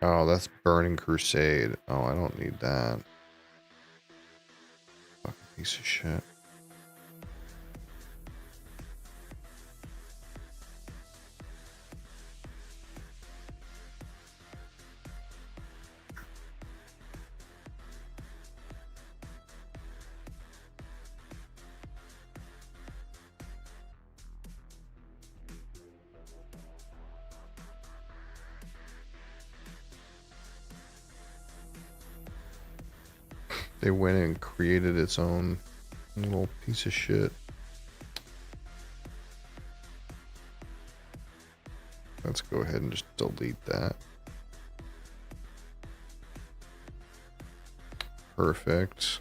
Oh, that's Burning Crusade. Oh, I don't need that. Fucking piece of shit. They went and created its own little piece of shit. Let's go ahead and just delete that. Perfect.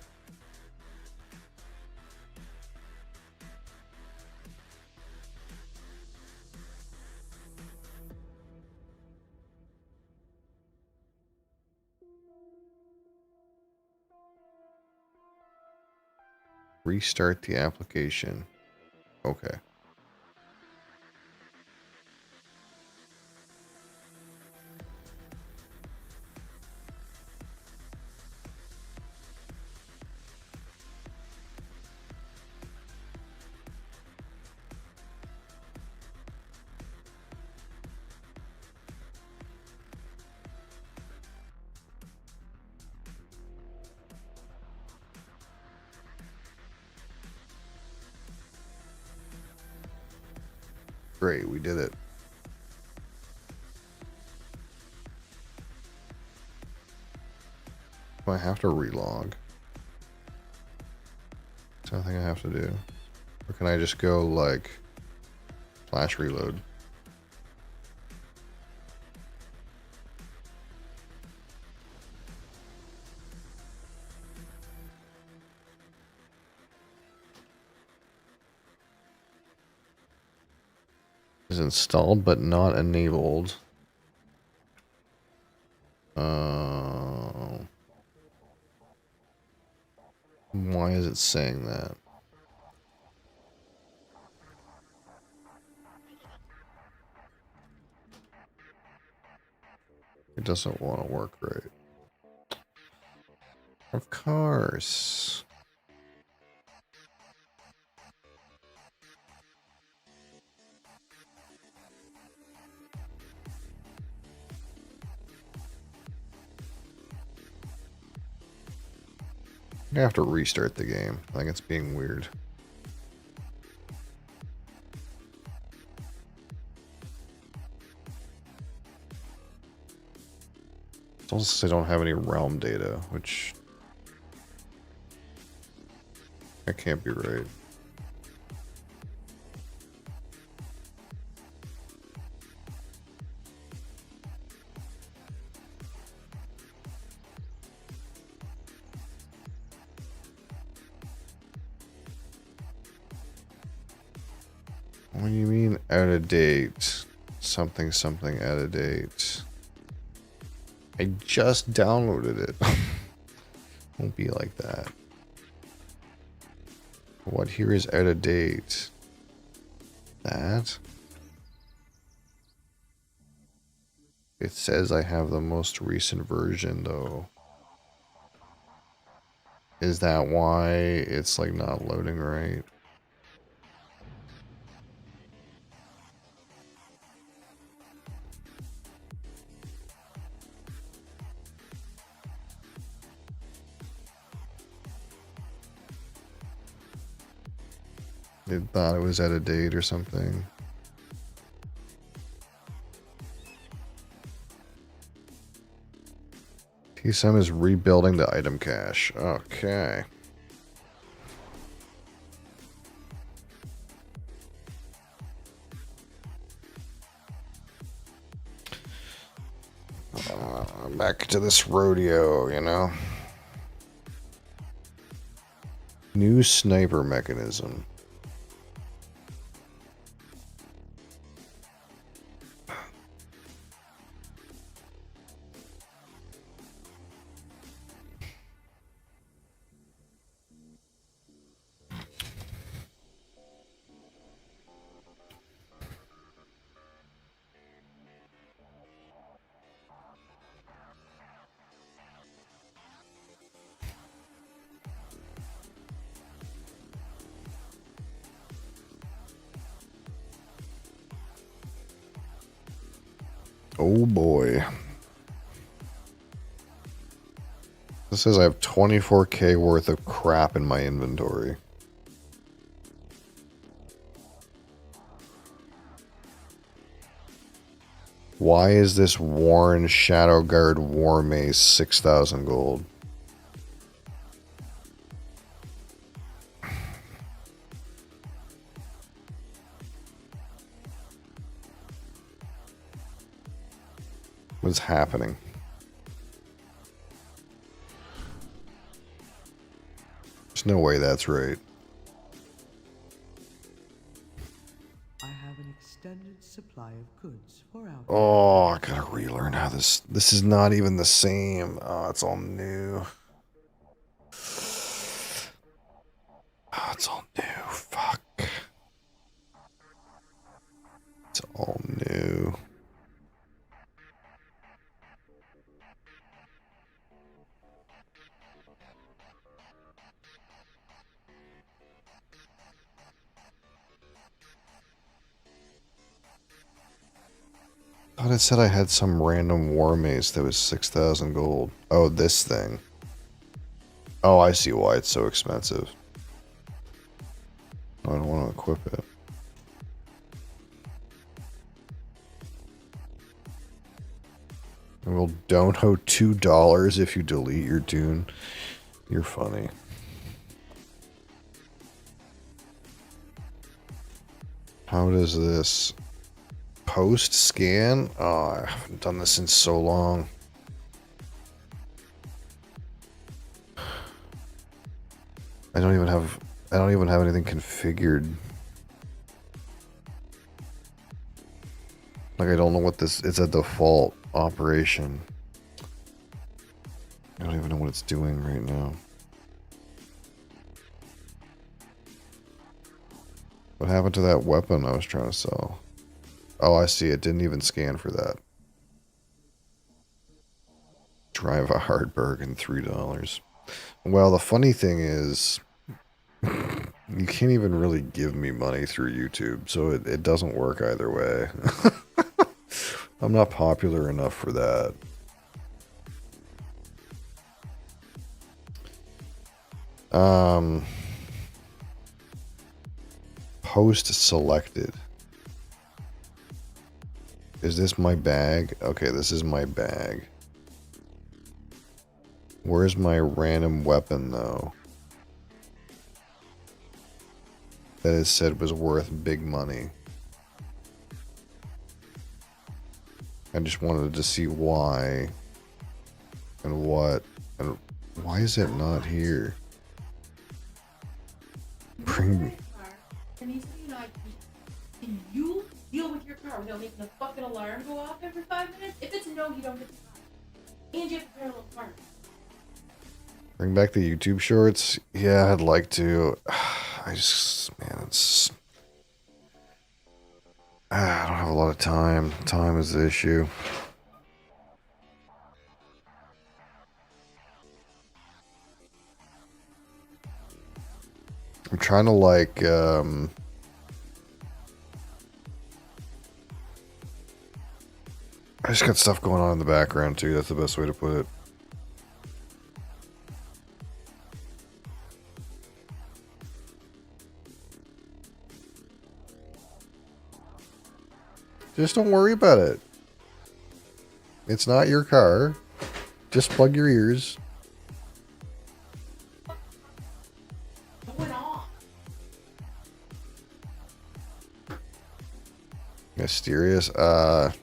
Restart the application. Okay. Great, we did it. Do I have to relog? Is there anything I have to do? Or can I just go like flash reload? Is installed but not enabled. Why is it saying that? It doesn't want to work right. Of course. I have to restart the game. I think it's being weird. It also says I don't have any realm data, which that can't be right. What do you mean out of date? Something out of date. I just downloaded it. Won't be like that. What here is out of date? That? It says I have the most recent version though. Is that why it's like not loading right? It thought it was out of date or something. TSM is rebuilding the item cache. Okay. Back to this rodeo, you know. New sniper mechanism. Oh boy. This says I have 24k worth of crap in my inventory. Why is this Warren Shadowguard War Mace 6,000 gold? What is happening? There's no way that's right. I have an extended supply of goods for our. Oh, I gotta relearn how this is not even the same. Oh, it's all new. Oh, it's all new. Fuck. It's all new. I thought it said I had some random war mace that was 6,000 gold. Oh, this thing. Oh, I see why it's so expensive. I don't want to equip it. Well, don't owe $2 if you delete your tune. You're funny. How does this post scan? Oh, I haven't done this in so long. I don't even have anything configured. Like, I don't know what this, it's a default operation. I don't even know what it's doing right now. What happened to that weapon I was trying to sell? Oh, I see. It didn't even scan for that. Drive a Hardbergen, $3. Well, the funny thing is, you can't even really give me money through YouTube, so it doesn't work either way. I'm not popular enough for that. Post selected. Is this my bag? Okay, this is my bag. Where's my random weapon, though? That it said was worth big money. I just wanted to see why and what and why is it not here? Bring. And can you deal with your car without making the fucking alarm go off every 5 minutes? If it's a no, you don't get the car. And you have to parallel park. Bring back the YouTube shorts? Yeah, I'd like to. I just, man, it's. I don't have a lot of time. Time is the issue. I'm trying to like, I just got stuff going on in the background too. That's the best way to put it. Just don't worry about it. It's not your car. Just plug your ears. Going on. Mysterious? Not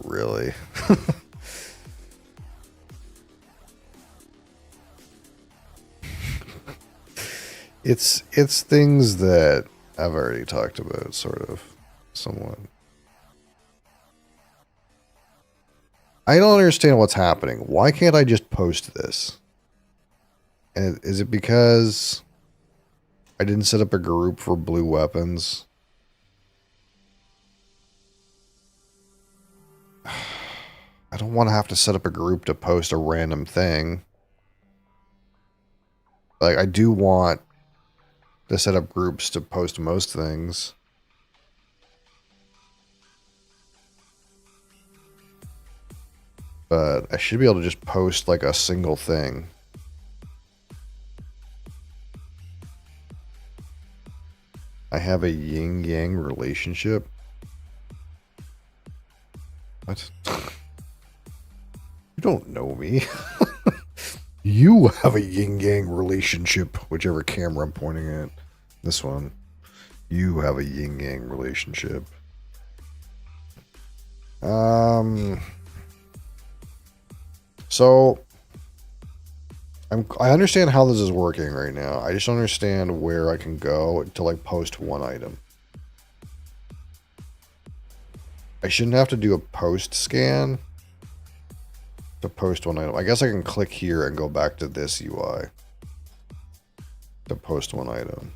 really. It's things that I've already talked about, sort of, somewhat. I don't understand what's happening. Why can't I just post this? And is it because I didn't set up a group for blue weapons? I don't want to have to set up a group to post a random thing. Like, I do want to set up groups to post most things. But I should be able to just post like a single thing. I have a yin-yang relationship. What? You don't know me. You have a yin-yang relationship. Whichever camera I'm pointing at. This one. You have a yin-yang relationship. So I understand how this is working right now. I just don't understand where I can go to like post one item. I shouldn't have to do a post scan to post one item. I guess I can click here and go back to this UI to post one item.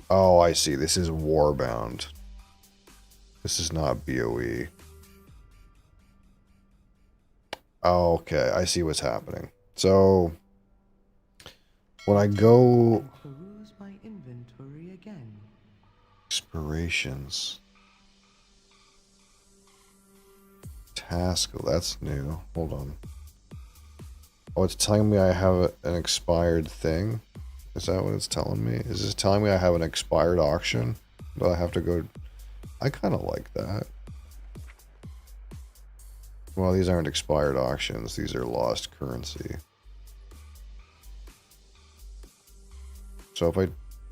Oh, I see. This is Warbound. This is not BOE. Oh, okay, I see what's happening. So when I go Peruse my inventory again. expirations. Task, that's new. Hold on. Oh, it's telling me I have an expired thing. Is that what it's telling me? Is this telling me I have an expired auction? Do I have to go? I kind of like that. Well, these aren't expired auctions. These are lost currency. So if I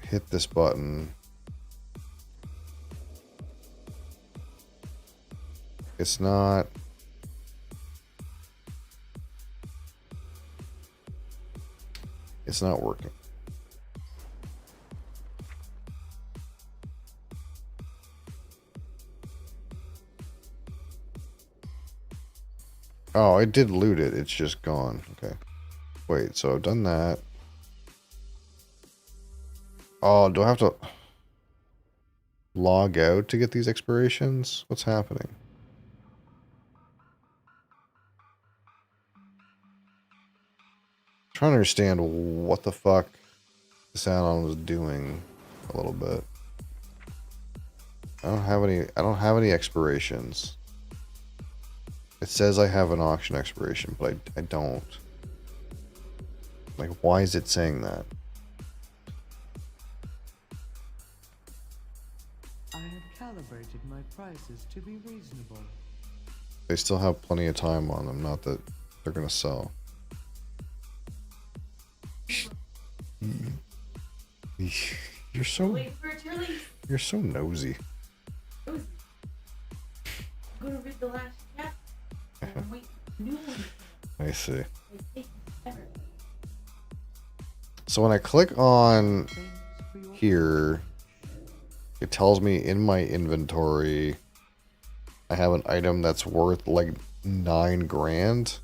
hit this button, it's not... It's not working. Oh, I did loot it. It's just gone. Okay. Wait, so I've done that. Oh, do I have to log out to get these expirations? What's happening? Trying to understand what the fuck this add-on was doing a little bit. I don't have any expirations. It says I have an auction expiration, but I don't. Like, why is it saying that? I have calibrated my prices to be reasonable. They still have plenty of time on them, not that they're gonna sell. You're so Wait for it to release. you're so nosy. I'm gonna read the last chapter. And wait for new ones. I see. It takes forever. So when I click on Thanks for your here, it tells me in my inventory I have an item that's worth like 9 grand.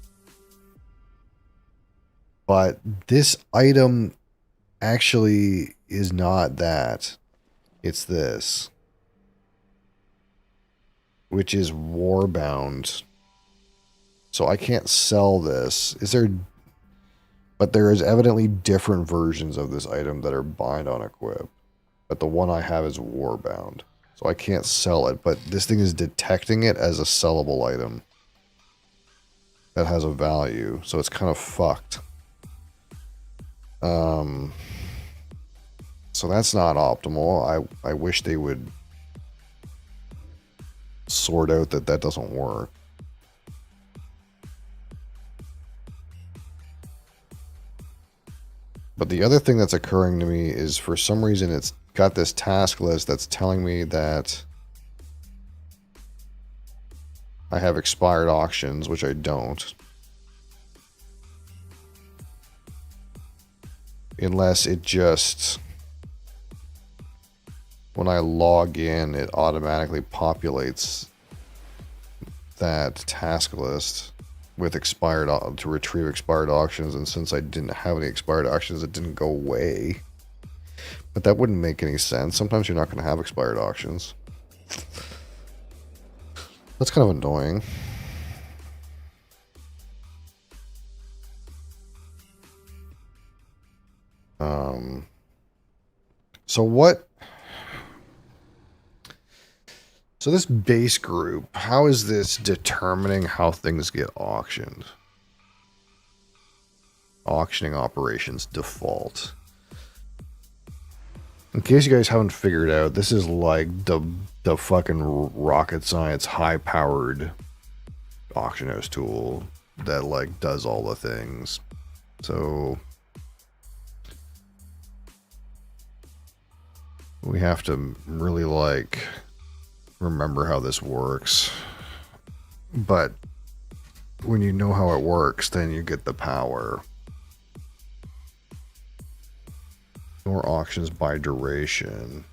But this item actually is not that. It's this, which is Warbound. So I can't sell this. Is there... But there is evidently different versions of this item that are bind on equip. But the one I have is Warbound. So I can't sell it, but this thing is detecting it as a sellable item that has a value. So it's kind of fucked. So that's not optimal. I wish they would sort out that doesn't work. But the other thing that's occurring to me is, for some reason, it's got this task list that's telling me that I have expired auctions, which I don't. Unless it just, when I log in, it automatically populates that task list with expired, to retrieve expired auctions. And since I didn't have any expired auctions, it didn't go away. But that wouldn't make any sense. Sometimes you're not going to have expired auctions. That's kind of annoying. So what... So this base group, how is this determining how things get auctioned? Auctioning operations default. In case you guys haven't figured out, this is like the fucking rocket science high-powered auction house tool that like does all the things. So we have to really like remember how this works. But when you know how it works, then you get the power. Ignore auctions by duration.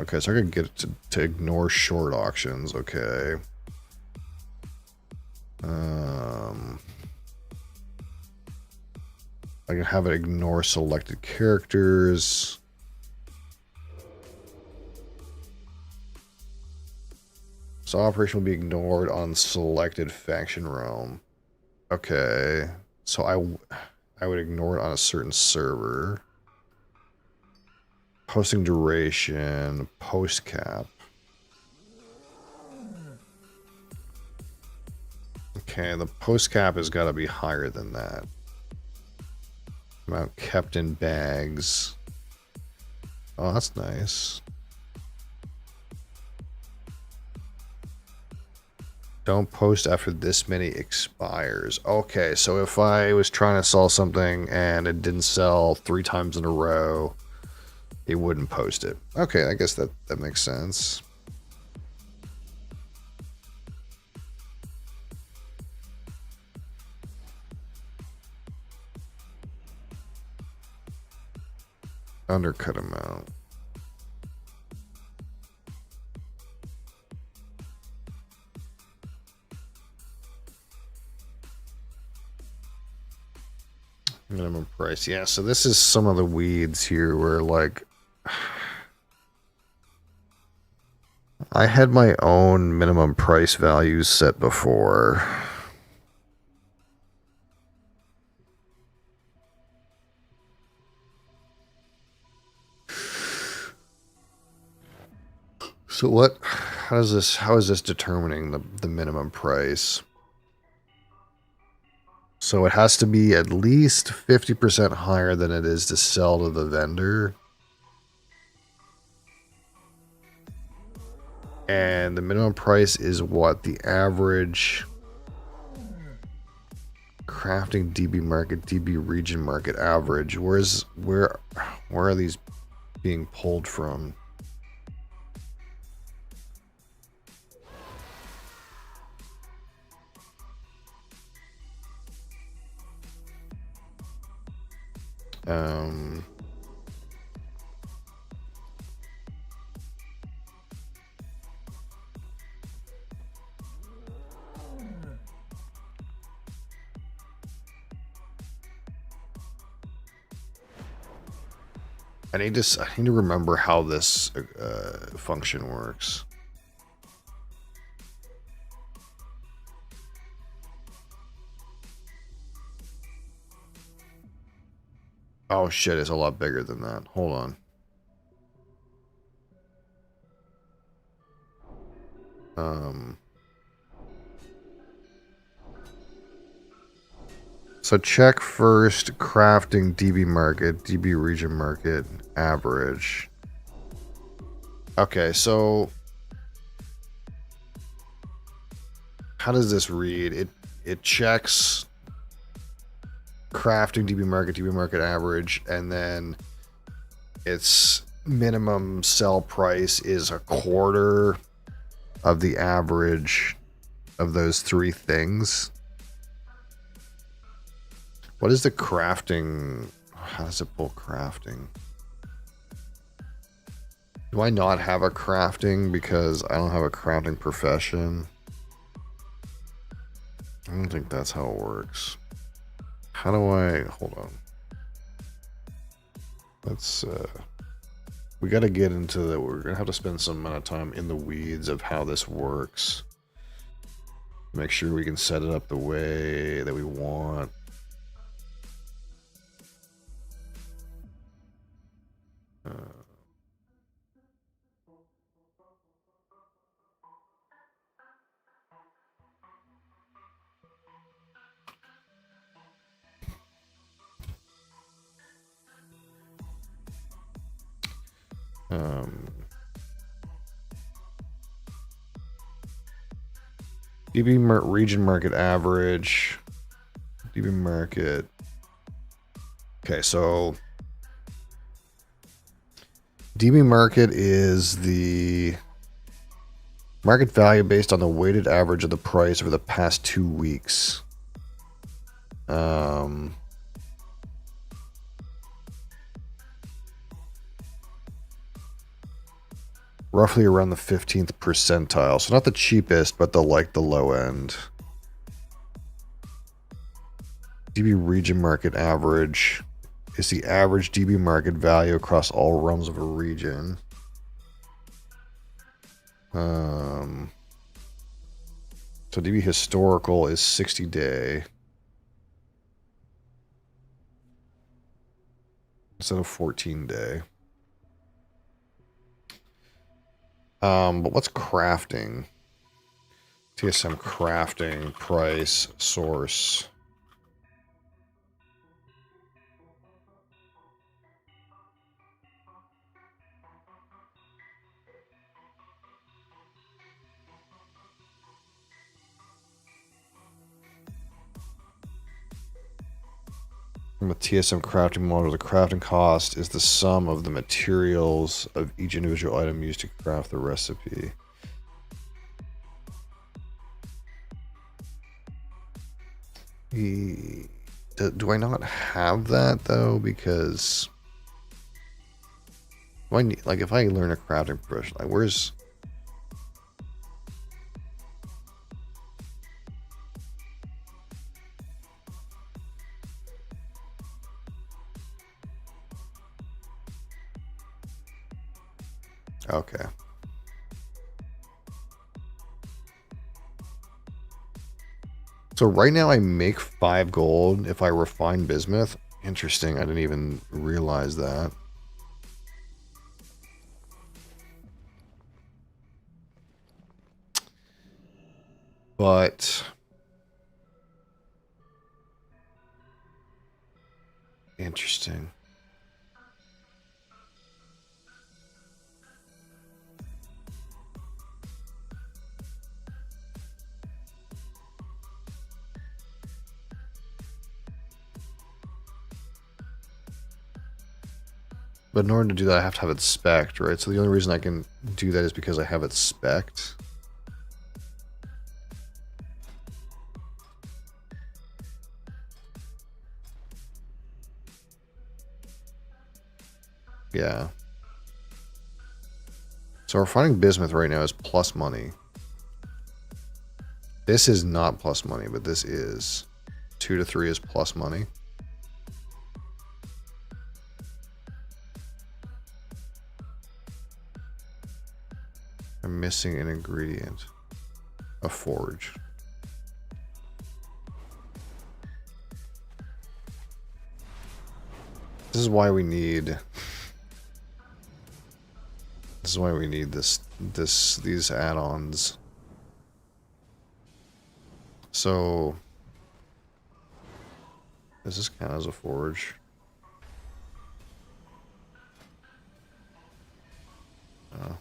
Okay, so I can get it to ignore short auctions. Okay. I can have it ignore selected characters. So operation will be ignored on selected faction realm. Okay. So I would ignore it on a certain server. Posting duration, post cap. Okay, the post cap has got to be higher than that. Amount kept in bags. Oh, that's nice. Don't post after this many expires. Okay, so if I was trying to sell something and it didn't sell 3 times in a row, it wouldn't post it. Okay, I guess that makes sense. Undercut amount. Minimum price. Yeah, so this is some of the weeds here where, like, I had my own minimum price values set before. So what, how is this determining the minimum price? So it has to be at least 50% higher than it is to sell to the vendor. And the minimum price is what? The average crafting DB market, DB region market average. Where are these being pulled from? I need to remember how this function works. Oh shit, it's a lot bigger than that. Hold on. So check first crafting DB market, DB region market, average. Okay, so how does this read? It checks crafting DB market average, and then its minimum sell price is a quarter of the average of those 3 things. What is the crafting? How does it pull crafting? Do I not have a crafting because I don't have a crafting profession? I don't think that's how it works. How do I... Hold on. Let's... we got to get into the... We're going to have to spend some amount of time in the weeds of how this works. Make sure we can set it up the way that we want. DB region market average. DB market. Okay, so DB market is the Market value based on the weighted average of the price over the past 2 weeks. Roughly around the 15th percentile. So not the cheapest, but the low end. DB region market average is the average DB market value across all realms of a region. So DB historical is 60 day instead of 14 day. But what's crafting? TSM crafting, price, source. From a TSM crafting model, the crafting cost is the sum of the materials of each individual item used to craft the recipe. Do I not have that though? Because do I need, like, if I learn a crafting profession, like, where's... Okay. So right now I make 5 gold if I refine bismuth. Interesting. I didn't even realize that. But interesting. But in order to do that, I have to have it spec'd, right? So the only reason I can do that is because I have it spec'd. Yeah. So refining bismuth right now is plus money. This is not plus money, but this is. 2 to 3 is plus money. I'm missing an ingredient. A forge. This is why we need... This is why we need these add-ons. So... Does this count as a forge? Oh.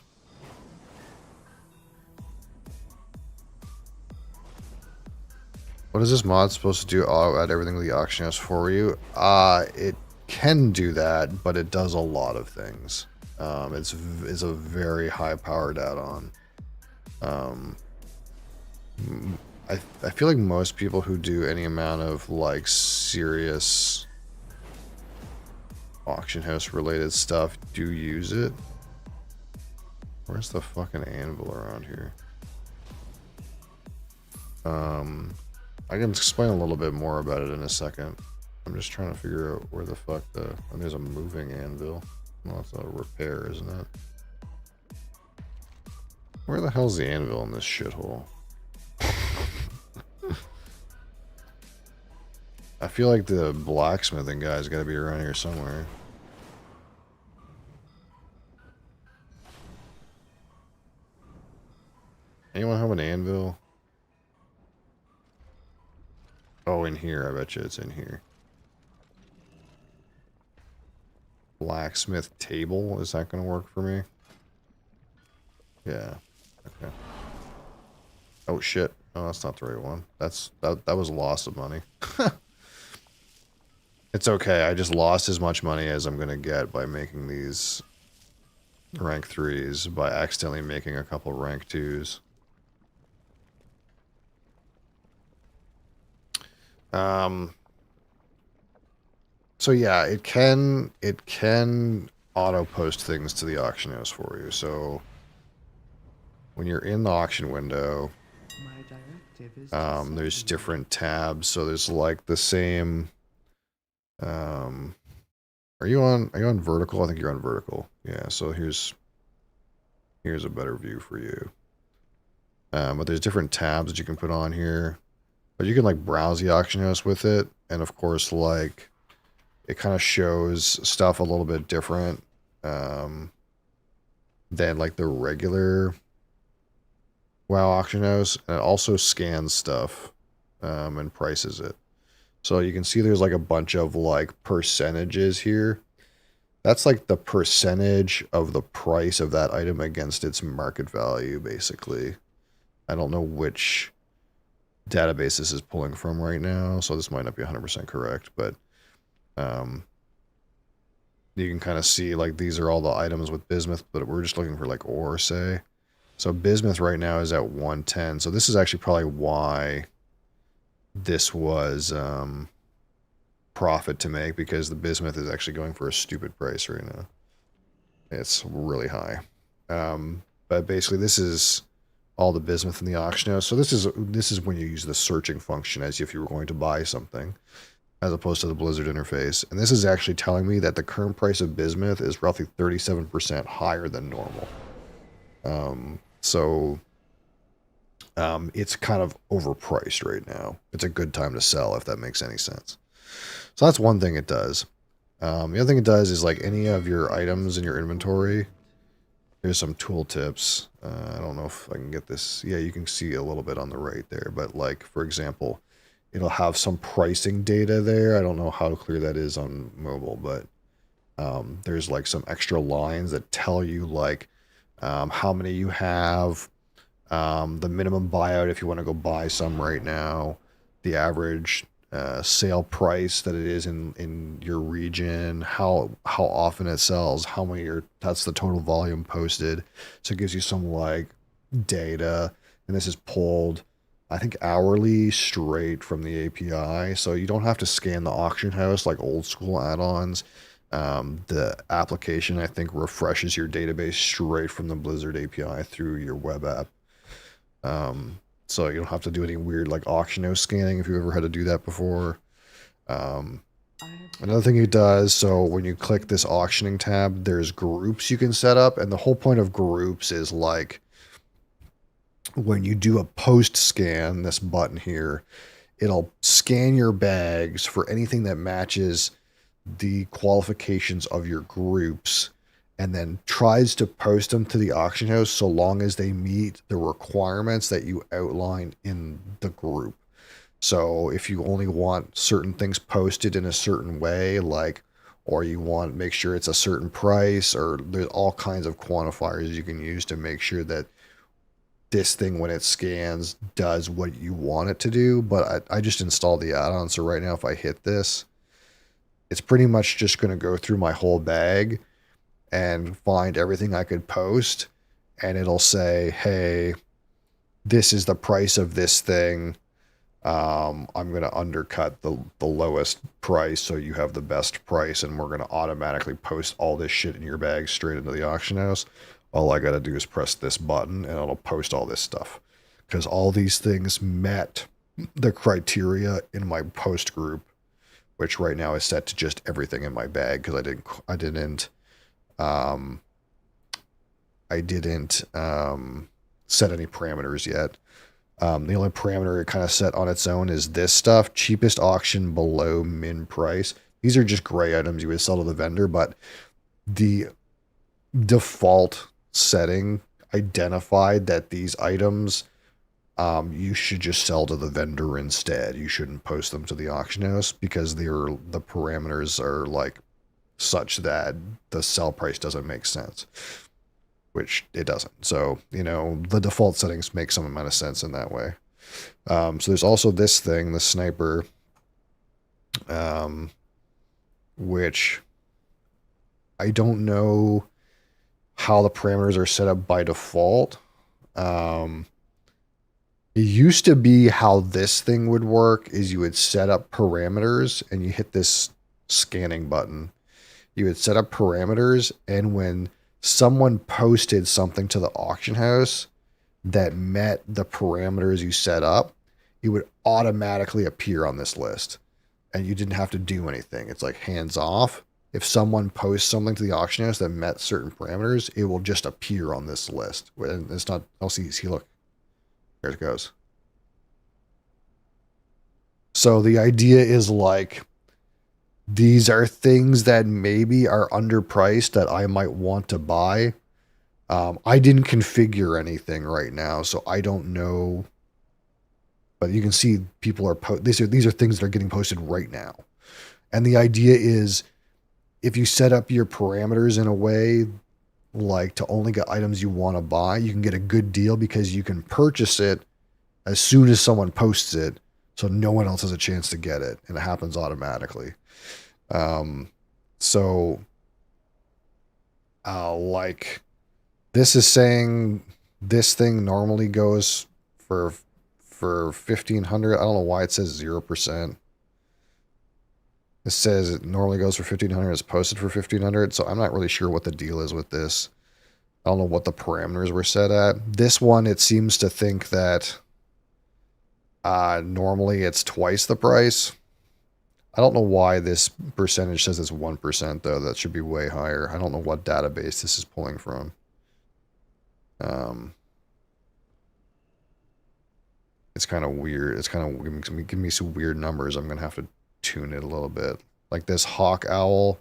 What is this mod supposed to do? Oh, add everything to the auction house for you. It can do that, but it does a lot of things. It's a very high-powered add-on. I feel like most people who do any amount of like serious auction house related stuff do use it. Where's the fucking anvil around here? I can explain a little bit more about it in a second. I'm just trying to figure out where the fuck the... Oh, there's a moving anvil. Well, that's a repair, isn't it? Where the hell's the anvil in this shithole? I feel like the blacksmithing guy's got to be around here somewhere. Anyone have an anvil? Oh, in here. I bet you it's in here. Blacksmith table. Is that going to work for me? Yeah. Okay. Oh, shit. Oh, that's not the right one. That was a loss of money. It's okay. I just lost as much money as I'm going to get by making these rank 3s by accidentally making a couple rank 2s. So yeah, it can auto post things to the auction house for you. So when you're in the auction window, My directive is there's different tabs. So there's like the same. Are you on vertical? I think you're on vertical. Yeah. So here's a better view for you. But there's different tabs that you can put on here. But you can like browse the auction house with it, and of course, like it kind of shows stuff a little bit different than like the regular WoW auction house, and it also scans stuff and prices it. So you can see there's like a bunch of like percentages here. That's like the percentage of the price of that item against its market value, basically. I don't know which database this is pulling from right now, so this might not be 100% correct, but you can kind of see like these are all the items with bismuth, but we're just looking for like ore, say. So bismuth right now is at 110. So this is actually probably why this was profit to make, because the bismuth is actually going for a stupid price right now. It's really high. But basically this is all the bismuth in the auction house. So this is when you use the searching function as if you were going to buy something, as opposed to the Blizzard interface. And this is actually telling me that the current price of bismuth is roughly 37% higher than normal. So it's kind of overpriced right now. It's a good time to sell, if that makes any sense. So that's one thing it does. The other thing it does is like any of your items in your inventory. Here's some tool tips. I don't know if I can get this. Yeah, you can see a little bit on the right there. But like, for example, it'll have some pricing data there. I don't know how clear that is on mobile, but there's like some extra lines that tell you like how many you have, the minimum buyout if you want to go buy some right now, the average sale price that it is in your region, how often it sells, how many that's the total volume posted. So it gives you some like data, and this is pulled, I think, hourly straight from the API. So you don't have to scan the auction house like old school add-ons. The application, I think, refreshes your database straight from the Blizzard API through your web app. So you don't have to do any weird like auction house scanning if you ever had to do that before. Another thing it does, so when you click this auctioning tab, there's groups you can set up, and the whole point of groups is like when you do a post scan, this button here, it'll scan your bags for anything that matches the qualifications of your groups, and then tries to post them to the auction house so long as they meet the requirements that you outline in the group. So if you only want certain things posted in a certain way, like, or you want make sure it's a certain price, or there's all kinds of quantifiers you can use to make sure that this thing, when it scans, does what you want it to do. But I just installed the add-on, so right now if I hit this, it's pretty much just going to go through my whole bag and find everything I could post, and it'll say, hey, this is the price of this thing. I'm going to undercut the lowest price so you have the best price, and we're going to automatically post all this shit in your bag straight into the auction house. All I got to do is press this button, and it'll post all this stuff. Because all these things met the criteria in my post group, which right now is set to just everything in my bag, because I didn't set any parameters yet. The only parameter it kind of set on its own is this stuff: cheapest auction below min price. These are just gray items you would sell to the vendor, but the default setting identified that these items you should just sell to the vendor instead. You shouldn't post them to the auction house, because the parameters are like such that the sell price doesn't make sense, which it doesn't. So, the default settings make some amount of sense in that way. So there's also this thing, the sniper, which I don't know how the parameters are set up by default. It used to be how this thing would work is you would set up parameters and you hit this scanning button. You would set up parameters, and when someone posted something to the auction house that met the parameters you set up, it would automatically appear on this list. And you didn't have to do anything. It's like hands off. If someone posts something to the auction house that met certain parameters, it will just appear on this list. And it's not, I'll see, look, there it goes. So the idea is like, these are things that maybe are underpriced that I might want to buy. I didn't configure anything right now, so I don't know. But you can see people are these are things that are getting posted right now. And the idea is, if you set up your parameters in a way like to only get items you want to buy, you can get a good deal because you can purchase it as soon as someone posts it, so no one else has a chance to get it, and it happens automatically. Like this is saying this thing normally goes for 1,500. I don't know why it says 0%. It says it normally goes for 1,500. It's posted for 1,500. So I'm not really sure what the deal is with this. I don't know what the parameters were set at. This one, it seems to think that normally it's twice the price. I don't know why this percentage says it's 1%, though. That should be way higher. I don't know what database this is pulling from. It's kind of weird. It's kind of giving me some weird numbers. I'm going to have to tune it a little bit. Like this Hawk Owl,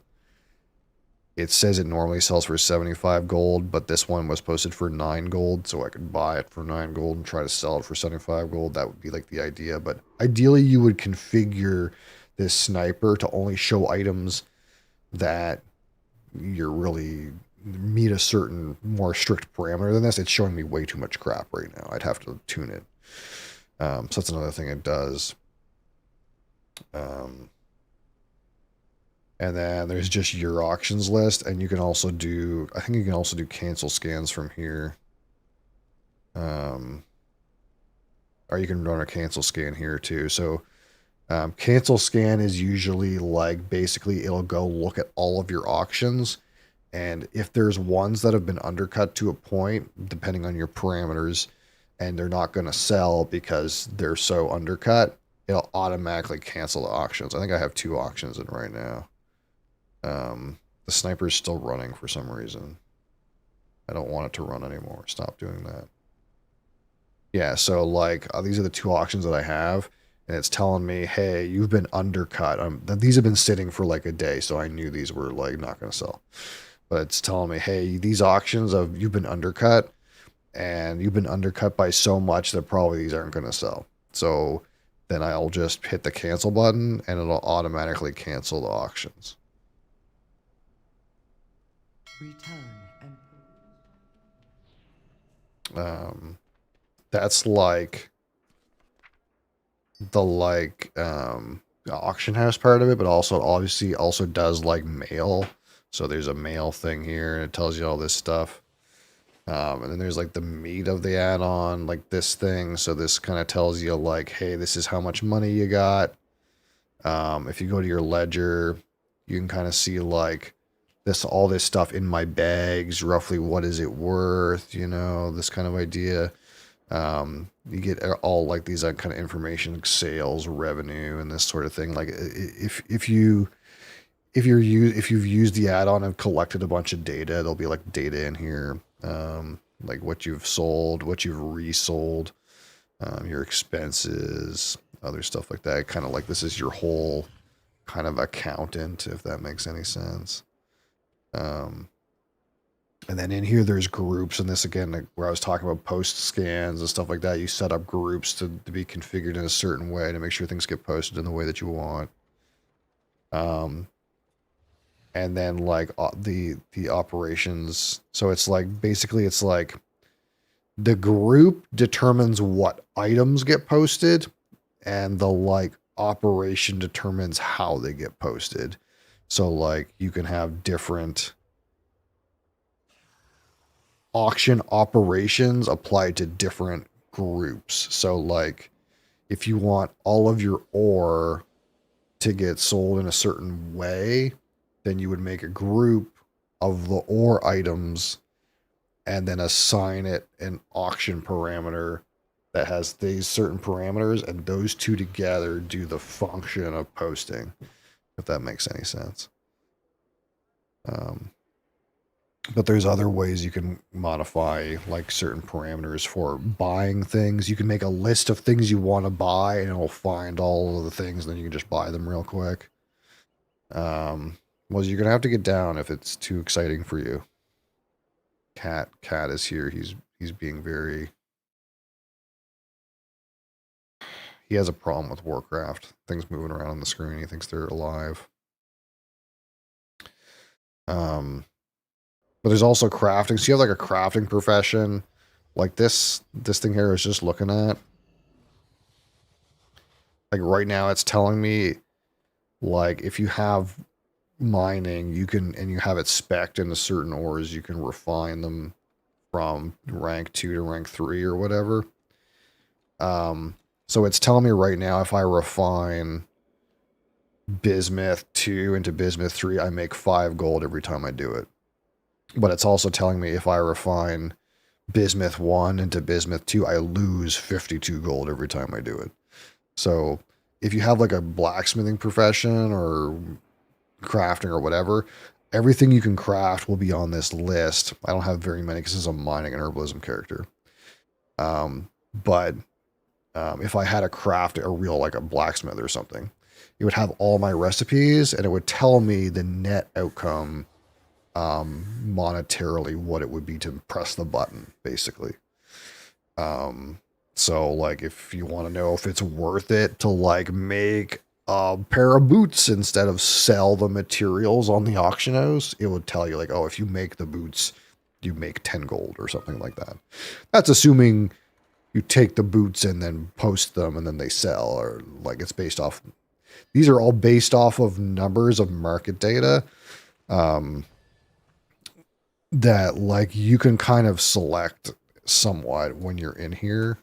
it says it normally sells for 75 gold, but this one was posted for 9 gold, so I could buy it for 9 gold and try to sell it for 75 gold. That would be like the idea. But ideally, you would configure this sniper to only show items that you're really meet a certain more strict parameter than this. It's showing me way too much crap right now. I'd have to tune it. So that's another thing it does. And then there's just your auctions list, and you can also do, I think you can also do cancel scans from here. Or you can run a cancel scan here too. So cancel scan is usually like, basically it'll go look at all of your auctions, and if there's ones that have been undercut to a point, depending on your parameters, and they're not going to sell because they're so undercut, it'll automatically cancel the auctions. I think I have 2 auctions in right now. The sniper is still running for some reason. I don't want it to run anymore. Stop doing that. Yeah, so like these are the 2 auctions that I have, and it's telling me, hey, you've been undercut. These have been sitting for like a day, so I knew these were like not going to sell. But it's telling me, hey, these auctions you've been undercut, and you've been undercut by so much that probably these aren't going to sell. So then I'll just hit the cancel button, and it'll automatically cancel the auctions. Return and That's like the auction house part of it, but also obviously also does like mail. So there's a mail thing here, and it tells you all this stuff. And then there's like the meat of the add-on, like this thing. So this kind of tells you like, hey, this is how much money you got. If you go to your ledger, you can kind of see like all this stuff in my bags, roughly what is it worth, you know, this kind of idea. You get all like these kind of information, like sales, revenue, and this sort of thing. Like if you've used the add-on and collected a bunch of data, there'll be like data in here, like what you've sold, what you've resold, your expenses, other stuff like that. Kind of like this is your whole kind of accountant, if that makes any sense. And then in here, there's groups, and this again, like where I was talking about post scans and stuff like that. You set up groups to be configured in a certain way to make sure things get posted in the way that you want. And then like the operations. So it's like, basically it's like the group determines what items get posted, and the like operation determines how they get posted. So like you can have different auction operations applied to different groups. So like if you want all of your ore to get sold in a certain way, then you would make a group of the ore items and then assign it an auction parameter that has these certain parameters, and those two together do the function of posting, if that makes any sense. But there's other ways you can modify like certain parameters for buying things. You can make a list of things you want to buy and it'll find all of the things, and then you can just buy them real quick. Well, you're gonna have to get down if it's too exciting for you. Cat is here. He's being very. He has a problem with Warcraft. Things moving around on the screen. He thinks they're alive. But there's also crafting. So you have like a crafting profession. Like this thing here I was just looking at. Like right now it's telling me like if you have mining, you can, and you have it spec'd into certain ores, you can refine them from rank 2 to rank 3 or whatever. So it's telling me right now if I refine bismuth 2 into bismuth 3, I make 5 gold every time I do it. But it's also telling me if I refine bismuth 1 into bismuth 2, I lose 52 gold every time I do it. So if you have like a blacksmithing profession or crafting or whatever, everything you can craft will be on this list. I don't have very many because it's a mining and herbalism character. But if I had a craft a real like a blacksmith or something, it would have all my recipes and it would tell me the net outcome monetarily, what it would be to press the button, basically. So like if you want to know if it's worth it to like make a pair of boots instead of sell the materials on the auction house, it would tell you like, oh, if you make the boots, you make 10 gold or something like that. That's assuming you take the boots and then post them and then they sell, or like it's based off. These are all based off of numbers of market data. That like you can kind of select somewhat when you're in here.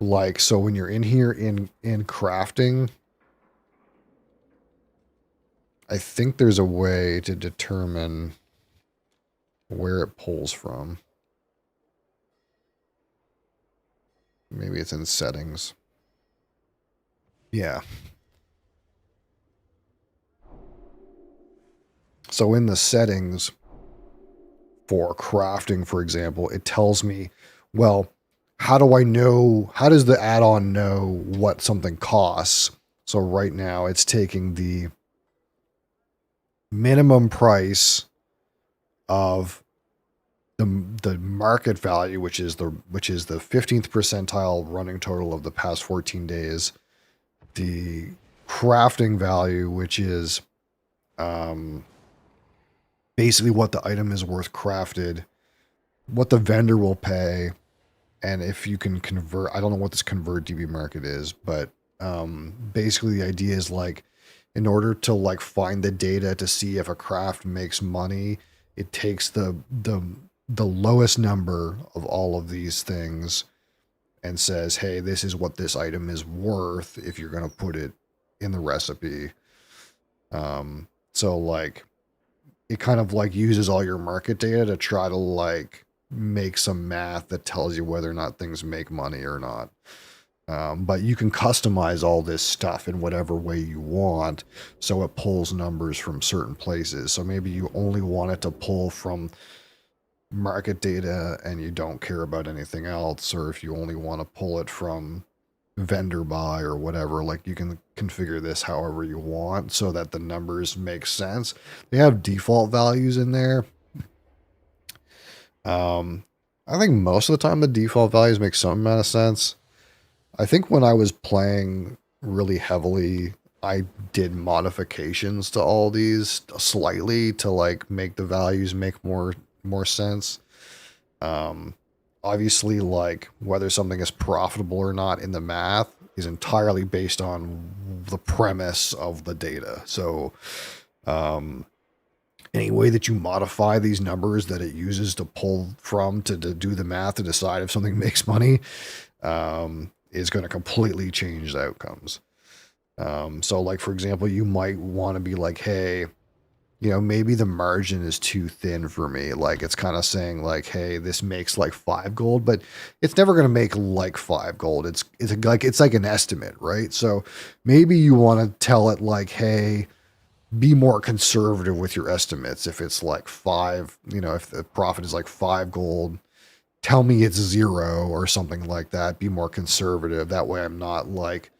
Like, so when you're in here in crafting, I think there's a way to determine where it pulls from. Maybe it's in settings. Yeah. So in the settings for crafting, for example, it tells me, well, how do I know, how does the add-on know what something costs? So right now it's taking the minimum price of the market value, which is the 15th percentile running total of the past 14 days, the crafting value, which is basically what the item is worth crafted, what the vendor will pay, and if you can convert. I don't know what this convert DB market is, but basically the idea is like, in order to like find the data to see if a craft makes money, it takes the lowest number of all of these things and says, hey, this is what this item is worth if you're going to put it in the recipe. So like it kind of like uses all your market data to try to like make some math that tells you whether or not things make money or not. But you can customize all this stuff in whatever way you want, so it pulls numbers from certain places. So maybe you only want it to pull from market data and you don't care about anything else, or if you only want to pull it from vendor buy or whatever, like you can configure this however you want so that the numbers make sense. They have default values in there. I think most of the time the default values make some amount of sense. I think when I was playing really heavily, I did modifications to all these slightly to like make the values make more sense. Obviously, like whether something is profitable or not in the math is entirely based on the premise of the data. So any way that you modify these numbers that it uses to pull from to do the math to decide if something makes money, is going to completely change the outcomes. So like, for example, you might want to be like, hey, you know, maybe the margin is too thin for me. Like, it's kind of saying like, hey, this makes like 5 gold, but it's never going to make like 5 gold. It's like an estimate, right? So maybe you want to tell it like, hey, be more conservative with your estimates. If it's like 5, you know, if the profit is like 5 gold, tell me it's 0 or something like that. Be more conservative. That way I'm not like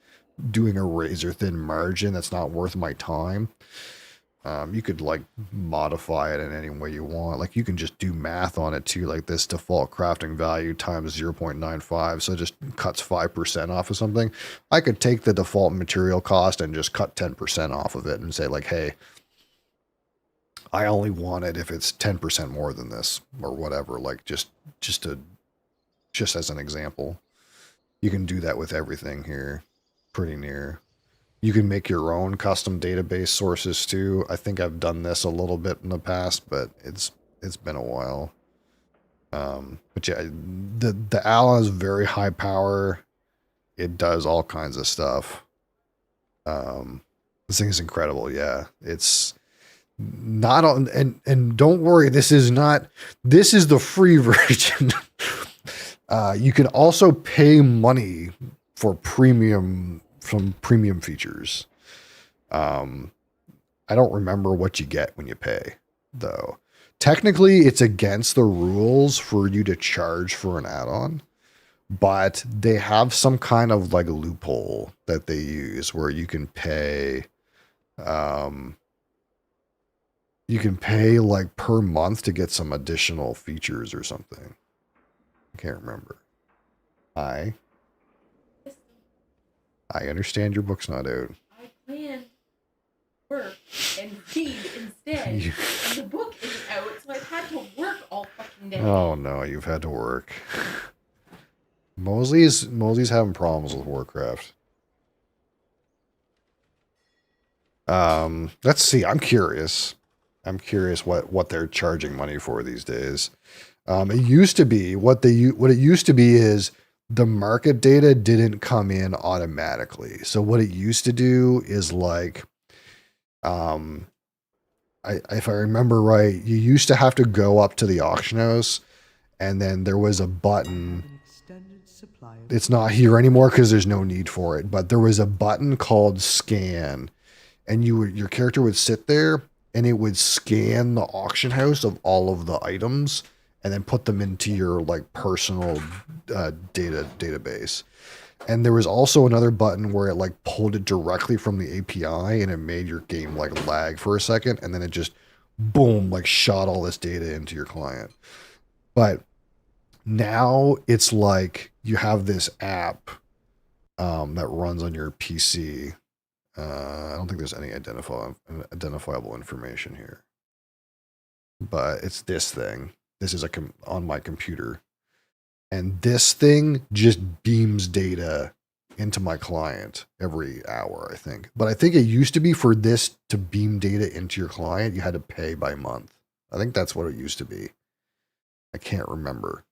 doing a razor thin margin that's not worth my time. You could like modify it in any way you want. Like you can just do math on it too, like this default crafting value times 0.95. So it just cuts 5% off of something. I could take the default material cost and just cut 10% off of it and say like, hey, I only want it if it's 10% more than this or whatever. Like just as an example, you can do that with everything here pretty near. You can make your own custom database sources too. I think I've done this a little bit in the past, but it's been a while. But yeah, the Ala is very high power. It does all kinds of stuff. This thing is incredible. Yeah, it's not on, and don't worry, this is the free version. You can also pay money for some premium features. I don't remember what you get when you pay, though. Technically, it's against the rules for you to charge for an add-on, but they have some kind of like loophole that they use where you can pay like per month to get some additional features or something. I can't remember. I understand your book's not out. I plan work and read instead. And the book isn't out, so I've had to work all fucking day. Oh no, you've had to work. Mosley's having problems with Warcraft. Let's see. I'm curious what they're charging money for these days. It used to be what it used to be is the market data didn't come in automatically. So what it used to do is like, if I remember right, you used to have to go up to the auction house, and then there was a button. It's not here anymore because there's no need for it. But there was a button called scan, and your character would sit there, and it would scan the auction house of all of the items, and then put them into your like personal database. And there was also another button where it like pulled it directly from the API, and it made your game like lag for a second, and then it just boom, like shot all this data into your client. But now it's like you have this app that runs on your PC. I don't think there's any identifiable information here, but it's this thing. This is on my computer, and this thing just beams data into my client every hour, I think. But I think it used to be for this to beam data into your client, you had to pay by month. I think that's what it used to be. I can't remember.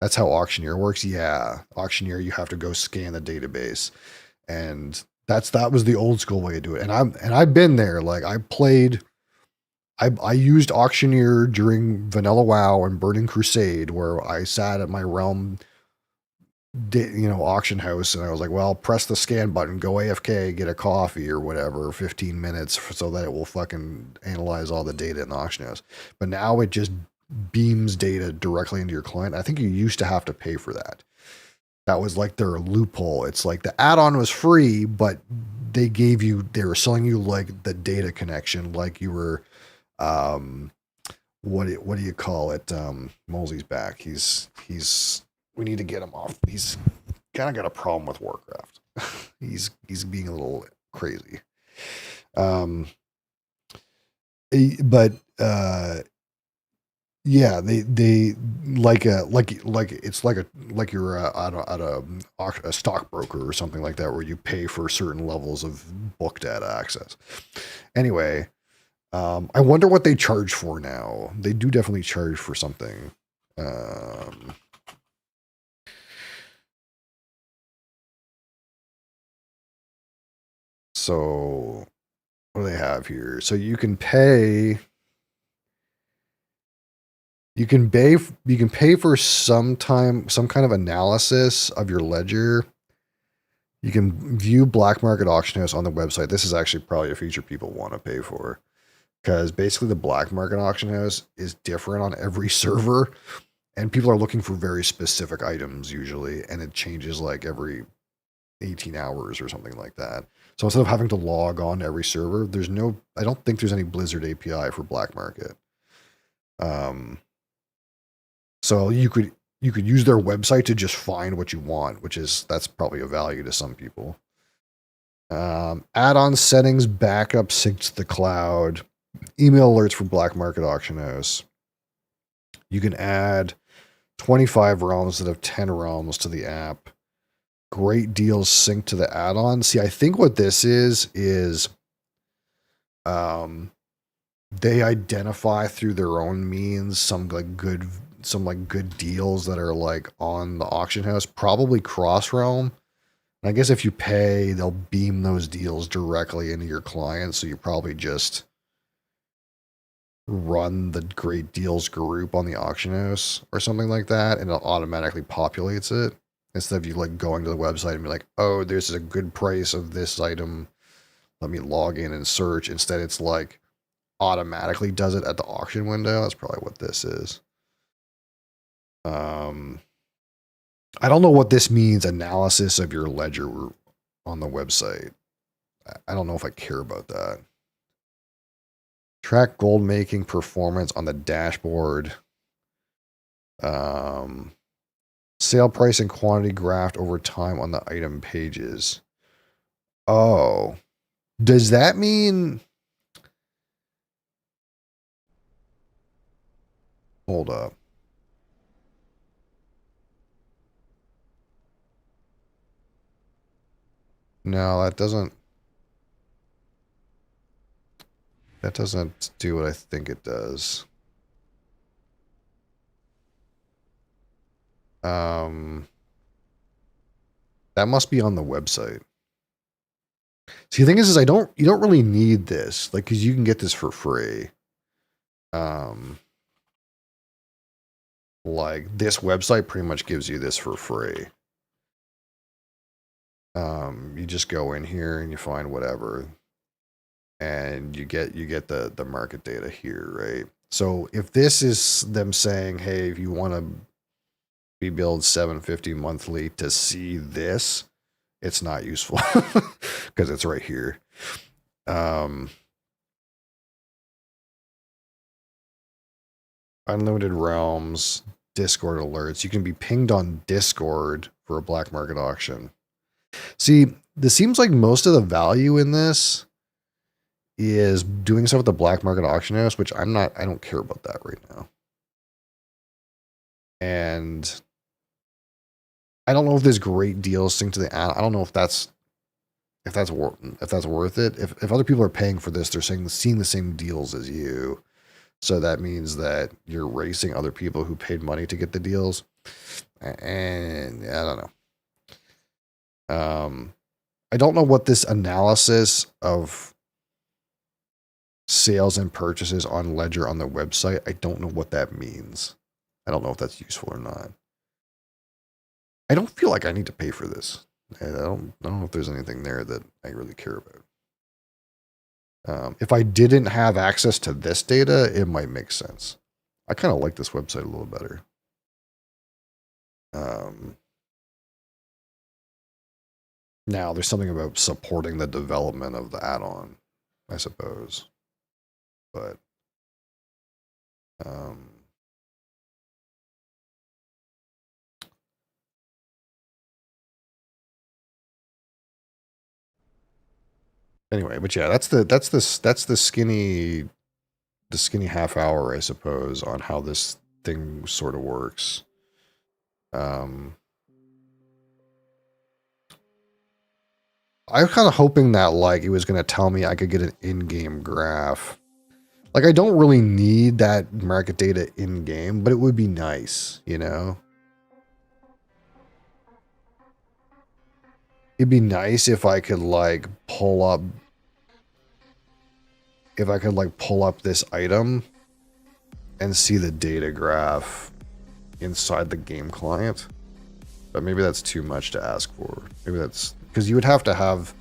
That's how Auctioneer works. Yeah, Auctioneer, you have to go scan the database, and that was the old school way to do it. And I've been there. Like I used Auctioneer during Vanilla WoW and Burning Crusade, where I sat at my realm, auction house, and I was like, well, press the scan button, go AFK, get a coffee or whatever, 15 minutes, so that it will fucking analyze all the data in the auction house. But now it just beams data directly into your client. I think you used to have to pay for that. That was like their loophole. It's like the add-on was free, but they were selling you like the data connection, like you were, what do you call it? Mosley's back. We need to get him off. He's kind of got a problem with Warcraft. he's being a little crazy. Yeah, they like you're at a stockbroker or something like that, where you pay for certain levels of book data access. Anyway, I wonder what they charge for now. They do definitely charge for something. So what do they have here? So you can pay. You can pay for some kind of analysis of your ledger. You can view black market auction house on the website. This is actually probably a feature people want to pay for, because basically the black market auction house is different on every server, and people are looking for very specific items usually, and it changes like every 18 hours or something like that. So instead of having to log on to every server, I don't think there's any Blizzard API for black market. So you could use their website to just find what you want, that's probably a value to some people. Add-on settings, backup, sync to the cloud, email alerts for black market auction house. You can add 25 realms instead of 10 realms to the app. Great deals sync to the add-on. See, I think what this is they identify through their own means some good deals that are like on the auction house, probably cross realm. And I guess if you pay, they'll beam those deals directly into your client, so you probably just run the great deals group on the auction house or something like that, and it automatically populates it instead of you like going to the website and be like, oh, there's a good price of this item, let me log in and search. Instead, it's like automatically does it at the auction window. That's probably what this is. I don't know what this means, analysis of your ledger on the website. I don't know if I care about that. Track gold making performance on the dashboard. Sale price and quantity graphed over time on the item pages. Oh, does that mean... Hold up. No, that doesn't do what I think it does. That must be on the website. See, the thing is you don't really need this, like, because you can get this for free. Like, this website pretty much gives you this for free. You just go in here and you find whatever, and you get the market data here, right? So if this is them saying, hey, if you want to be billed $750 monthly to see this, it's not useful because it's right here. Unlimited realms, Discord alerts. You can be pinged on Discord for a black market auction. See, this seems like most of the value in this is doing stuff with the black market auction house, which I don't care about that right now. And I don't know if there's great deals synced to the ad. I don't know if that's worth it. If other people are paying for this, they're seeing the same deals as you. So that means that you're racing other people who paid money to get the deals. And I don't know. I don't know what this analysis of sales and purchases on Ledger on the website, I don't know what that means. I don't know if that's useful or not. I don't feel like I need to pay for this. I don't know if there's anything there that I really care about. If I didn't have access to this data, it might make sense. I kind of like this website a little better. Now, there's something about supporting the development of the add-on, I suppose. But anyway, but yeah, that's the skinny half hour, I suppose, on how this thing sort of works. I was kind of hoping that like it was going to tell me I could get an in-game graph Like, I don't really need that market data in game, but it would be nice, you know? It'd be nice if I could like pull up this item and see the data graph inside the game client. But maybe that's too much to ask for. Maybe that's because you would have to have,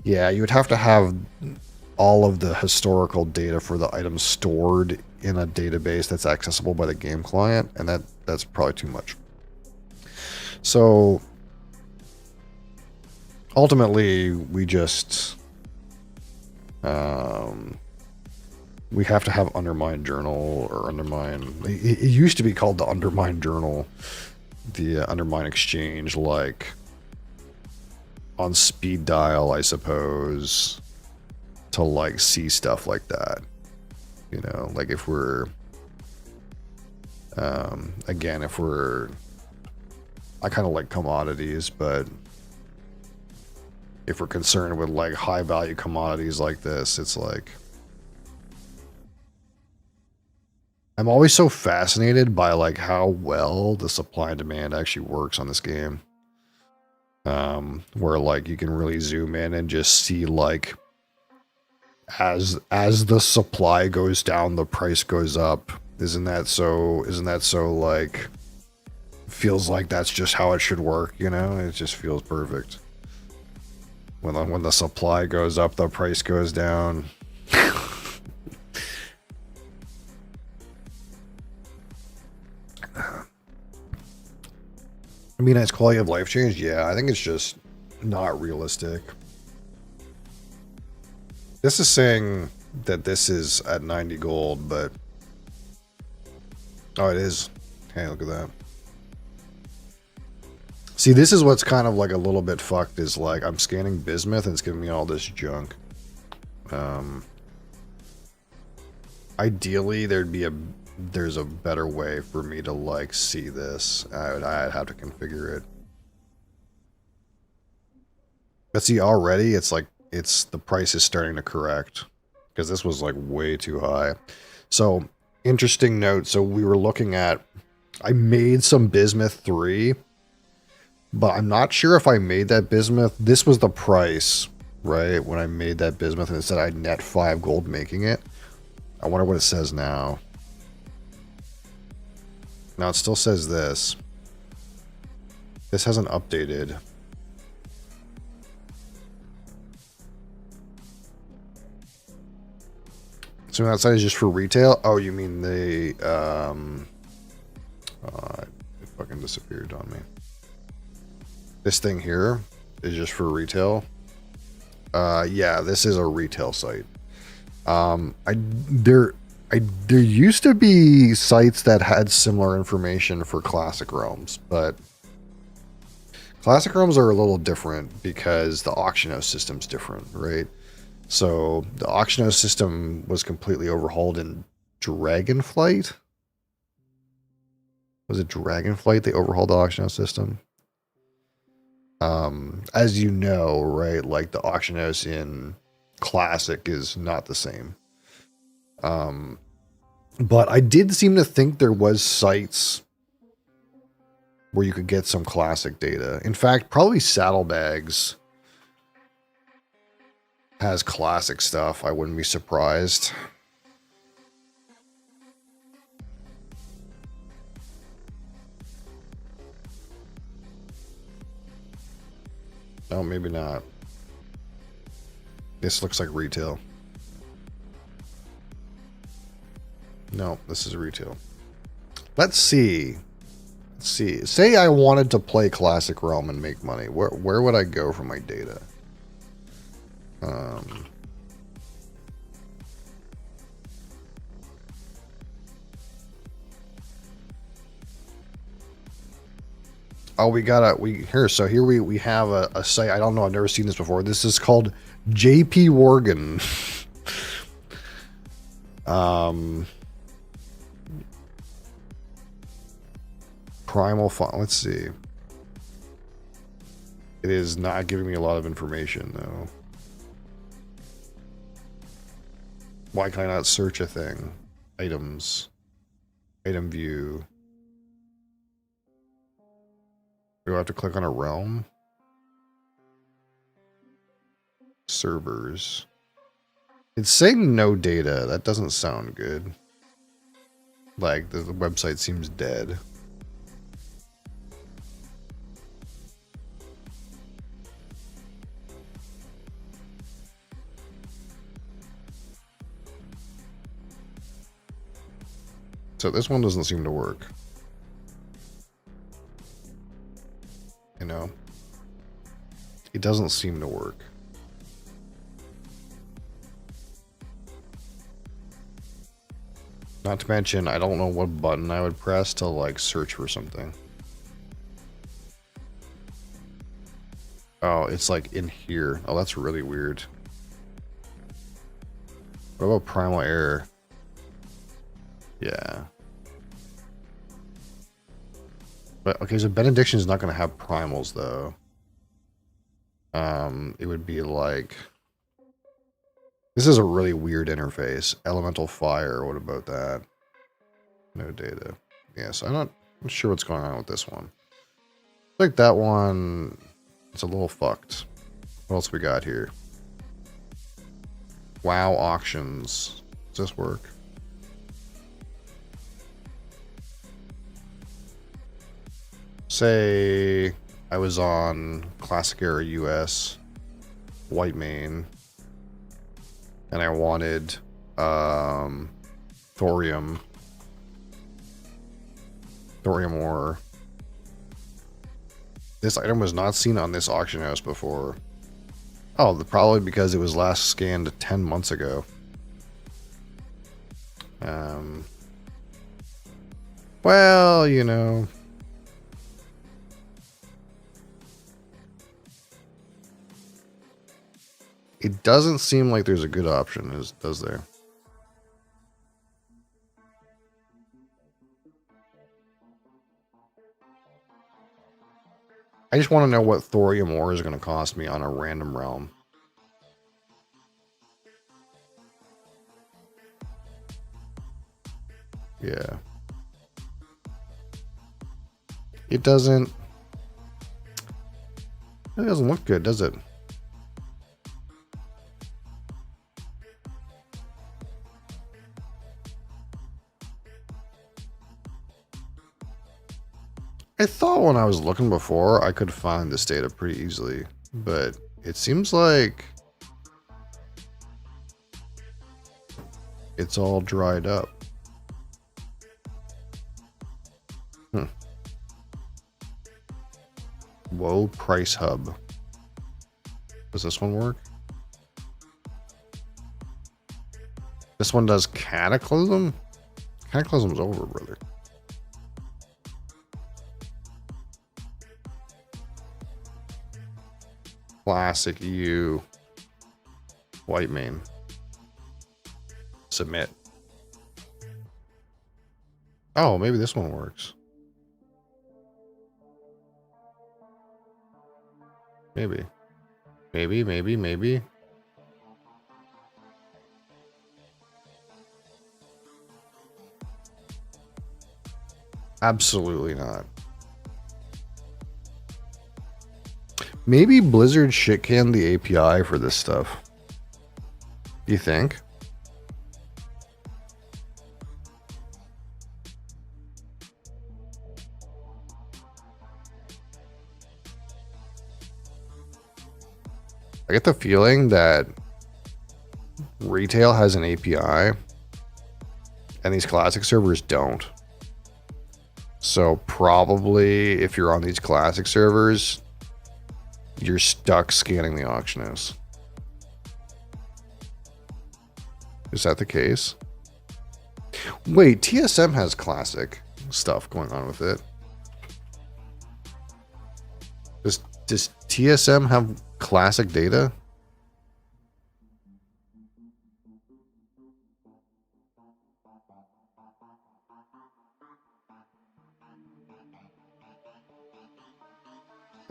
yeah, you would have to have all of the historical data for the items stored in a database that's accessible by the game client, and that's probably too much. So ultimately, we just we have to have Undermine Journal or Undermine. It used to be called the Undermine Journal, the Undermine Exchange, like on speed dial, I suppose, to like see stuff like that. You know, like if we're again, if we're, I kind of like commodities, but if we're concerned with like high value commodities like this, it's like, I'm always so fascinated by like how well the supply and demand actually works on this game. Where like you can really zoom in and just see like as the supply goes down, the price goes up. Isn't that so like, feels like that's just how it should work, you know? It just feels perfect. When the supply goes up, the price goes down. I mean, has quality of life changed? Yeah, I think it's just not realistic. This is saying that this is at 90 gold, but oh, it is. Hey, look at that. See, this is what's kind of like a little bit fucked, is like I'm scanning bismuth and it's giving me all this junk. Ideally, there's a better way for me to like see this. I'd have to configure it. But see, already it's like the price is starting to correct, because this was like way too high. So interesting note. So we were looking at, I made some bismuth 3. But I'm not sure if I made that bismuth. This was the price, right? When I made that bismuth, and it said I'd net 5 gold making it. I wonder what it says now. Now it still says this. This hasn't updated. So that side is just for retail? Oh, you mean the it fucking disappeared on me. This thing here is just for retail. Yeah, this is a retail site. There used to be sites that had similar information for classic realms, but classic realms are a little different because the auction house system's different, right? So the auction house system was completely overhauled in Dragonflight. Was it Dragonflight they overhauled the auction house system? As you know, right, like the auction house in Classic is not the same. But I did seem to think there was sites where you could get some Classic data. In fact, probably Saddlebags has Classic stuff. I wouldn't be surprised. Oh, maybe not. This looks like retail. No, this is retail. Let's see. Let's see. Say I wanted to play Classic Realm and make money. Where would I go for my data? Oh, we have a site. I don't know. I've never seen this before. This is called JP Worgen. Primal font. Let's see. It is not giving me a lot of information though. Why can I not search a thing? Items. Item view. Do I have to click on a realm? Servers. It's saying no data. That doesn't sound good. Like, the website seems dead. So this one doesn't seem to work. You know? It doesn't seem to work. Not to mention, I don't know what button I would press to, like, search for something. Oh, it's, like, in here. Oh, that's really weird. What about primal error? Yeah. But, okay, so benediction is not going to have primals, though. It would be, like... This is a really weird interface. Elemental fire, what about that? No data. Yes, I'm not sure what's going on with this one. I think that one, it's a little fucked. What else we got here? WoW auctions. Does this work? Say I was on Classic Era US, White Main, and I wanted thorium ore. This item was not seen on this auction house before. Oh, probably because it was last scanned 10 months ago. Well, you know. It doesn't seem like there's a good option, does there? I just want to know what thorium ore is going to cost me on a random realm. Yeah. It doesn't look good, does it? I thought when I was looking before, I could find this data pretty easily, but it seems like it's all dried up. Whoa, price hub. Does this one work? This one does Cataclysm? Cataclysm's over, brother. Classic EU. White main. Submit. Oh, maybe this one works. Maybe. Maybe. Absolutely not. Maybe Blizzard shit-canned the API for this stuff. You think? I get the feeling that retail has an API and these classic servers don't. So probably if you're on these classic servers, you're stuck scanning the auction house. Is that the case? Wait, TSM has classic stuff going on with it. Does TSM have classic data?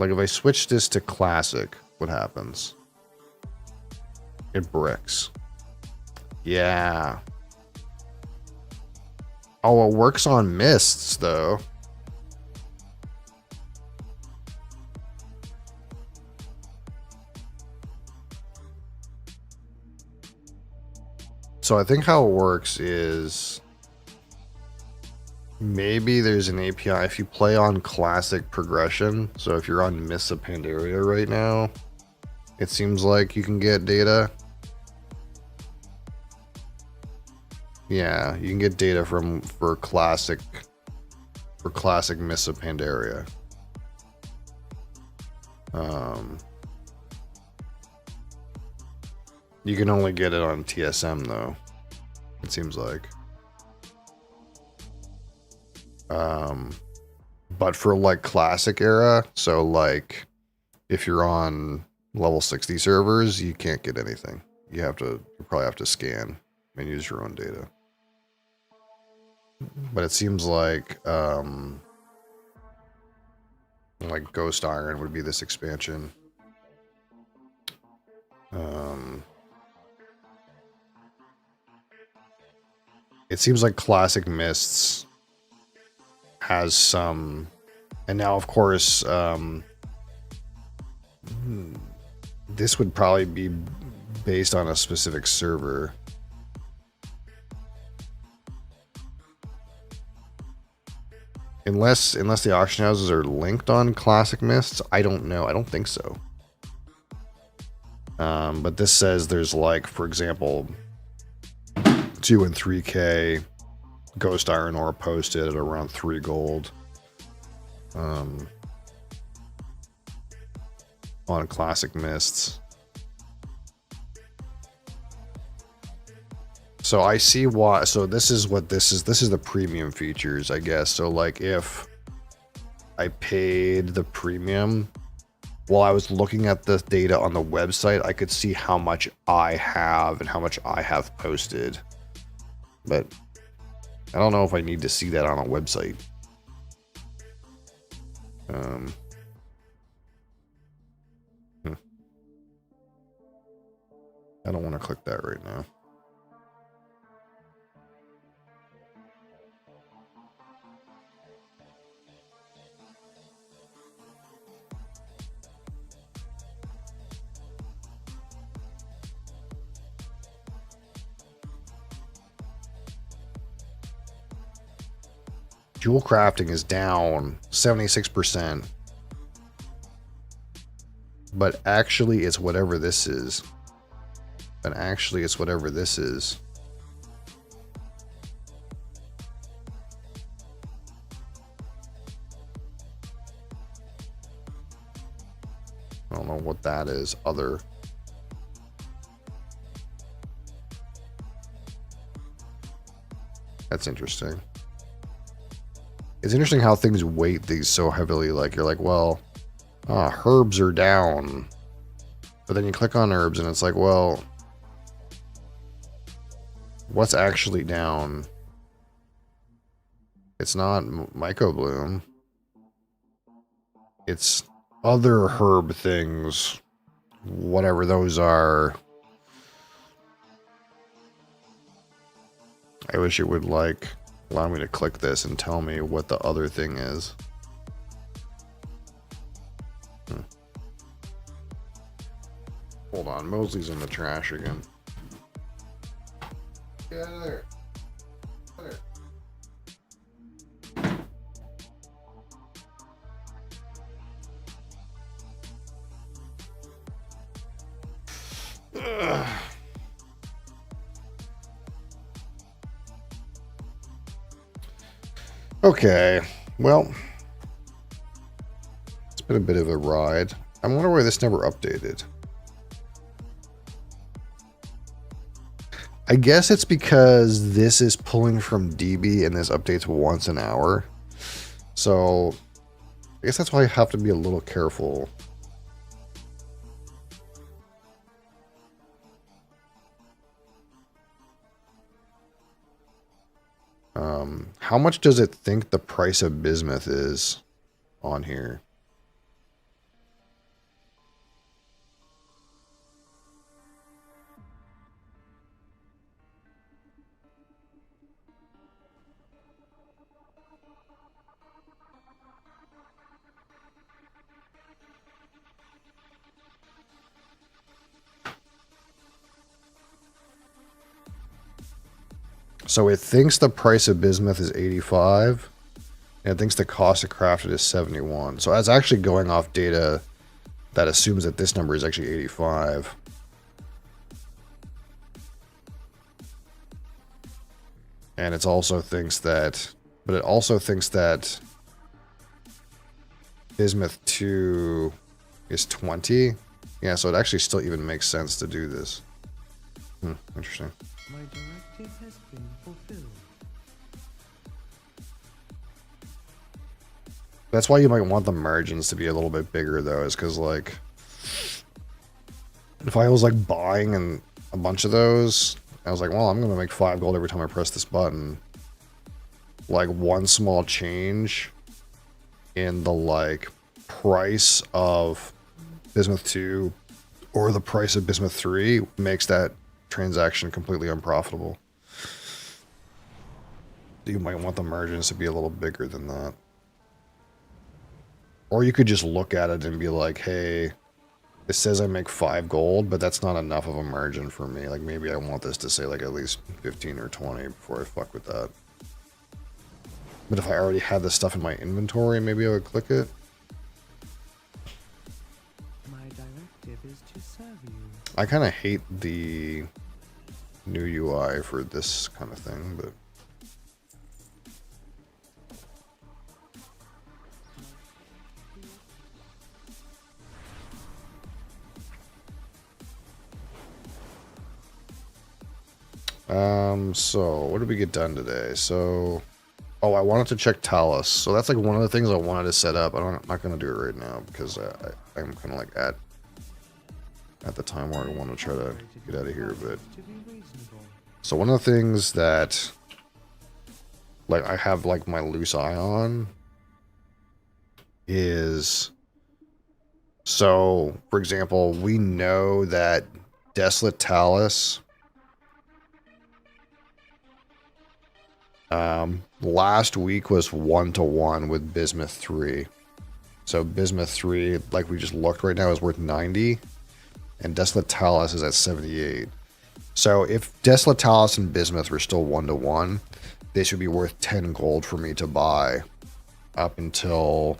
Like if I switch this to classic, what happens? It bricks. Yeah. Oh, it works on mists, though. So I think how it works is maybe there's an API if you play on classic progression. So if you're on Mists of Pandaria right now, it seems like you can get data. Yeah, you can get data for classic Mists of Pandaria. You can only get it on TSM though, it seems like. But for like classic era, so like if you're on level 60 servers, you can't get anything. You probably have to scan and use your own data. But it seems like Ghost Iron would be this expansion. It seems like Classic Mists has some, and now of course this would probably be based on a specific server. Unless the auction houses are linked on Classic Mists, I don't know. I don't think so. But this says there's like, for example, 2 and 3K Ghost Iron ore posted at around 3 gold. On Classic Mists. So I see why. So this is what this is. This is the premium features, I guess. So like if I paid the premium, while I was looking at the data on the website, I could see how much I have and how much I have posted. But I don't know if I need to see that on a website. I don't want to click that right now. Jewel crafting is down 76%. But actually it's whatever this is. But actually it's whatever this is. I don't know what that is. Other. That's interesting. It's interesting how things weight these so heavily. Like you're like, well, herbs are down. But then you click on herbs and it's like, well, what's actually down? It's not Myco Bloom. It's other herb things. Whatever those are. I wish it would like allow me to click this and tell me what the other thing is. Hold on, Mosley's in the trash again. Get out of there. Ugh. Okay, well, it's been a bit of a ride. I wonder why this never updated. I guess it's because this is pulling from DB and this updates once an hour. So I guess that's why I have to be a little careful. How much does it think the price of bismuth is on here? So it thinks the price of bismuth is 85, and it thinks the cost of crafted is 71. So that's actually going off data that assumes that this number is actually 85. And it also thinks that, but it also thinks that bismuth 2 is 20. Yeah, so it actually still even makes sense to do this. Interesting. My directive has been fulfilled. That's why you might want the margins to be a little bit bigger, though, is because, like, if I was, like, buying a bunch of those, I was like, well, I'm going to make 5 gold every time I press this button. Like, one small change in the, like, price of bismuth 2 or the price of bismuth 3 makes that transaction completely unprofitable. You might want the margins to be a little bigger than that. Or you could just look at it and be like, hey, it says I make 5 gold, but that's not enough of a margin for me. Like, maybe I want this to say, like, at least 15 or 20 before I fuck with that. But if I already had this stuff in my inventory, maybe I would click it. My directive is to serve you. I kind of hate the new UI for this kind of thing, but... So what did we get done today? So, oh, I wanted to check Talus. So that's like one of the things I wanted to set up. I'm not going to do it right now because I'm kind of like at the time where I want to try to get out of here. But so one of the things that like I have like my loose eye on is, so for example, we know that Desolate Talus last week was 1-to-1 with Bismuth 3. So Bismuth 3, like we just looked right now, is worth 90. And Desolate Talus is at 78. So if Desolate Talus and Bismuth were still 1-to-1, this would be worth 10 gold for me to buy up until,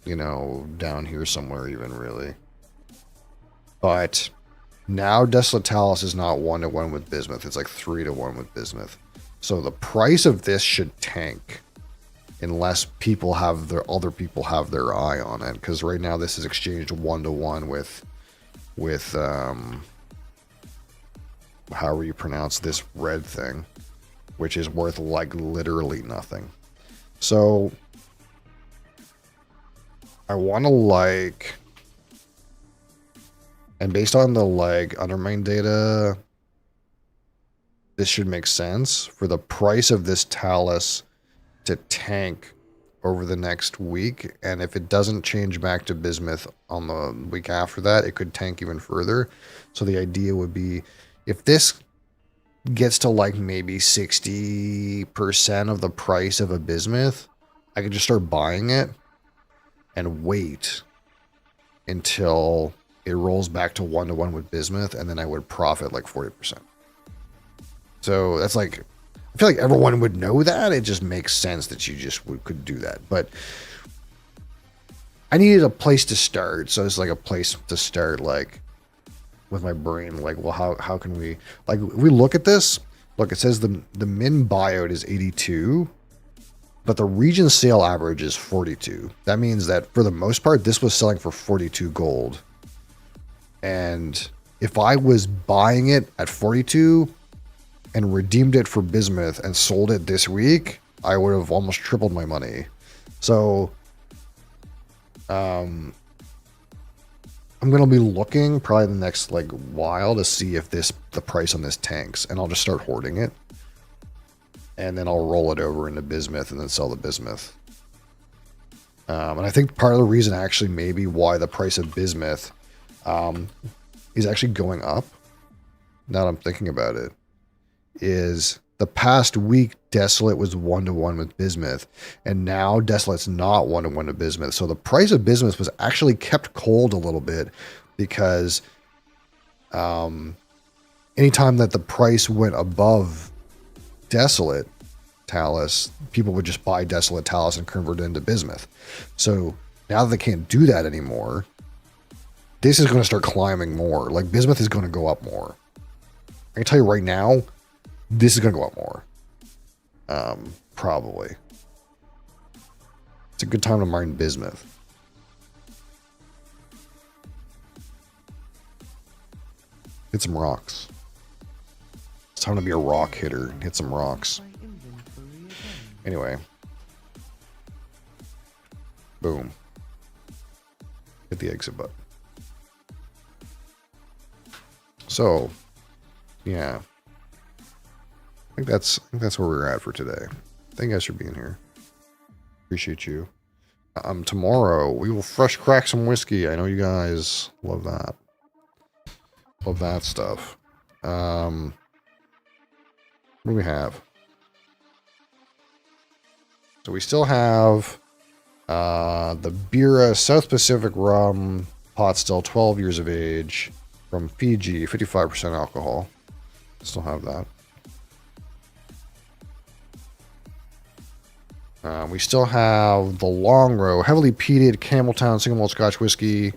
you know, down here somewhere even, really. But now Desolate Talus is not 1-to-1 with Bismuth. It's like 3-to-1 with Bismuth. So the price of this should tank unless people have other people have their eye on it. Because right now this is exchanged 1-to-1 with however you pronounce this red thing, which is worth like literally nothing. So I want to like, and based on the like undermine data, this should make sense for the price of this Talus to tank over the next week. And if it doesn't change back to Bismuth on the week after that, it could tank even further. So the idea would be if this gets to like maybe 60% of the price of a Bismuth, I could just start buying it and wait until it rolls back to 1-to-1 with Bismuth, and then I would profit like 40%. So that's like, I feel like everyone would know that. It just makes sense that you just could do that. But I needed a place to start. So it's like a place to start, like with my brain. Like, well, how can we, like, if we look at this, look, it says the min buyout is 82, but the region sale average is 42. That means that for the most part, this was selling for 42 gold. And if I was buying it at 42 and redeemed it for Bismuth and sold it this week, I would have almost tripled my money. So I'm going to be looking probably the next like while to see if the price on this tanks, and I'll just start hoarding it. And then I'll roll it over into Bismuth and then sell the Bismuth. And I think part of the reason actually maybe why the price of Bismuth is actually going up, now that I'm thinking about it, is the past week Desolate was 1-to-1 with Bismuth, and now Desolate's not 1-to-1 to Bismuth. So the price of Bismuth was actually kept cold a little bit because anytime that the price went above Desolate Talus, people would just buy Desolate Talus and convert it into bismuth. So now that they can't do that anymore, this is going to start climbing more. Like, bismuth is going to go up more. I can tell you right now, this is going to go up more. Probably. It's a good time to mine bismuth. Hit some rocks. It's time to be a rock hitter. Hit some rocks. Anyway. Boom. Hit the exit button. So, yeah. I think that's where we're at for today. Thank you guys for being here. Appreciate you. Tomorrow we will fresh crack some whiskey. I know you guys love that. Love that stuff. What do we have? So we still have the Bira South Pacific rum pot still 12 years of age from Fiji, 55% alcohol. Still have that. We still have the Long Row heavily peated Campbelltown single malt Scotch whiskey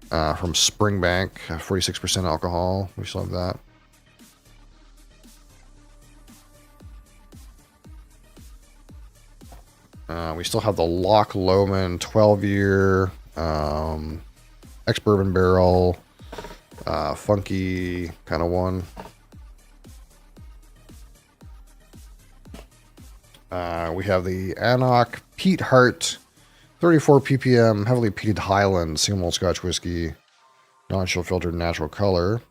from Springbank, 46% alcohol. We still have that. We still have the Loch Lomond 12-year ex-bourbon barrel, funky kind of one. We have the Annock Peat Heart 34 ppm heavily peated Highland single malt Scotch whiskey, non-chill filtered natural color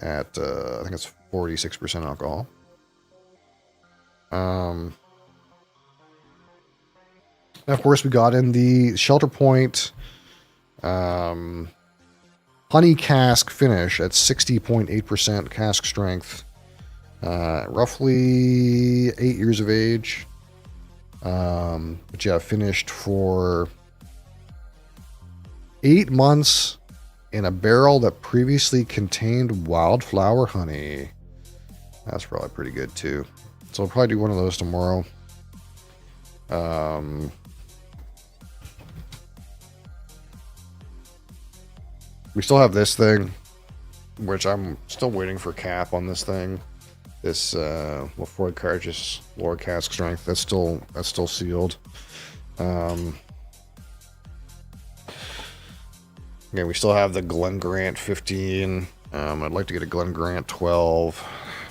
at I think it's 46% alcohol. And of course, we got in the Shelter Point honey cask finish at 60.8% cask strength. Roughly 8 years of age. But yeah, finished for 8 months in a barrel that previously contained wildflower honey. That's probably pretty good too. So I'll probably do one of those tomorrow. We still have this thing, which I'm still waiting for cap on this thing. This LaFroy Cargis lower cask strength. That's still sealed. Again, we still have the Glen Grant 15. I'd like to get a Glen Grant 12,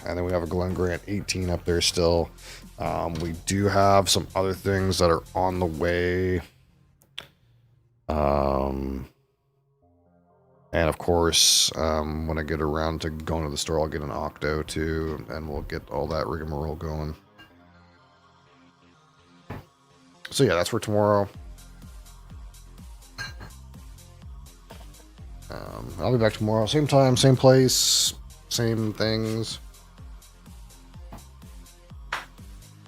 and then we have a Glen Grant 18 up there still. We do have some other things that are on the way. And of course, when I get around to going to the store, I'll get an Octo too, and we'll get all that rigmarole going. So yeah, that's for tomorrow. I'll be back tomorrow, same time, same place, same things.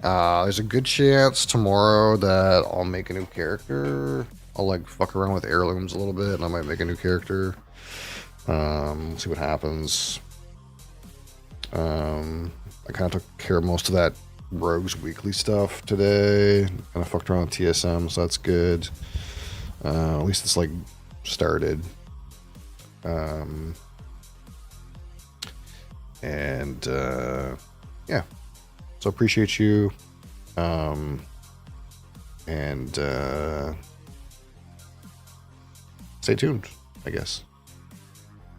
There's a good chance tomorrow that I'll make a new character. I'll like fuck around with heirlooms a little bit, and I might make a new character. See what happens. I kind of took care of most of that Rogues Weekly stuff today. Kind of fucked around with TSM, so that's good. At least it's like started. Yeah. So appreciate you. Stay tuned, I guess.